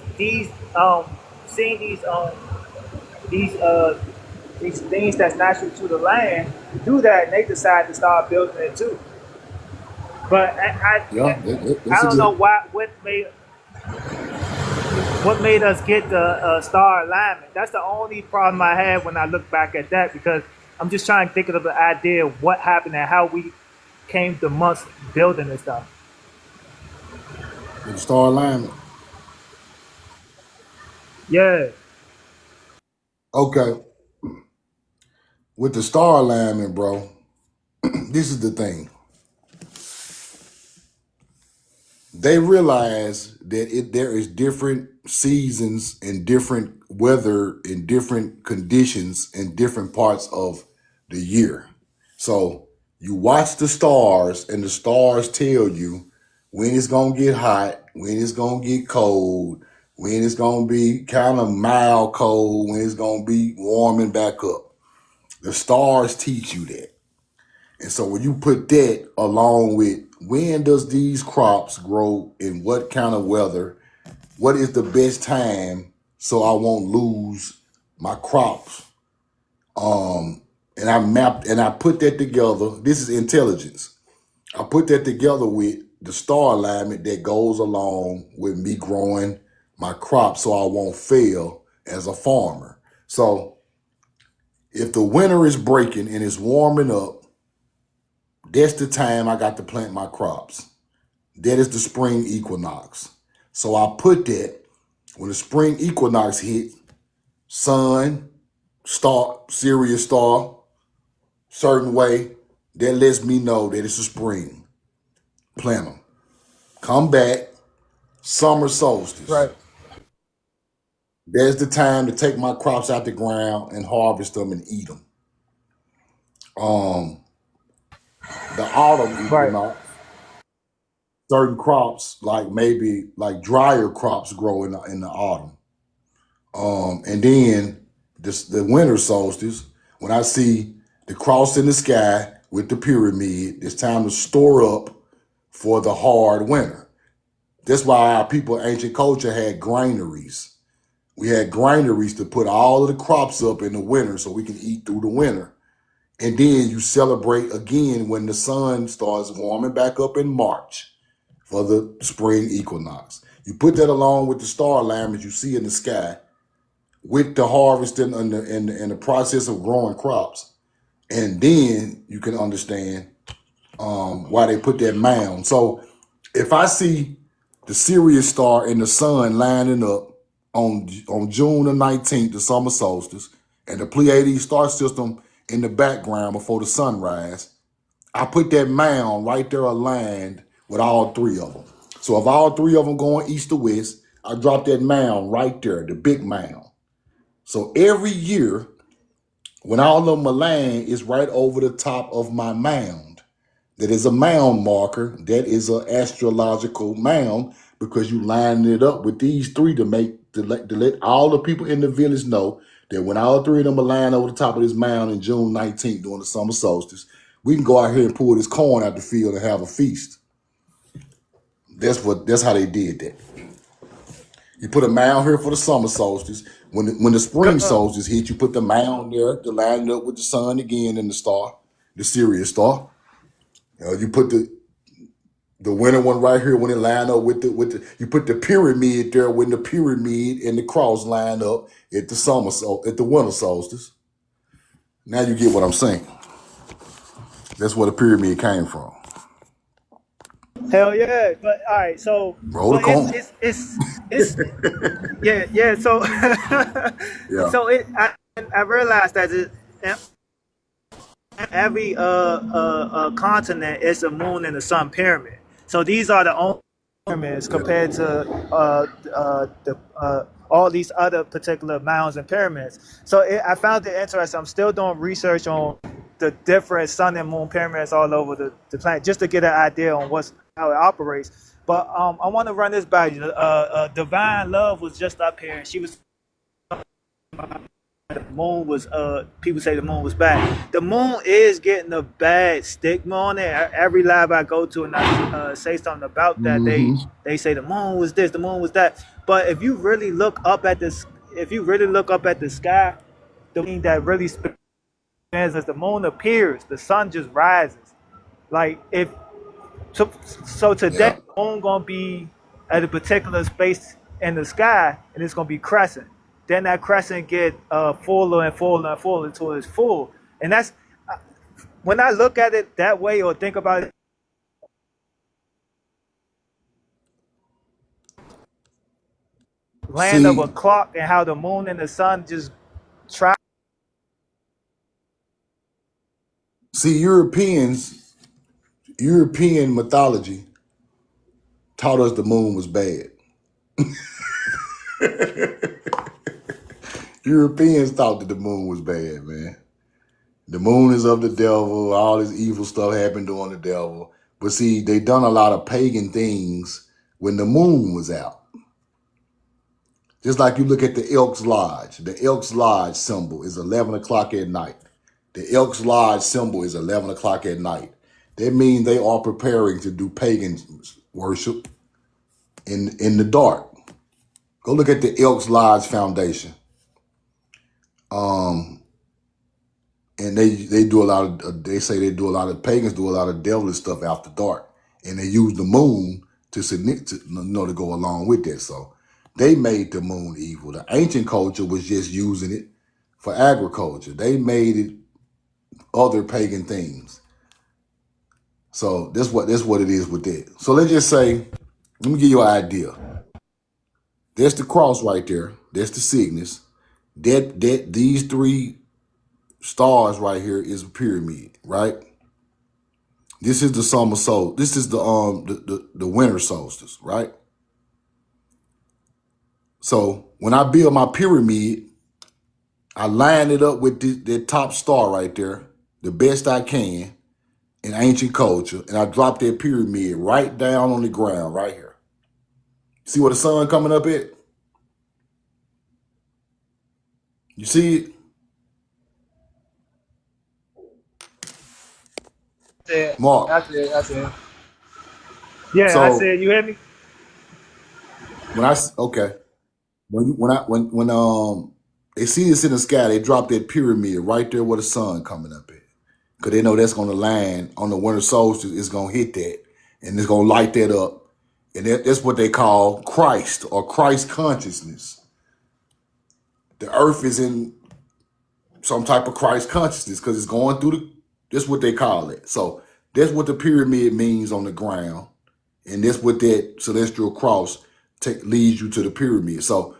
seen these things that's natural to the land do that, and they decide to start building it too. But Yeah, I that's a don't know good. why what made us get the star alignment. That's the only problem I had when I look back at that, because I'm just trying to think of the idea of what happened and how we came to months building this stuff. With the star alignment. Yeah, Okay, with the star alignment, bro. This is the thing. They realize that there is different seasons and different weather and different conditions in different parts of the year. So you watch the stars, and the stars tell you when it's gonna get hot, when it's gonna get cold, when it's gonna be kind of mild cold, when it's gonna be warming back up. The stars teach you that. And so when you put that along with when does these crops grow in what kind of weather, what is the best time so I won't lose my crops? And I mapped and I put that together. This is intelligence. I put that together with the star alignment that goes along with me growing my crops so I won't fail as a farmer. So if the winter is breaking and it's warming up, that's the time I got to plant my crops. That is the spring equinox. So I put that when the spring equinox hit, sun, star, Sirius star, certain way, that lets me know that it's a spring. Plant them. Come back, summer solstice. right, There's the time to take my crops out the ground and harvest them and eat them. Um, the autumn right, equinox, certain crops like maybe like drier crops grow in the autumn. And then the winter solstice, when I see the cross in the sky with the pyramid, it's time to store up for the hard winter. That's why our people, ancient culture, had granaries. We had granaries to put all of the crops up in the winter so we can eat through the winter. And then you celebrate again when the sun starts warming back up in March for the spring equinox. You put that along with the star alignment you see in the sky, with the harvesting and the process of growing crops. And then you can understand why they put that mound. So if I see the Sirius star and the sun lining up on June the 19th, the summer solstice, and the Pleiades star system in the background before the sunrise, I put that mound right there aligned with all three of them. So if all three of them going east to west, I drop that mound right there, the big mound. So every year, when all of Milan is right over the top of my mound, that is a mound marker. That is an astrological mound because you line it up with these three to let all the people in the village know that when all three of them are lying over the top of this mound in June 19th during the summer solstice, we can go out here and pull this corn out the field and have a feast. That's how they did that. You put a mound here for the summer solstice. When the Go, spring solstice hit, you put the mound there to line it up with the sun again and the star, the Sirius star. You put the winter one right here when it line up with the you put the pyramid there when the pyramid and the cross line up at the winter solstice. Now you get what I'm saying. That's where the pyramid came from. hell yeah. But all right, so Roll the but corn. it's yeah. So Yeah. so I realized that every continent is a moon and a sun pyramid. So these are the only pyramids compared to all these other particular mounds and pyramids. So I found it interesting. I'm still doing research on the different sun and moon pyramids all over the planet, just to get an idea on how it operates. But I want to run this by you. Divine Love was just up here, and she was. The moon was people say the moon was bad. The moon is getting a bad stigma on it. Every lab I go to and I say something about that, they say the moon was this, the moon was that. But if you really look up at this, sky, the thing that really stands as the moon appears, the sun just rises. Like so today, Yeah. the moon gonna be at a particular space in the sky, and it's gonna be crescent. Then that crescent get fuller and fuller and fuller until it's full. And that's when I look at it that way or think about it, land of a See, clock and how the moon and the sun just try. European mythology taught us the moon was bad. Europeans thought that the moon was bad, man. The moon is of the devil. All this evil stuff happened during the devil. But see, they done a lot of pagan things when the moon was out. Just like you look at the Elks Lodge. The Elks Lodge symbol is 11 o'clock at night. The Elks Lodge symbol is 11 o'clock at night. That means they are preparing to do pagan worship in the dark. Go look at the Elks Lodge Foundation. And they do a lot of, they say they do a lot of, pagans do a lot of devilish stuff after dark. And they use the moon to go along with that. So they made the moon evil. The ancient culture was just using it for agriculture. They made it other pagan things. So that's what it is with that. So let's just say, let me give you an idea. There's the cross right there. There's the Cygnus. These three stars right here is a pyramid, right? This is the summer solstice. This is the winter solstice, right? So when I build my pyramid, I line it up with the top star right there, the best I can in ancient culture, and I drop that pyramid right down on the ground right here. See where the sun coming up at? You see it? Mark. That's it. Yeah, I So said, you hear me? when they see this in the sky, they drop that pyramid right there where the sun coming up at. Because they know that's going to land on the winter solstice. It's going to hit that. And it's going to light that up. And that's what they call Christ or Christ consciousness. The earth is in some type of Christ consciousness because it's going through that's what they call it. So that's what the pyramid means on the ground. And that's what that celestial cross leads you to the pyramid. So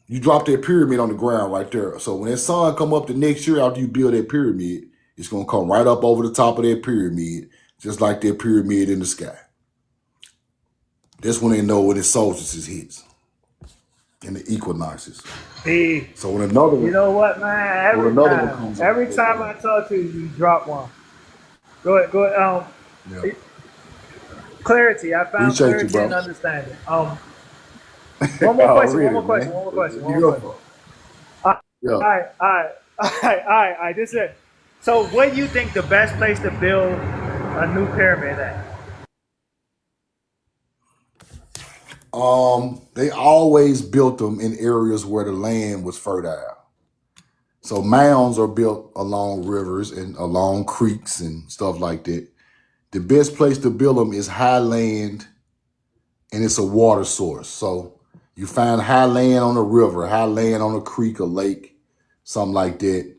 you drop that pyramid on the ground right there. So when that sun come up the next year after you build that pyramid, it's going to come right up over the top of that pyramid, just like that pyramid in the sky. That's when they know when the solstices hits and the equinoxes. Hey, So when another you one, know what, man? comes up, Every time I talk to you, you drop one. Go ahead. yeah. Clarity. I found Appreciate you, clarity bro. and understanding. One more question. Really, One more question. man. One more question. You One more go question. for it. Yeah. All right. This is it. So, what do you think the best place to build a new pyramid at? They always built them in areas where the land was fertile. So mounds are built along rivers and along creeks and stuff like that. The best place to build them is high land, and it's a water source. So you find high land on a river, high land on a creek or lake, something like that.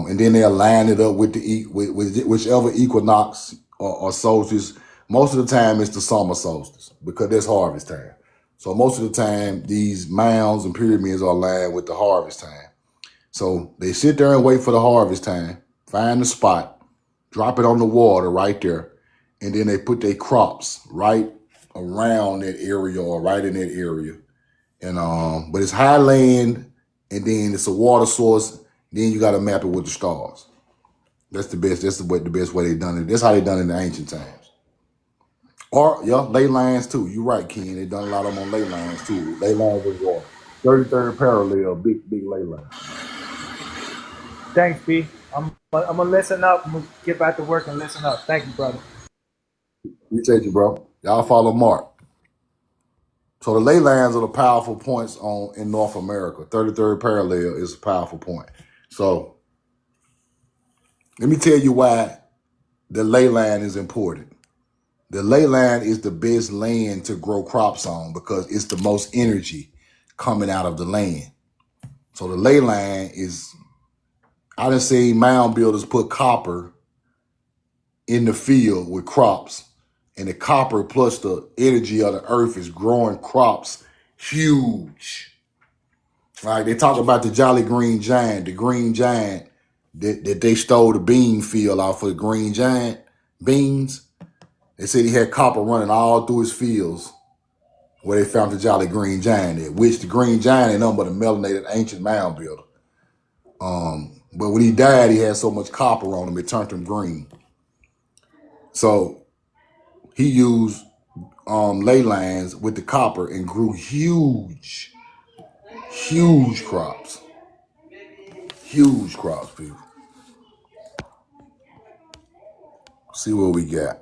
And then they'll line it up with with whichever equinox or solstice. Most of the time, it's the summer solstice because that's harvest time. So most of the time, these mounds and pyramids are aligned with the harvest time. So they sit there and wait for the harvest time, find the spot, drop it on the water right there, and then they put their crops right around that area or right in that area. And but it's high land, and then it's a water source. Then you got to map it with the stars. That's the best. That's the best way they done it. That's how they done it in the ancient times. Or yeah, ley lines too. You're right, Ken. They done a lot of them on ley lines too. Ley lines with water. 33rd parallel, big ley line. Thanks, B. I'm gonna listen up. I'm gonna get back to work and listen up. Thank you, brother. Appreciate you, bro. Y'all follow Mark. So the ley lines are the powerful points in North America. 33rd parallel is a powerful point. So let me tell you why the ley line is important. The ley line is the best land to grow crops on because it's the most energy coming out of the land. So the ley line is, I done seen mound builders put copper in the field with crops, and the copper plus the energy of the earth is growing crops huge. Like they talk about the Jolly Green Giant, the Green Giant that they stole the bean field off of the Green Giant beans. They said he had copper running all through his fields where they found the Jolly Green Giant at, which the Green Giant ain't nothing but a melanated ancient mound builder. But when he died, he had so much copper on him, it turned him green. So he used ley lines with the copper and grew huge crops. Huge crops, people. See what we got.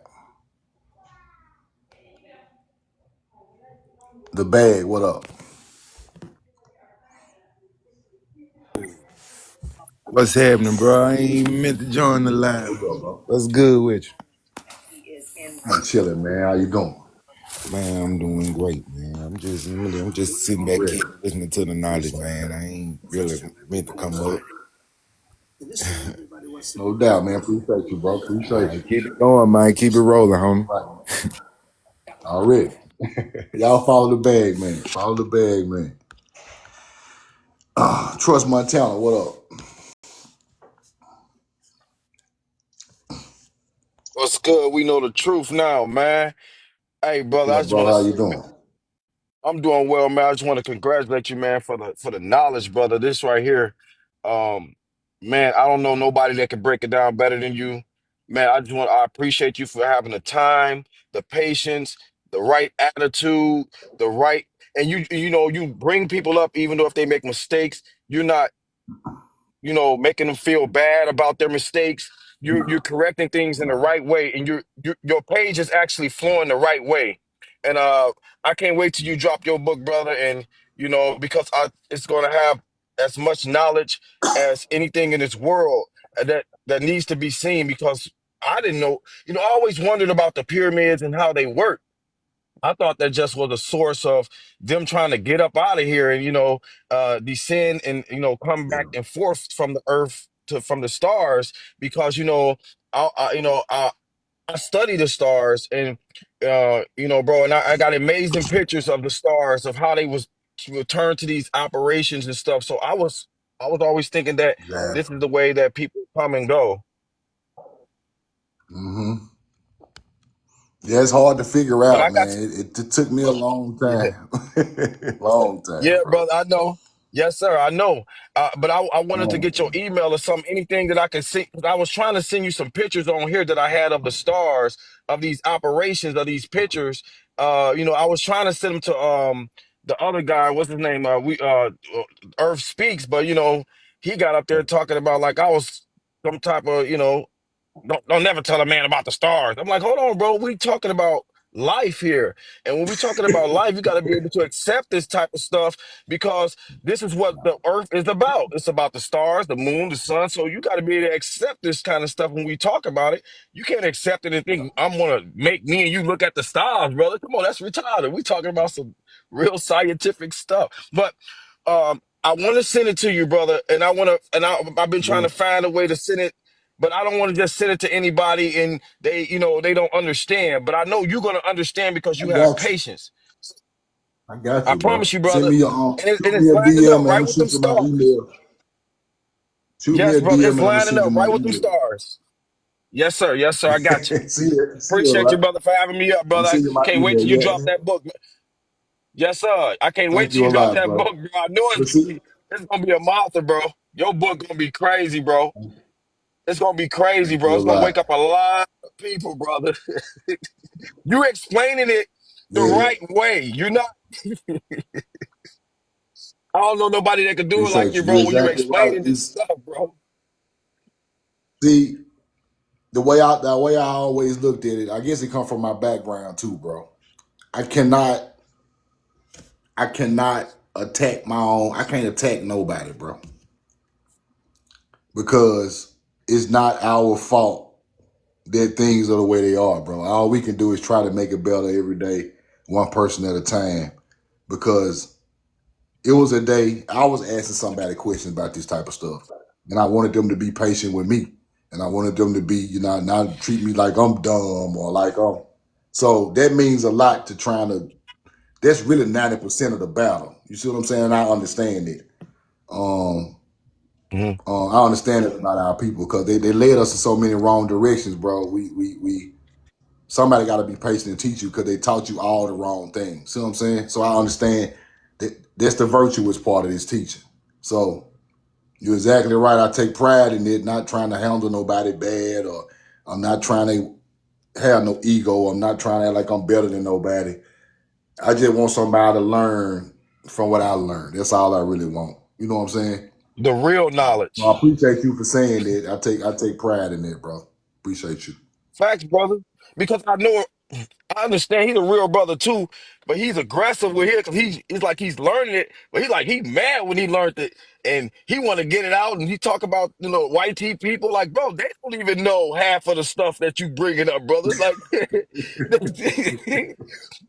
The bag, what up? What's happening, bro? I ain't meant to join the line. What's up, bro? What's good with I'm chilling, man. How you doing? you? Man, I'm doing great, man. I'm just sitting back Already. here listening to the knowledge, man. I ain't really meant to come up. No doubt, man. Appreciate you, bro. Appreciate Man, you. keep it going, man. Keep it rolling, homie. Right. Already. Y'all follow the bag, man. Follow the bag, man. Trust Montana, what up? What's good? We know the truth now, man. Hey, brother, What's I up, just want bro? to How say, you doing? I'm doing well, man. I just want to congratulate you, man, for the knowledge, brother. This right here, um, man. I don't know nobody that can break it down better than you, man. I appreciate you for having the time, the patience, the right attitude, the right, and you bring people up even though if they make mistakes, you're not making them feel bad about their mistakes. You're correcting things in the right way, and your page is actually flowing the right way. And I can't wait till you drop your book, brother. And because it's going to have as much knowledge as anything in this world that needs to be seen. Because I didn't know, I always wondered about the pyramids and how they work. I thought that just was a source of them trying to get up out of here and descend and come back and forth from the earth to from the stars because I study the stars and bro, and I got amazing pictures of the stars of how they was returned to these operations and stuff. So I was always thinking that Yeah. this is the way that people come and go. Mm-hmm. Yeah, it's hard to figure But out, I got man. It took me a long yeah. time. Long time, Yeah, bro. brother, I know. Yes, sir, I know. But I wanted to Long get your time. email or something, anything that I could see. 'Cause I was trying to send you some pictures on here that I had of the stars, of these operations, of these pictures. I was trying to send them to the other guy. What's his name? Earth Speaks, but he got up there talking about like I was some type of don't never tell a man about the stars. I'm like, hold on, bro. We talking about life here. And when we're talking about life, you got to be able to accept this type of stuff because this is what the earth is about. It's about the stars, the moon, the sun. So you got to be able to accept this kind of stuff when we talk about it. You can't accept it and think, I'm going to make me and you look at the stars, brother. Come on, that's retarded. We're talking about some real scientific stuff. But I want to send it to you, brother. And I've been trying to find a way to send it, but I don't want to just send it to anybody and they don't understand. But I know you're going to understand because I you have got you. patience. I got I you, bro. promise you, Send brother. me And shoot it's me a lining up DM, man. I'm right gonna with them shoot you my stars. email. Shoot me Yes, a brother. DM It's and I'm gonna lining send you up my right with them email. stars. Yes, sir. Yes, sir. I got you. See it, Appreciate you, right? brother, for having me up, I'm gonna brother. I send you my can't wait email. till you drop Yeah. that book. Yes, sir. I can't wait Thank till you a you drop lot, that bro. book, bro. I know But see, it's gonna be a monster, bro. Your book gonna be crazy, bro. It's gonna be crazy, thank bro. you a It's gonna lot. wake up a lot of people, brother. You explaining it the Yeah. right way. You're not. I don't know nobody that could do it like Appreciate you, you. You're bro. When you're exactly right. explaining this stuff, bro. See, the way I always looked at it, I guess it come from my background too, bro. I cannot I cannot attack my own. I can't attack nobody, bro, because it's not our fault that things are the way they are, bro. All we can do is try to make it better every day, one person at a time. Because it was a day I was asking somebody questions about this type of stuff, and I wanted them to be patient with me, and I wanted them to be, not treat me like I'm dumb or like I'm. So that means a lot to trying to. That's really 90% of the battle. You see what I'm saying? I understand it. Um, Mhm. I understand it about our people because they led us in so many wrong directions, bro. We somebody got to be patient and teach you because they taught you all the wrong things. See what I'm saying? So I understand that that's the virtuous part of this teaching. So you're exactly right. I take pride in it, not trying to handle nobody bad, or I'm not trying to have no ego. I'm not trying to act like I'm better than nobody. I just want somebody to learn from what I learned. That's all I really want. You know what I'm saying? The real Well, I knowledge. appreciate you for saying that. I take pride in it, bro. Appreciate you. Facts, brother. Because I understand he's a real brother too, but he's aggressive with it because it's like he's learning it, but he mad when he learned it and he want to get it out and he talk about white tea people like bro they don't even know half of the stuff that you bringing up, brother. Like they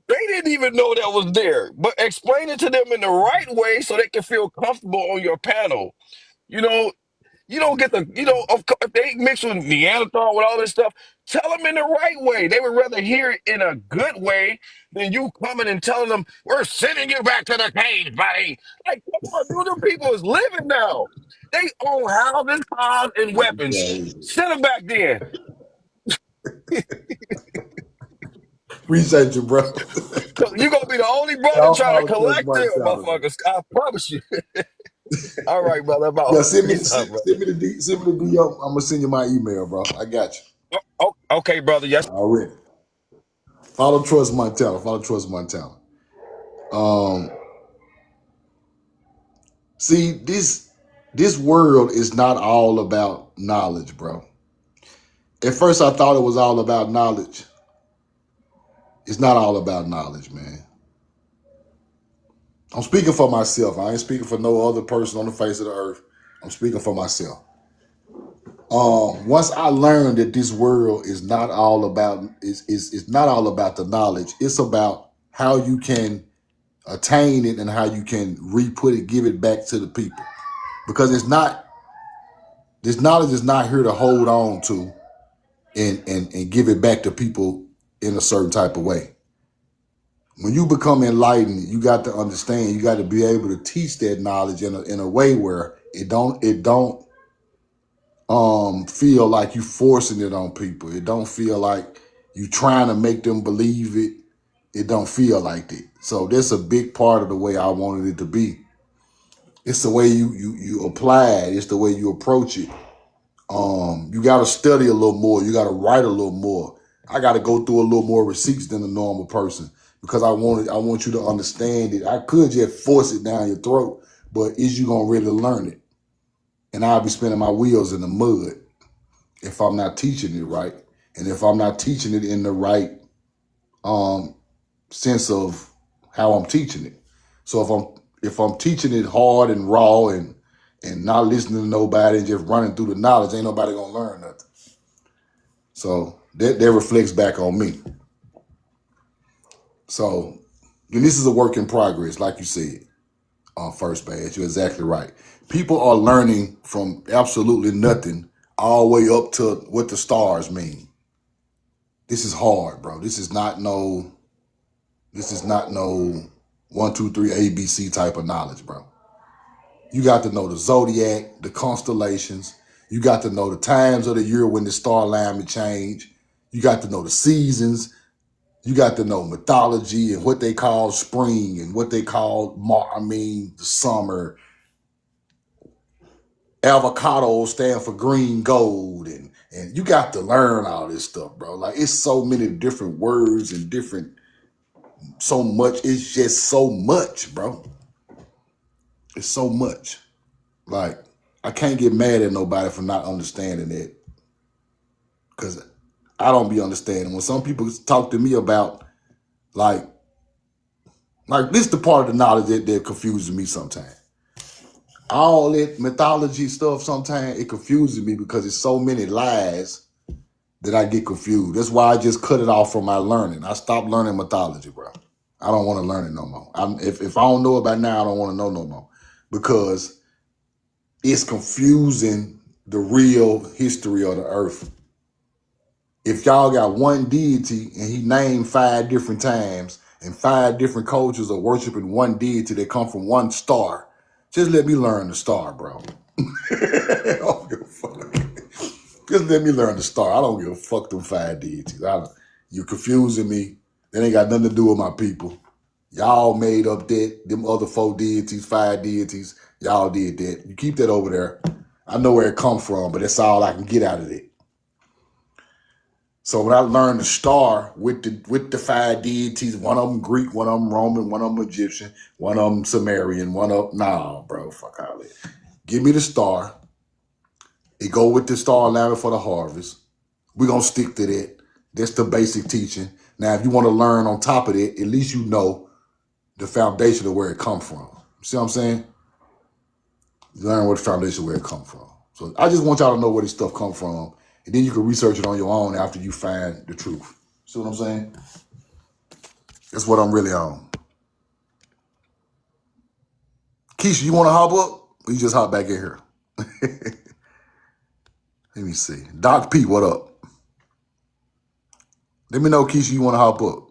didn't even know that was there, but explain it to them in the right way so they can feel comfortable on your panel. You know, you don't get of course, if they mix with Neanderthal with all this stuff, tell them in the right way. They would rather hear it in a good way than you coming and telling them, we're sending you back to the cave, buddy. Like, come on, dude, them people is living now. They own houses, cars, and weapons. Send them back there. Appreciate you, bro. 'Cause you going to be the only brother Y'all trying to follow Trust collect them, Montana, man. motherfuckers. I promise you. All right, brother. Yeah, About send me peace out, send, brother. send me the send me the DM. I'm gonna send you my email, bro. I got you. Okay, brother. Yes. Already. Follow Trust Montana. Follow Trust Montana. Um, see this world is not all about knowledge, bro. At first, I thought it was all about knowledge. It's not all about knowledge, man. I'm speaking for myself. I ain't speaking for no other person on the face of the earth. I'm speaking for myself. Once I learned that this world is not all about is not all about the knowledge. It's about how you can attain it and how you can re-put it, give it back to the people. Because it's not this knowledge is not here to hold on to and give it back to people in a certain type of way. When you become enlightened, you got to understand. You got to be able to teach that knowledge in a way where it don't feel like you forcing it on people. It don't feel like you trying to make them believe it. It don't feel like that. So that's a big part of the way I wanted it to be. It's the way you apply it. It's the way you approach it. You got to study a little more. You got to write a little more. I got to go through a little more receipts than a normal person because I want you to understand it. I could just force it down your throat, but is you gonna really learn it? And I'll be spinning my wheels in the mud if I'm not teaching it right, and if I'm not teaching it in the right sense of how I'm teaching it. So if I'm teaching it hard and raw and not listening to nobody and just running through the knowledge, ain't nobody gonna learn nothing. So that reflects back on me. So, and this is a work in progress, like you said, First Badge. You're exactly right. People are learning from absolutely nothing all the way up to what the stars mean. This is hard, bro. This is not no 1, 2, 3 ABC type of knowledge, bro. You got to know the zodiac, the constellations. You got to know the times of the year when the star alignment change. You got to know the seasons. You got to know mythology and what they call spring and what they call, the summer. Avocados stand for green gold. And you got to learn all this stuff, bro. Like, it's so many different words and so much. It's just so much, bro. It's so much. Like, I can't get mad at nobody for not understanding it, because I don't be understanding. When some people talk to me about, like this is the part of the knowledge that confuses me sometimes. All that mythology stuff, sometimes it confuses me because it's so many lies that I get confused. That's why I just cut it off from my learning. I stopped learning mythology, bro. I don't want to learn it no more. If I don't know about now, I don't want to know no more, because it's confusing the real history of the earth. If y'all got one deity and he named 5 different times and 5 different cultures are worshiping one deity that come from one star, just let me learn the star, bro. I don't give a fuck. Just let me learn the star. I don't give a fuck them 5 deities. You're confusing me. That ain't got nothing to do with my people. Y'all made up them other 4 deities, 5 deities. Y'all did that. You keep that over there. I know where it come from, but that's all I can get out of it. So when I learned the star with the 5 deities, one of them Greek, one of them Roman, one of them Egyptian, one of them Sumerian, bro, fuck all that. Give me the star. It go with the star alignment for the harvest. We're going to stick to that. That's the basic teaching. Now, if you want to learn on top of it, at least you know the foundation of where it come from. See what I'm saying? Learn what the foundation where it come from. So I just want y'all to know where this stuff come from, and then you can research it on your own after you find the truth. See what I'm saying? That's what I'm really on. Keisha, you want to hop up? Or you just hop back in here? Let me see. Doc P, what up? Let me know, Keisha, you want to hop up.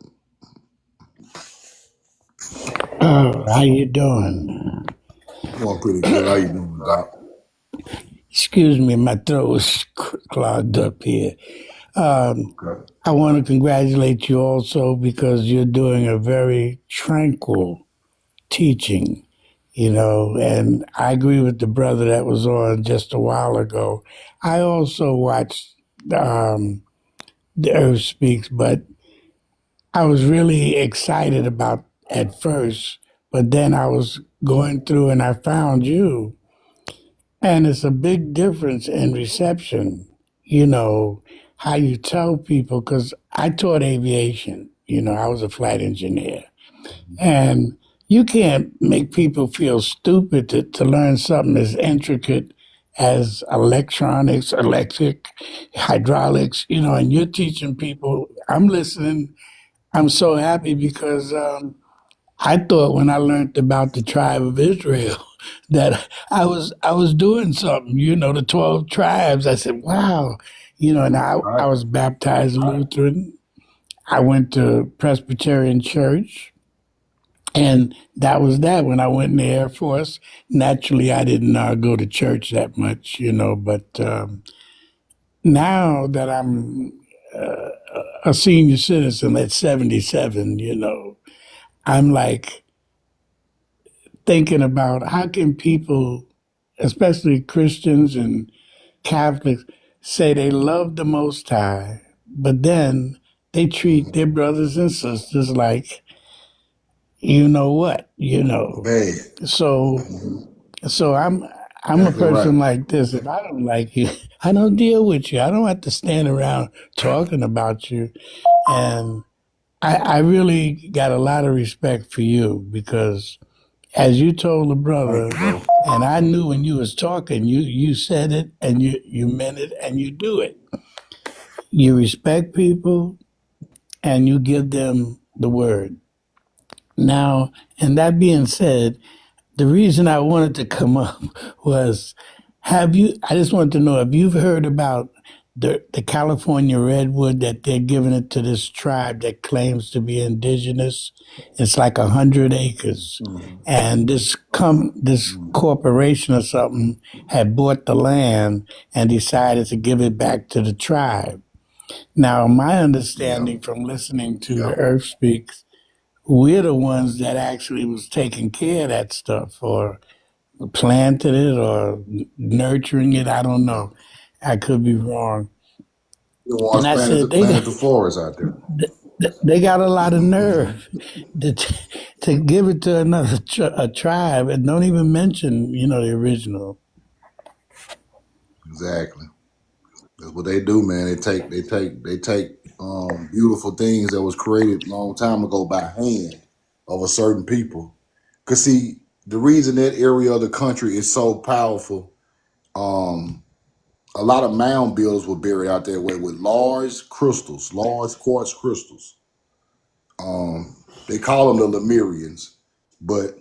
How you doing? Doing pretty good. How you doing, Doc? Excuse me, my throat was clogged up here. Okay. I want to congratulate you also because you're doing a very tranquil teaching, and I agree with the brother that was on just a while ago. I also watched The Earth Speaks, but I was really excited about at first, but then I was going through and I found you. And it's a big difference in reception, how you tell people, because I taught aviation, I was a flight engineer. And you can't make people feel stupid to learn something as intricate as electronics, electric, hydraulics, and you're teaching people. I'm listening. I'm so happy because I thought when I learned about the tribe of Israel that I was doing something, the 12 tribes. I said, wow, and I was baptized Lutheran. I went to Presbyterian church, and that was that. When I went in the Air Force, naturally I didn't go to church that much, but now that I'm a senior citizen at 77, I'm like, thinking about how can people, especially Christians and Catholics, say they love the Most High, but then they treat their brothers and sisters like you know what, Bad. So so I'm a Exactly right. person like this. If I don't like you, I don't deal with you. I don't have to stand around talking about you. And I really got a lot of respect for you because, as you told the Thank brother, you, bro. and I knew when you was talking, you said it and you meant it and you do it. You respect people and you give them the word. Now, and that being said, the reason I wanted to come up was I just wanted to know if you've heard about the California redwood that they're giving it to this tribe that claims to be indigenous. It's like 100 acres. Mm-hmm. And this Mm-hmm. corporation or something had bought the land and decided to give it back to the tribe. Now, my Yep. understanding from listening to the Yep. Earth Speaks, we're the ones that actually was taking care of that stuff or planted it or nurturing it. I don't know. I could be wrong. The And ones I said planted the forest out there. they got a lot of nerve to give it to another a tribe and don't even mention the original. Exactly. That's what they do, man. They take beautiful things that was created a long time ago by hand of a certain people. Cause see, the reason that area of the country is so powerful, um, a lot of mound builders were buried out there with large crystals, large quartz crystals. They call them the Lemurians, but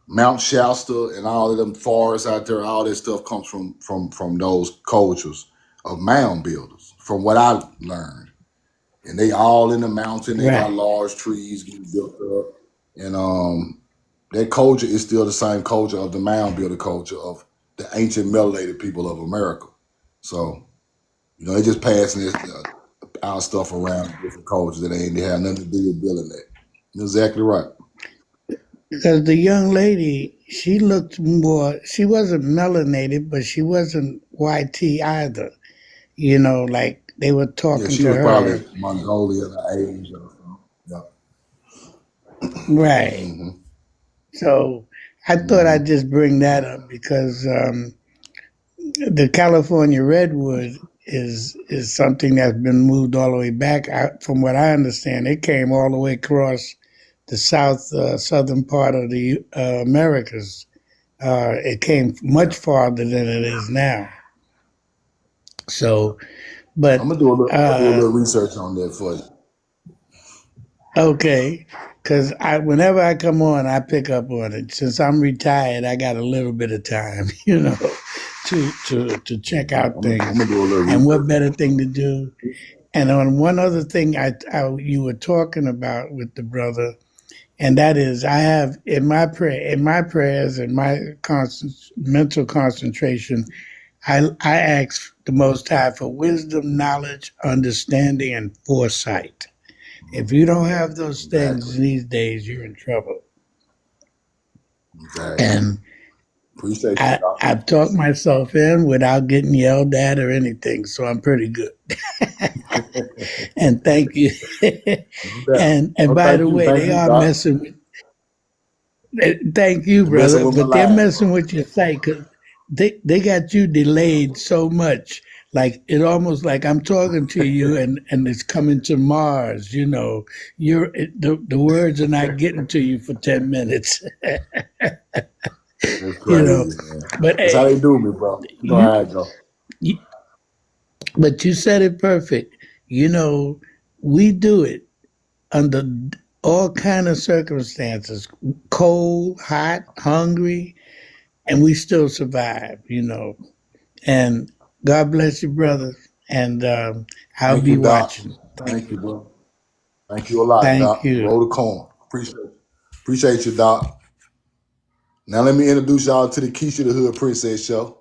Mount Shasta and all of them forests out there, all that stuff comes from those cultures of mound builders, from what I learned. And they all in the mountain. They got Right. large trees getting built up, and that culture is still the same culture of the mound builder culture of the ancient melanated people of America. So they just passing our stuff around different cultures that ain't they have nothing to do with building that. You're exactly right. Because the young lady, she looked more, she wasn't melanated, but she wasn't YT either. Like they were Yeah, talking she to was her. probably Mongolian or Asian or something. Yeah. Right. Mm-hmm. So I thought Mm-hmm. I'd just bring that up because the California redwood is something that's been moved all the way back. From what I understand, it came all the way across the southern part of the Americas. It came Yeah. much farther than it is now. So, I'm but gonna do a little research on that for you. okay, because whenever I come on, I pick up on it. Since I'm retired, I got a little bit of time, to check out I'm things. gonna do a little And what research better on thing to do? And on one other thing, you were talking about with the brother, and that is, I have in my prayers, in my mental concentration, I ask the Most High for wisdom, knowledge, understanding, and foresight. If you don't have those it. things Exactly. these days, you're in trouble. Exactly. And Appreciate you, Doc. I've talked myself in without getting yelled at or anything, so I'm pretty good. And thank you. No doubt. And No, by the thank you. way, Thank they you, are Doc. messing with. Thank you, You're messing brother. with my But they're life, messing bro. with your site because they got you delayed so much. Like it almost like I'm talking to you and it's coming to Mars. The words are not getting to you for 10 minutes. That's you know, crazy, man. but That's how hey, they do me, bro. You know you, how I go. you but you said it perfect. We do it under all kind of circumstances, cold, hot, hungry, and we still survive. And God bless you, brother. And I'll Thank be you, Doc. watching. Thank Thank you. you, bro. Thank you a lot, Thank Doc. you. Roll the corn. Appreciate you, Doc. Now let me introduce y'all to the Keisha the Hood Princess show.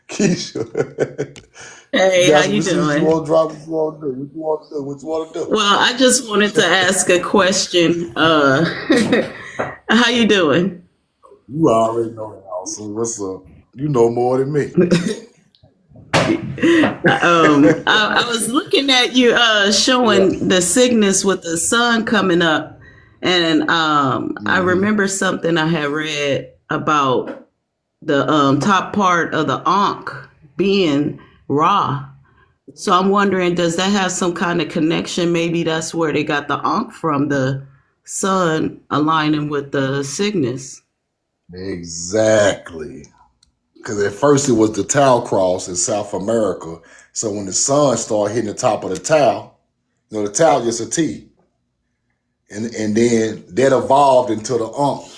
Keisha. You Hey, how got some you receipts you doing? want to drop? What you want to do? What you want to do? What you want to Well, I just wanted to ask a question. How you doing? do? You already know that, Allison. What's up? You know more than me. I was looking at you Yeah. showing the cygnus with the sun coming up, and I Mm-hmm. remember something I had read about the top part of the Ankh being Ra. So I'm wondering, does that have some kind of connection? Maybe that's where they got the Ankh from, the sun aligning with the Cygnus. Exactly. Because at first it was the tau cross in South America. So when the sun started hitting the top of the tau, the tau just a T. And then that evolved into the Ankh.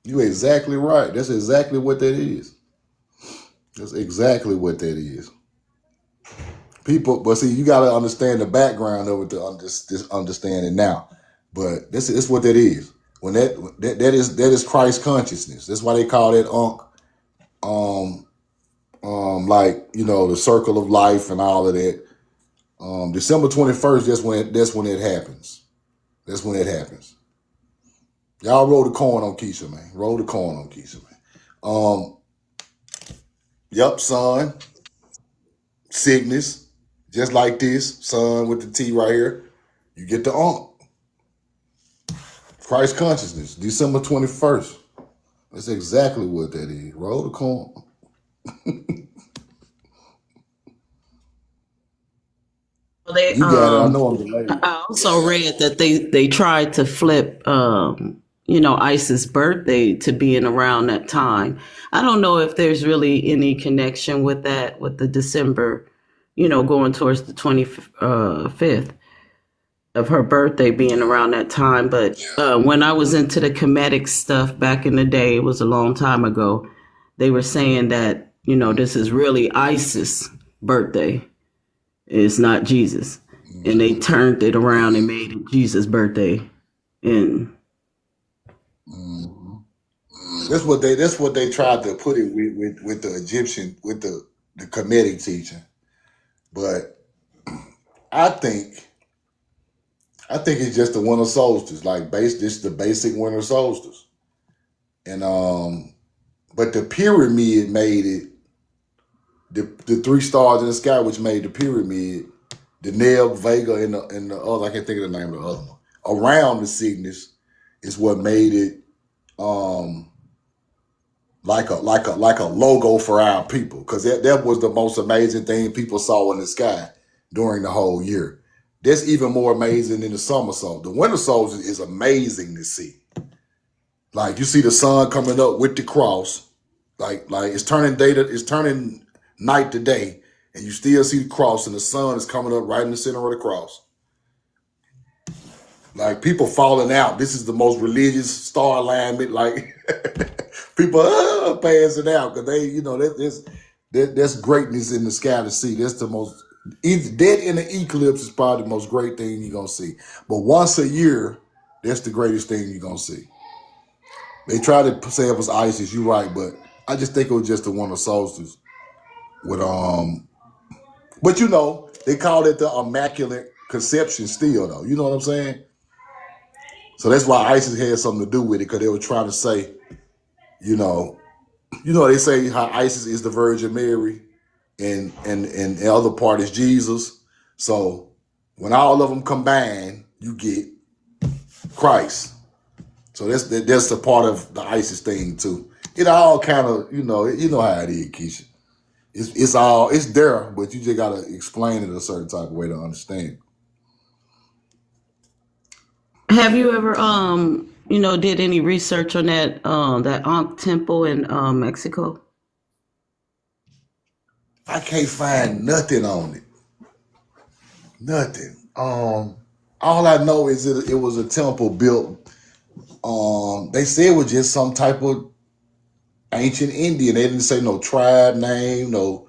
You're exactly right. That's exactly what that is. That's exactly what that is. People, but see, you got to understand the background of it to just understand it now. But this is what that is. When that is Christ consciousness. That's why they call that Ankh, like the circle of life and all of that. December 21st. That's when it happens. That's when it happens. Y'all roll the coin on Keisha, man. Roll the coin on Keisha, man. Yep, son. Cygnus. Just like this, son with the T right here. You get the Ankh. Christ consciousness, December 21st. That's exactly what that is. Roll the coin. They You got it. I know I'm delayed. I also read that they tried to flip Isis' birthday to being around that time. I don't know if there's really any connection with that, with the December, going towards the 25th of her birthday being around that time. But when I was into the Kemetic stuff back in the day, it was a long time ago, they were saying that, this is really Isis' birthday. It's not Jesus. And they turned it around and made it Jesus' birthday. And That's what they tried to put it with the Egyptian, with the Kemetic teaching. But I think it's just the winter solstice, this is the basic winter solstice. And but the pyramid made it, the three stars in the sky, which made the pyramid, the Neb, Vega, and the other, I can't think of the name of the other one, around the Cygnus is what made it like a logo for our people, because that was the most amazing thing people saw in the sky during the whole year. That's even more amazing than the summer solstice. The winter solstice is amazing to see. Like you see the sun coming up with the cross, like it's turning night to day, and you still see the cross, and the sun is coming up right in the center of the cross. Like people falling out. This is the most religious star alignment. Like people passing out because that's greatness in the sky to see. That's the most. That in the eclipse is probably the most great thing you're gonna see. But once a year, that's the greatest thing you're gonna see. They try to say it was Isis. You're right, but I just think it was just the winter solstice. With but they call it the Immaculate Conception still, though. You know what I'm saying? So that's why Isis had something to do with it, because they were trying to say, they say how Isis is the Virgin Mary, and the other part is Jesus. So when all of them combine, you get Christ. So that's the part of the Isis thing too. It all kind of, you know how it is, Keisha. It's there, but you just gotta explain it a certain type of way to understand. have you ever did any research on that Ankh temple in Mexico? I can't find nothing on it. Nothing. All I know is it was a temple built. They said it was just some type of ancient Indian. They didn't say no tribe name, no.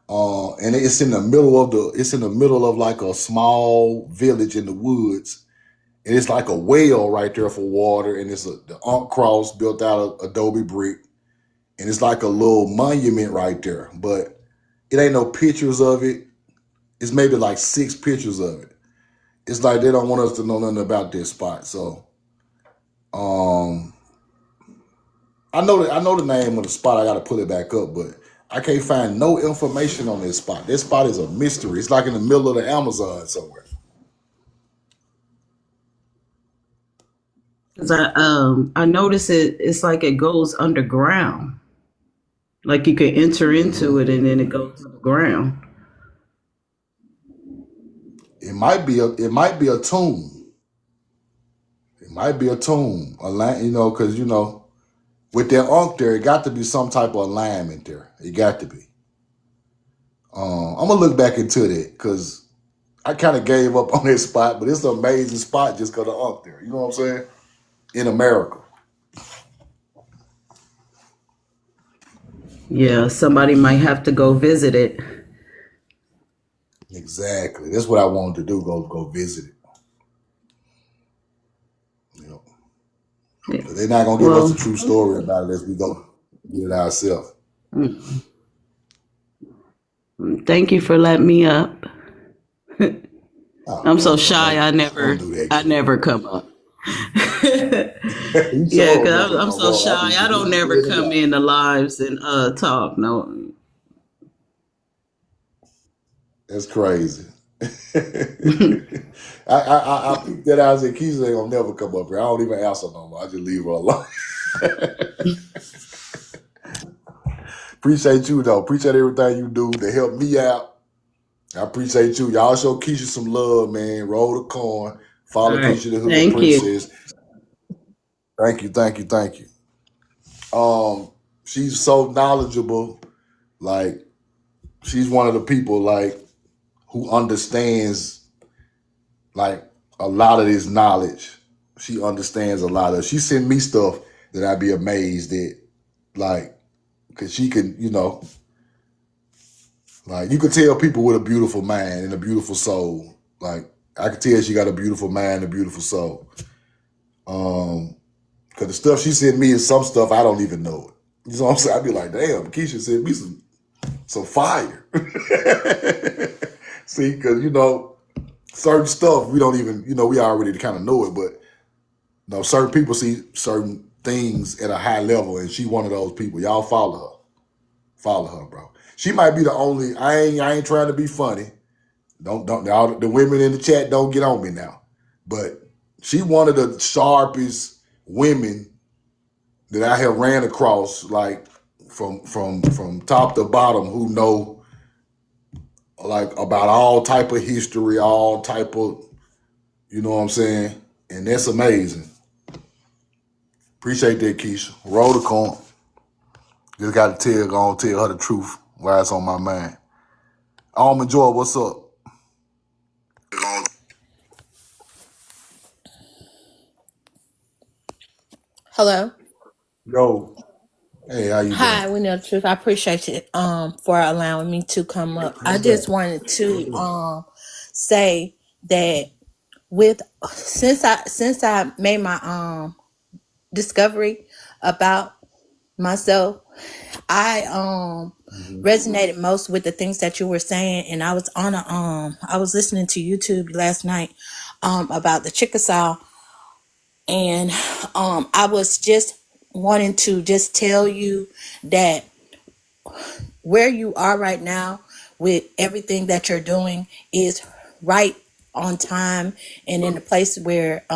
And it's in the middle of like a small village in the woods, and it's like a well right there for water. And it's the Ankh cross built out of Adobe brick, and it's like a little monument right there. But it ain't no pictures of it. It's maybe like 6 pictures of it. It's like they don't want us to know nothing about this spot. So, I know the name of the spot. I got to pull it back up, but I can't find no information on this spot. This spot is a mystery. It's like in the middle of the Amazon somewhere. Because I noticed it's like it goes underground. Like you can enter into it and then it goes underground. it might be a tomb. It might be a tomb. A land, because with that Ankh there, it got to be some type of alignment there. It got to be. I'm gonna look back into that because I kind of gave up on that spot, but it's an amazing spot just because of Ankh there. You know what I'm saying? In America. Yeah, somebody might have to go visit it. Exactly. That's what I wanted to do. Go visit it. But they're not gonna give us Well, a true story about it as we go get it ourselves. thank you for letting me up. Oh, I'm so no, shy. don't do that, I kid. never come up. You Yeah, sure because never I'm come so on. I shy. be I don't forgetting never you come in the lives and talk. No. That's crazy. I peeped that out. I said, Keisha ain't gonna never come up here. I don't even answer no more. I just leave her alone. Appreciate you though. Appreciate everything you do to help me out. I appreciate you. Y'all show Keisha some love, man. Roll the coin. All Follow right. Keisha the Hood Thank you. Princess. Thank you, thank you, thank you. She's so knowledgeable. Like, she's one of the people like who understands like a lot of this knowledge. She understands a lot of. She send me stuff that I'd be amazed at, like, cause she can, like you could tell people with a beautiful mind and a beautiful soul. Like I could tell she got a beautiful mind, and a beautiful soul. Cause the stuff she sent me is some stuff I don't even know it. You know what I'm saying? I'd be like, damn, Keisha sent me some fire. See, cause certain stuff we don't even, we already kind of know it, but certain people see certain things at a high level, and she one of those people. Y'all follow her, bro. She might be the only. I ain't trying to be funny. Don't all the women in the chat don't get on me now, but she one of the sharpest women that I have ran across, like from top to bottom, who know like about all type of history, all type of, you know what I'm saying, and that's amazing. Appreciate that, Keisha. Roll the coin. Just got to go tell her the truth while it's on my mind. Joy, what's up? Hello. Yo, hey, how you doing? Hi, we know the truth. I appreciate you for allowing me to come up. I No just doubt. wanted No to doubt. say that with since I made my discovery about myself, I resonated most with the things that you were saying, and I was on I was listening to YouTube last night about the Chickasaw, and I was just wanting to just tell you that where you are right now with everything that you're doing is right on time and in the place where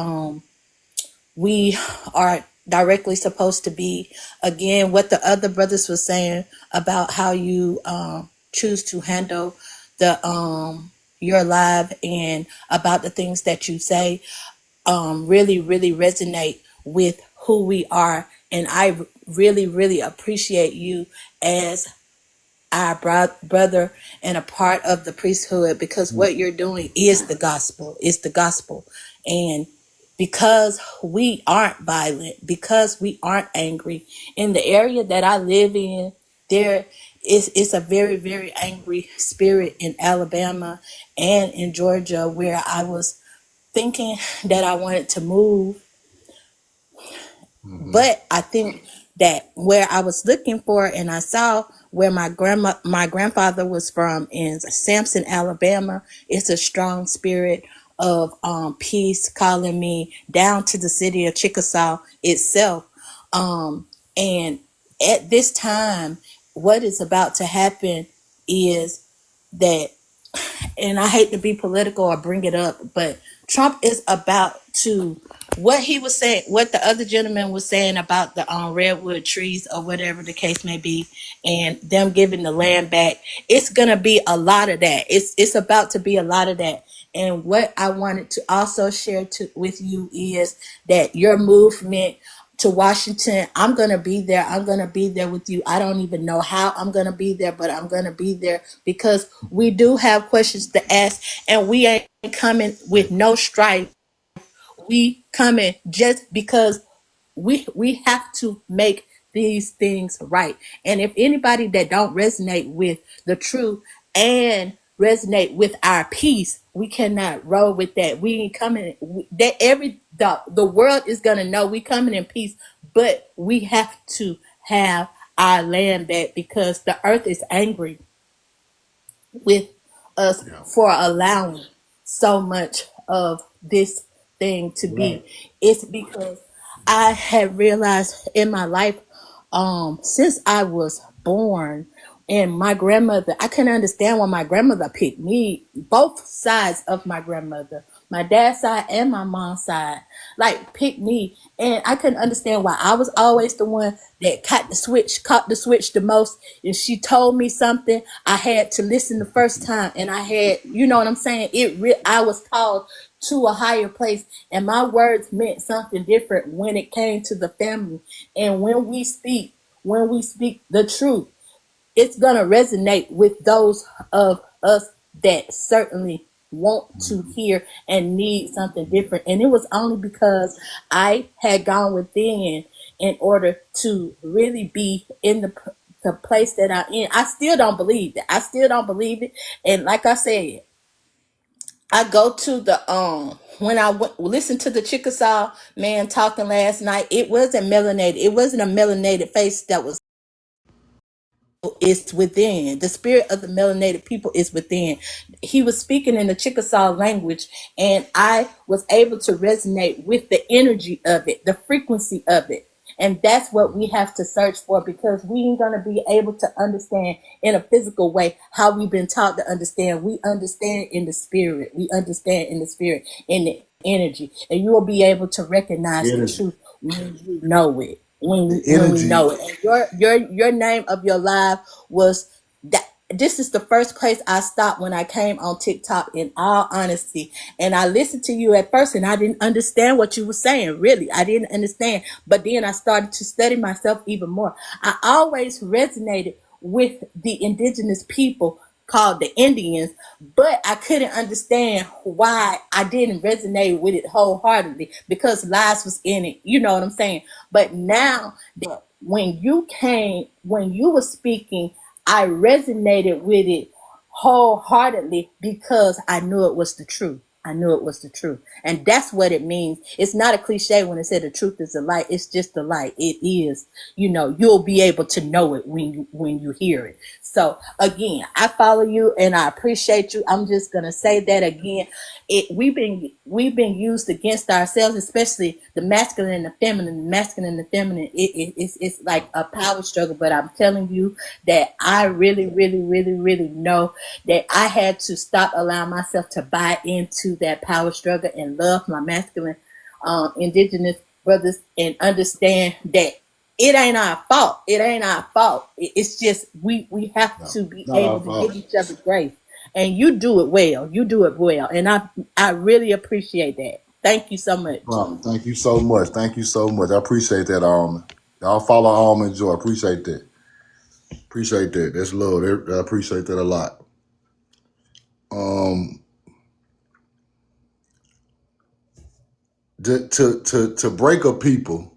we are directly supposed to be. Again, what the other brothers was saying about how you choose to handle the your life and about the things that you say really really resonate with who we are, and I really really appreciate you as our brother and a part of the priesthood, because what you're doing is the gospel. It's the gospel. And because we aren't violent, because we aren't angry, in the area that I live in, there is it's a very, very angry spirit in Alabama and in Georgia, where I was thinking that I wanted to move. But I think that where I was looking for, and I saw where my grandfather was from in Samson, Alabama, it's a strong spirit of peace calling me down to the city of Chickasaw itself. And at this time, what is about to happen is that, and I hate to be political or bring it up, but Trump is about to, what he was saying, what the other gentleman was saying about the redwood trees or whatever the case may be, and them giving the land back. It's gonna be a lot of that. It's about to be a lot of that, And what I wanted to also share with you is that your movement to Washington, I'm going to be there. I'm going to be there with you. I don't even know how I'm going to be there, but I'm going to be there because we do have questions to ask, and we ain't coming with no strife. We coming just because we have to make these things right. And if anybody that don't resonate with the truth and resonate with our peace, we cannot roll with that. We ain't coming that the world is gonna know we coming in peace, but we have to have our land back because the earth is angry with us Yeah. for allowing so much of this thing to be. It's because I have realized in my life, since I was born, and my grandmother, I couldn't understand why my grandmother picked me, both sides of my grandmother, my dad's side and my mom's side, like picked me. And I couldn't understand why I was always the one that caught the switch the most. And she told me something, I had to listen the first time, and I had, you know what I'm saying? I was called to a higher place, and my words meant something different when it came to the family. And when we speak the truth, it's going to resonate with those of us that certainly want to hear and need something different. And it was only because I had gone within in order to really be in the place that I'm in. I still don't believe that. I still don't believe it. And like I said, I go to the when I listened to the Chickasaw man talking last night, it wasn't melanated. It wasn't a melanated face that was. It's within. The spirit of the melanated people is within. He was speaking in the Chickasaw language, and I was able to resonate with the energy of it, the frequency of it. And that's what we have to search for, because we ain't going to be able to understand in a physical way how we've been taught to understand. We understand in the spirit. We understand in the spirit, in the energy. And you will be able to recognize the Energy. truth when you know it. The When we energy. know it. And your name of your live was that. This is the first place I stopped when I came on TikTok, in all honesty. And I listened to you at first, and I didn't understand what you were saying. Really, I didn't understand. But then I started to study myself even more. I always resonated with the indigenous people called the Indians, but I couldn't understand why I didn't resonate with it wholeheartedly, because lies was in it. You know what I'm saying? But now that when you were speaking, I resonated with it wholeheartedly because I knew it was the truth. I knew it was the truth. And that's what it means. It's not a cliche when it said the truth is a light. It's just the light. It is, you'll be able to know it when you hear it. So again, I follow you and I appreciate you. I'm just going to say that again. We've been used against ourselves, especially the masculine and the feminine. The masculine and the feminine, it's like a power struggle. But I'm telling you that I really, really, really, really know that I had to stop allowing myself to buy into that power struggle and love my masculine, indigenous brothers, and understand that it ain't our fault. It ain't our fault. It's just we have No, to be not our able to fault. give each other grace. And you do it well. You do it well. And I really appreciate that. Thank you so much. Problem. Thank you so much. Thank you so much. I appreciate that, Almond. Y'all follow Almond Joy. Appreciate that. Appreciate that. That's love. I appreciate that a lot. Um, to break a people,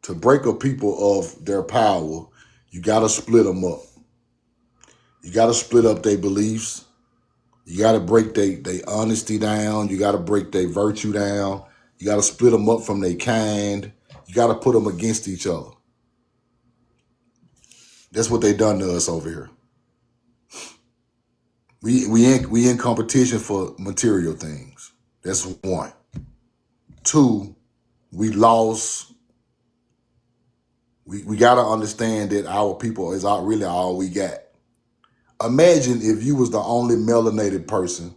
of their power, you gotta split them up. You gotta split up their beliefs. You gotta break their honesty down. You gotta break their virtue down. You gotta split them up from their kind. You gotta put them against each other. That's what they done to us over here. We in competition for material things. That's one. Two, we lost. We gotta understand that our people is really all we got. Imagine if you was the only melanated person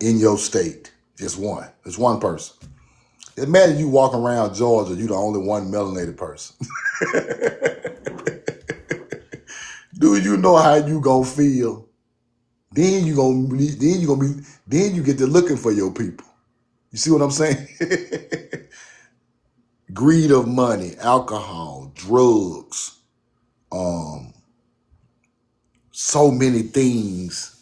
in your state. Just one. Just one person. Imagine you walk around Georgia, you the only one melanated person. Do you know how you gonna feel then you get to looking for your people. You see what I'm saying? Greed of money, alcohol, drugs, so many things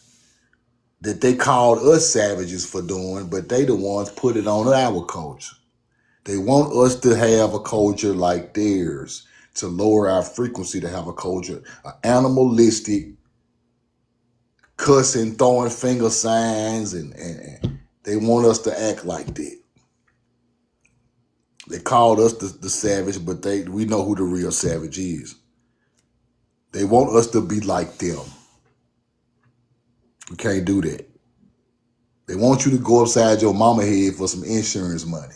that they called us savages for doing, but they the ones put it on our culture. They want us to have a culture like theirs, to lower our frequency, to have a culture, animalistic, cussing, throwing finger signs, and they want us to act like that. They called us the savage, but we know who the real savage is. They want us to be like them. We can't do that. They want you to go upside your mama head for some insurance money.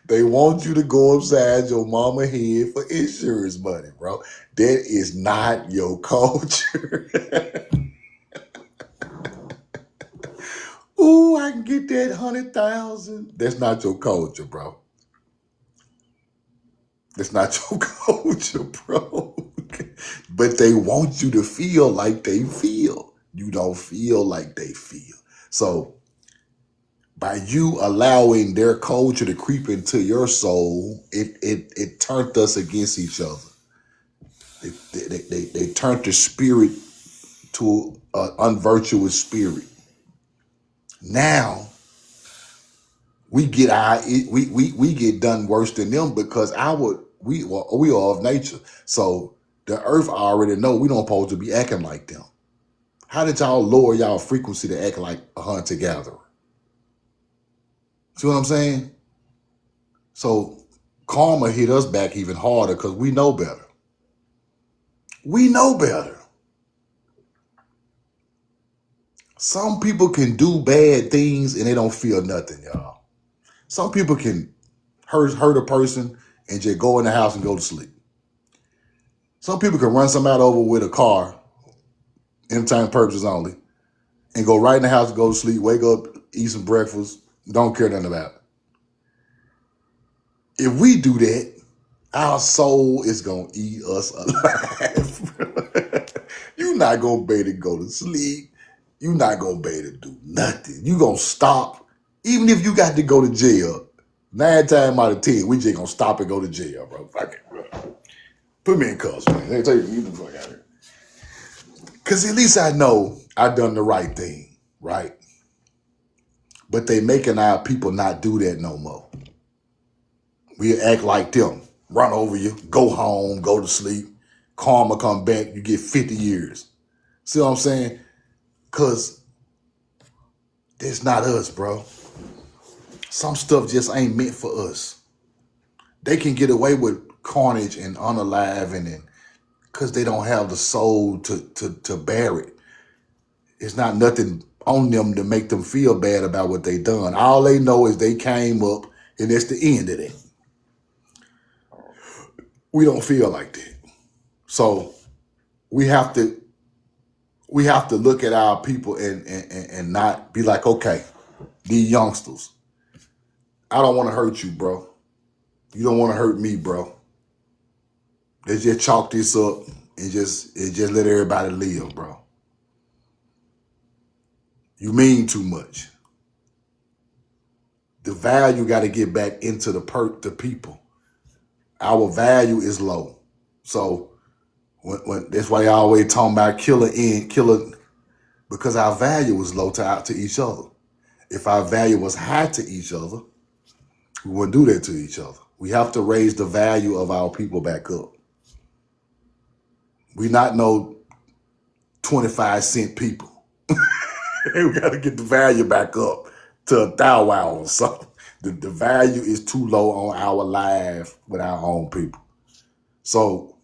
They want you to go upside your mama head for insurance money, bro. That is not your culture. Ooh, I can get that 100,000. That's not your culture, bro. That's not your culture, bro. But they want you to feel like they feel. You don't feel like they feel. So by you allowing their culture to creep into your soul, it turned us against each other. They turned the spirit to an unvirtuous spirit. Now we get we get done worse than them because we are of nature. So the earth already know we don't supposed to be acting like them. How did y'all lower y'all frequency to act like a hunter gatherer? See what I'm saying? So karma hit us back even harder because we know better. We know better. Some people can do bad things and they don't feel nothing, y'all. Some people can hurt a person and just go in the house and go to sleep. Some people can run somebody over with a car, entertainment purposes only, and go right in the house and go to sleep, wake up, eat some breakfast, don't care nothing about it. If we do that, our soul is going to eat us alive. You're not going to be able to go to sleep. You're not going to be able to do nothing. You're going to stop. Even if you got to go to jail, 9 times out of 10, we just going to stop and go to jail, bro. Fuck it, bro. Put me in cuffs, man. They take me the fuck out of here. Because at least I know I done the right thing, right? But they making our people not do that no more. We act like them. Run over you, go home, go to sleep. Karma come back, you get 50 years. See what I'm saying? Because it's not us, bro. Some stuff just ain't meant for us. They can get away with carnage and unaliving and because they don't have the soul to bear it. It's not nothing on them to make them feel bad about what they done. All they know is they came up and that's the end of it. We don't feel like that. So we have to look at our people and not be like, okay, these youngsters, I don't want to hurt you, bro. You don't want to hurt me, bro. Let's just chalk this up and just let everybody live, bro. You mean too much. The value got to get back into the people. Our value is low. So when that's why I always talking about killer, because our value is low to each other. If our value was high to each other, we wouldn't do that to each other. We have to raise the value of our people back up. We not no 25-cent people. We got to get the value back up to $1,000 or something. The value is too low on our life with our own people. So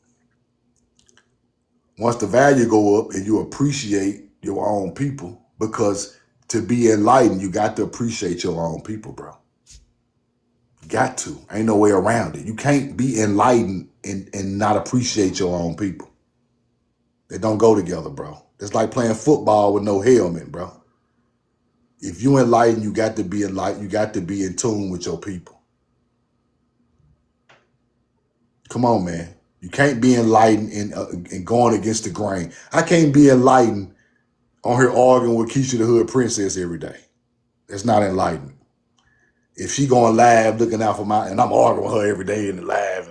once the value go up and you appreciate your own people, because to be enlightened, you got to appreciate your own people, bro. Got to. Ain't no way around it. You can't be enlightened and not appreciate your own people. They don't go together, bro. It's like playing football with no helmet, bro. If you enlightened, you got to be enlightened. You got to be in tune with your people. Come on, man. You can't be enlightened and going against the grain. I can't be enlightened on here arguing with Keisha the Hood Princess every day. That's not enlightened. If she going live looking out for and I'm arguing with her every day in the live,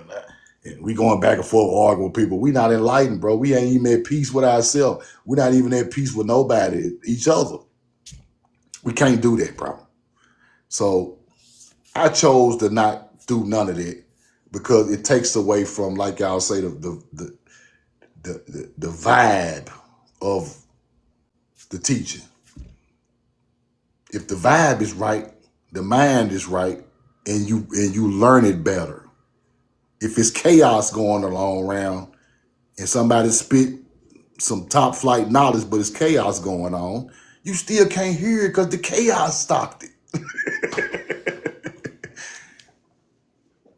and we going back and forth arguing with people, we not enlightened, bro. We ain't even at peace with ourselves. We're not even at peace with nobody, each other. We can't do that, bro. So I chose to not do none of that because it takes away from, like y'all say, the vibe of the teaching. If the vibe is right, the mind is right, and you learn it better. If it's chaos going along around and somebody spit some top flight knowledge, but it's chaos going on, you still can't hear it because the chaos stopped it.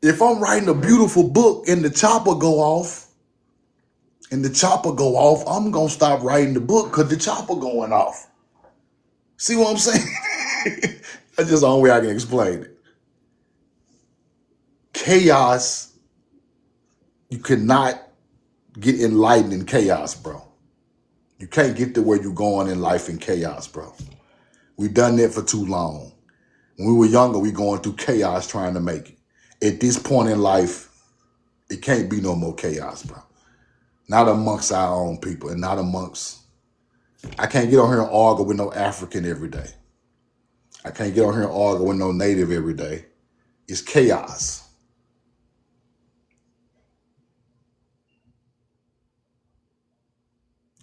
If I'm writing a beautiful book and the chopper go off, I'm gonna stop writing the book because the chopper going off. See what I'm saying? That's just the only way I can explain it. Chaos, you cannot get enlightened in chaos, bro. You can't get to where you're going in life in chaos, bro. We've done that for too long. When we were younger, we going through chaos trying to make it. At this point in life, it can't be no more chaos, bro. Not amongst our own people and not amongst... I can't get on here and argue with no African every day. I can't get on here and argue with no native every day. It's chaos.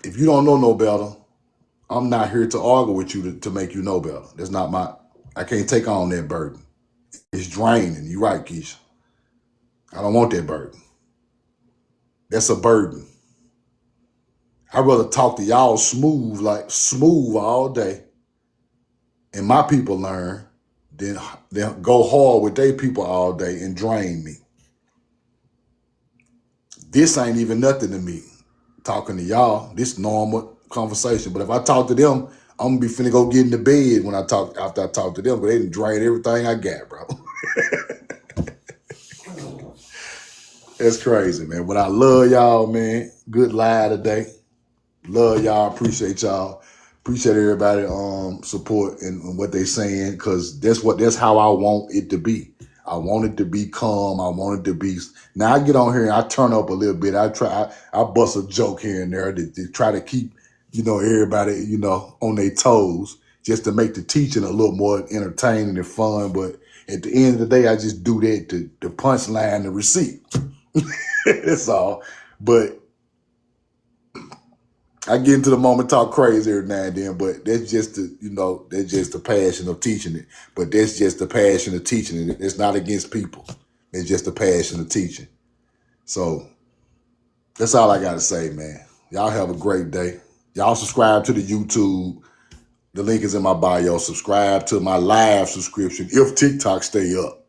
If you don't know no better, I'm not here to argue with you to make you know better. That's not I can't take on that burden. It's draining. You're right, Keisha. I don't want that burden. That's a burden. I'd rather talk to y'all smooth all day, and my people learn, than go hard with their people all day and drain me. This ain't even nothing to me. Talking to y'all, this normal conversation. But if I talk to them, I'm gonna be finna go get in the bed after I talk to them, but they done drain everything I got, bro. That's crazy, man. But I love y'all, man. Good lie today. Love y'all. Appreciate y'all. Appreciate everybody support and what they saying, because that's how I want it to be. I want it to be calm. I want it to be. Now I get on here and I turn up a little bit. I bust a joke here and there to try to keep, everybody, on their toes, just to make the teaching a little more entertaining and fun. But at the end of the day, I just do that to punchline the receipt. That's all. But I get into the moment, talk crazy every now and then, but that's just the passion of teaching it. But that's just the passion of teaching it. It's not against people. It's just the passion of teaching. So that's all I got to say, man. Y'all have a great day. Y'all subscribe to the YouTube. The link is in my bio. Subscribe to my live subscription if TikTok stay up.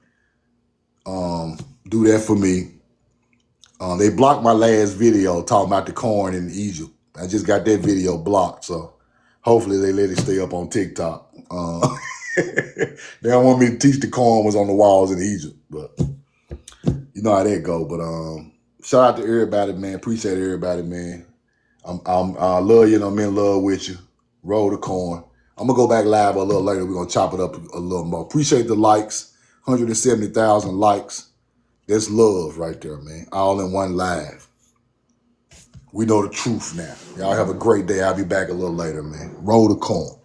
Do that for me. They blocked my last video talking about the corn in Egypt. I just got that video blocked, so hopefully they let it stay up on TikTok. They don't want me to teach the corn was on the walls in Egypt, but you know how that go. But shout out to everybody, man. Appreciate everybody, man. I love you, and I'm in love with you. Roll the corn. I'm gonna go back live a little later. We're gonna chop it up a little more. Appreciate the likes. 170,000 likes. That's love right there, man. All in one live. We know the truth now. Y'all have a great day. I'll be back a little later, man. Roll the corn.